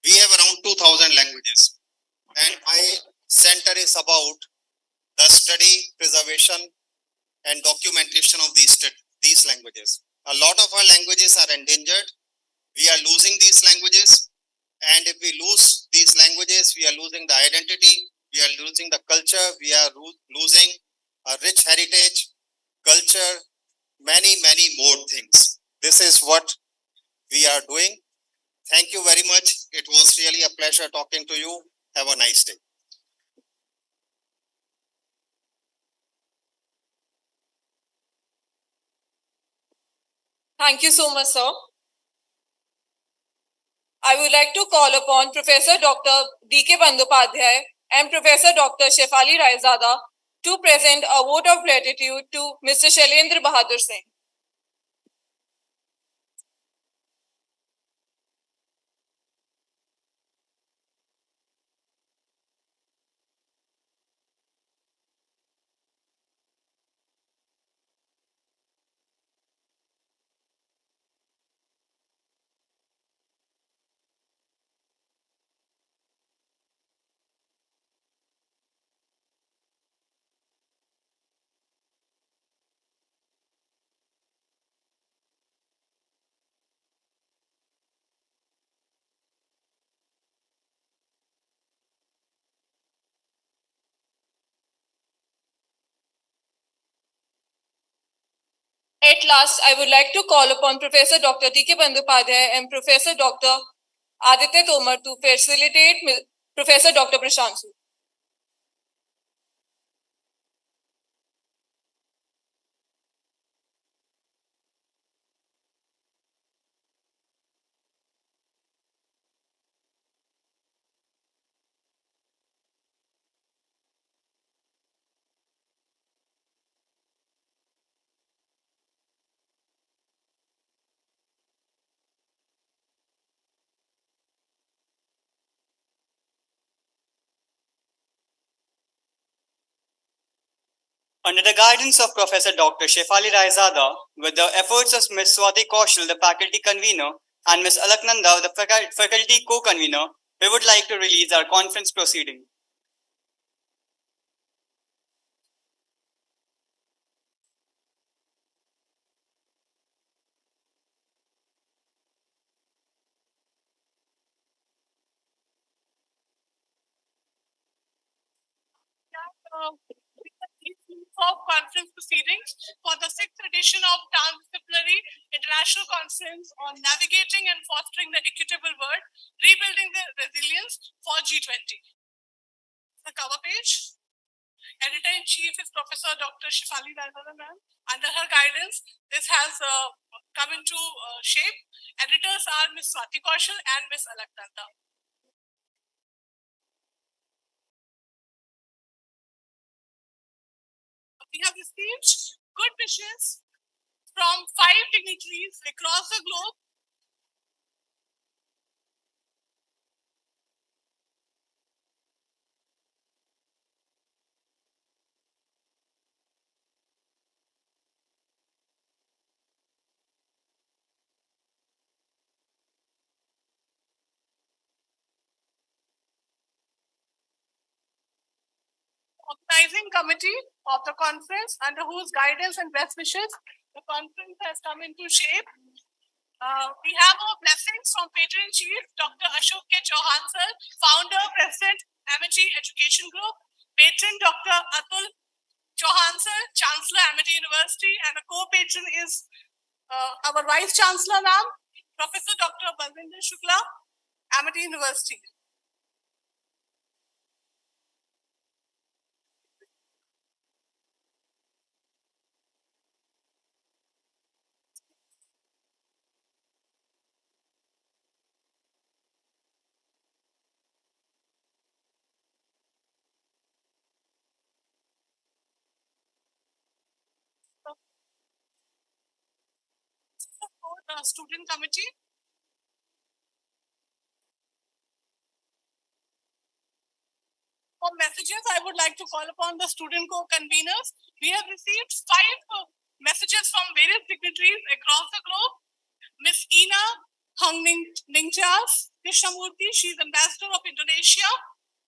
We have around 2,000 languages, and my center is about the study, preservation, and documentation of these languages. A lot of our languages are endangered. We are losing these languages, and if we lose these languages, we are losing the identity, we are losing the culture, we are losing a rich heritage, culture, many more things. This is what we are doing. Thank you very much. It was really a pleasure talking to you. Have a nice day. Thank you so much, sir. I would like to call upon Professor Dr. D.K. Bandyopadhyay and Professor Dr. Shefali Raizada to present a vote of gratitude to Mr. Shailendra Bahadur Singh. At last, I would like to call upon Professor Dr. D.K. Bandyopadhyay and Professor Dr. Aditya Tomar to facilitate Professor Dr. Prashansu. Under the guidance of Professor Dr. Shefali Raizada, with the efforts of Ms. Swati Kaushal, the faculty convener, and Ms. Alaknanda, the faculty co-convener, we would like to release our conference proceeding. Of conference proceedings for the 6th edition of Transdisciplinary International Conference on Navigating and Fostering the Equitable World, Rebuilding the Resilience for G20. The cover page. Editor-in-Chief is Professor Dr. Shifali Rajadan ma'am. Under her guidance, this has come into shape. Editors are Ms. Swati Kaushal and Ms. Alaknanda. We have received good wishes from 5 dignitaries across the globe. Organizing committee of the conference, under whose guidance and best wishes the conference has come into shape. We have our blessings from Patron-in-Chief Dr. Ashok K. Chauhan sir, founder, president, Amity Education Group, patron Dr. Atul Chauhan sir, Chancellor, Amity University, and a co-patron is our Vice Chancellor ma'am, Professor Dr. Balwinder Shukla, Amity University. The student committee. For messages, I would like to call upon the student co-conveners. We have received 5 messages from various dignitaries across the globe. Ms. Ina Hong Ningjas Krishnamurthy, she is Ambassador of Indonesia.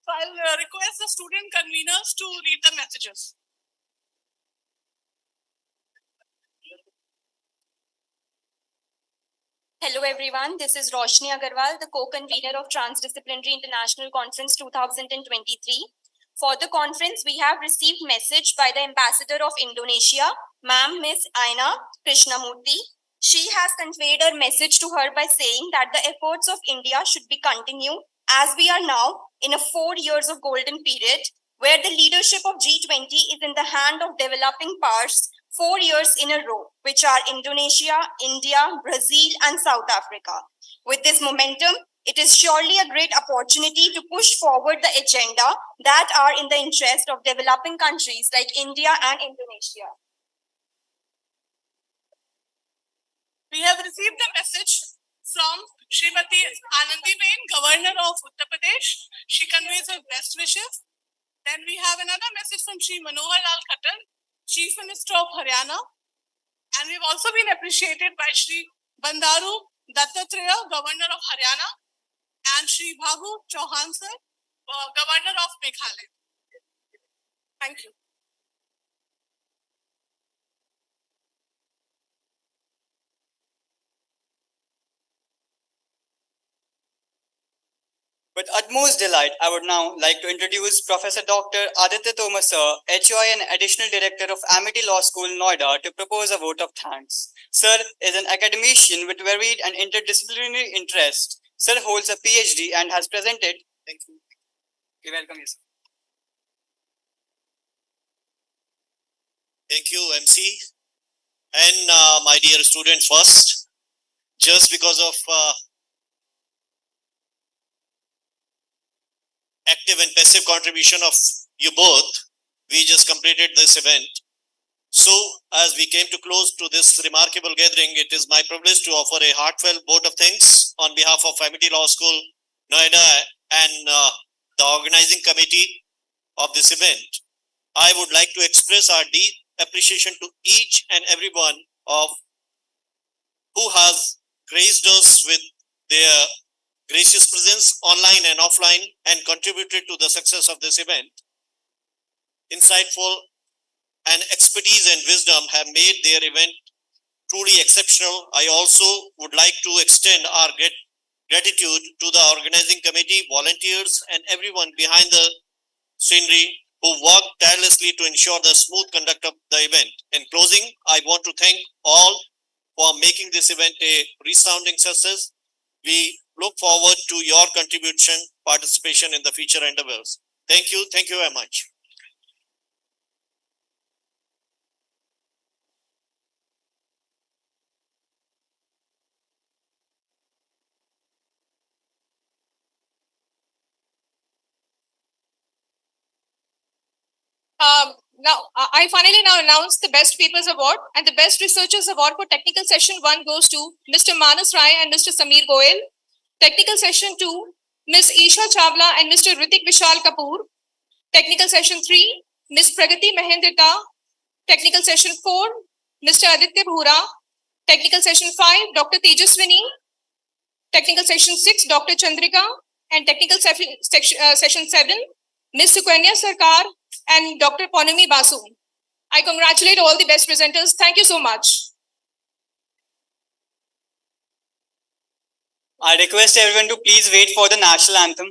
So I'll request the student conveners to read the messages. Hello everyone, this is Roshni Agarwal, the co-convener of Transdisciplinary International Conference 2023. For the conference, we have received message by the Ambassador of Indonesia, Ma'am Ms. Aina Krishnamurthy. She has conveyed her message to her by saying that the efforts of India should be continued as we are now in a 4 years of golden period where the leadership of G20 is in the hand of developing powers 4 years in a row, which are Indonesia, India, Brazil, and South Africa. With this momentum, it is surely a great opportunity to push forward the agenda that are in the interest of developing countries like India and Indonesia. We have received a message from Srimati Anandiben, Governor of Uttar Pradesh. She conveys her best wishes. Then we have another message from Shri Manohar Lal Khattar, Chief Minister of Haryana. And we've also been appreciated by Shri Bandaru Dattatreya, Governor of Haryana, and Shri Bhagu Chauhan sir, Governor of Meghalaya. Thank you. With utmost delight, I would now like to introduce Professor Dr. Aditya Tomar sir, HOI and Additional Director of Amity Law School, Noida, to propose a vote of thanks. Sir is an academician with varied and interdisciplinary interests. Sir holds a PhD and has presented. Thank you. You're welcome, yes, sir. Thank you, MC. And my dear students, first, just because of active and passive contribution of you both, we just completed this event. So, as we came to close to this remarkable gathering, it is my privilege to offer a heartfelt vote of thanks on behalf of Amity Law School, Noida, and the organizing committee of this event. I would like to express our deep appreciation to each and every one of who has graced us with their gracious presence online and offline and contributed to the success of this event. Insightful and expertise and wisdom have made their event truly exceptional. I also would like to extend our gratitude to the organizing committee, volunteers, and everyone behind the scenery who worked tirelessly to ensure the smooth conduct of the event. In closing, I want to thank all for making this event a resounding success. We look forward to your contribution, participation in the future endeavors. Thank you very much. Now, I finally now announce the Best Papers Award, and the Best Researchers Award for Technical Session 1 goes to Mr. Manas Rai and Mr. Sameer Goel. Technical Session 2, Ms. Isha Chawla and Mr. Ritik Vishal Kapoor. Technical Session 3, Ms. Pragati Mahendrita. Technical Session 4, Mr. Aditya Bhura. Technical Session 5, Dr. Tejaswini. Technical Session 6, Dr. Chandrika. And Technical Session 7, Ms. Sukanya Sarkar and Dr. Ponami Basu. I congratulate all the best presenters. Thank you so much. I request everyone to please wait for the national anthem.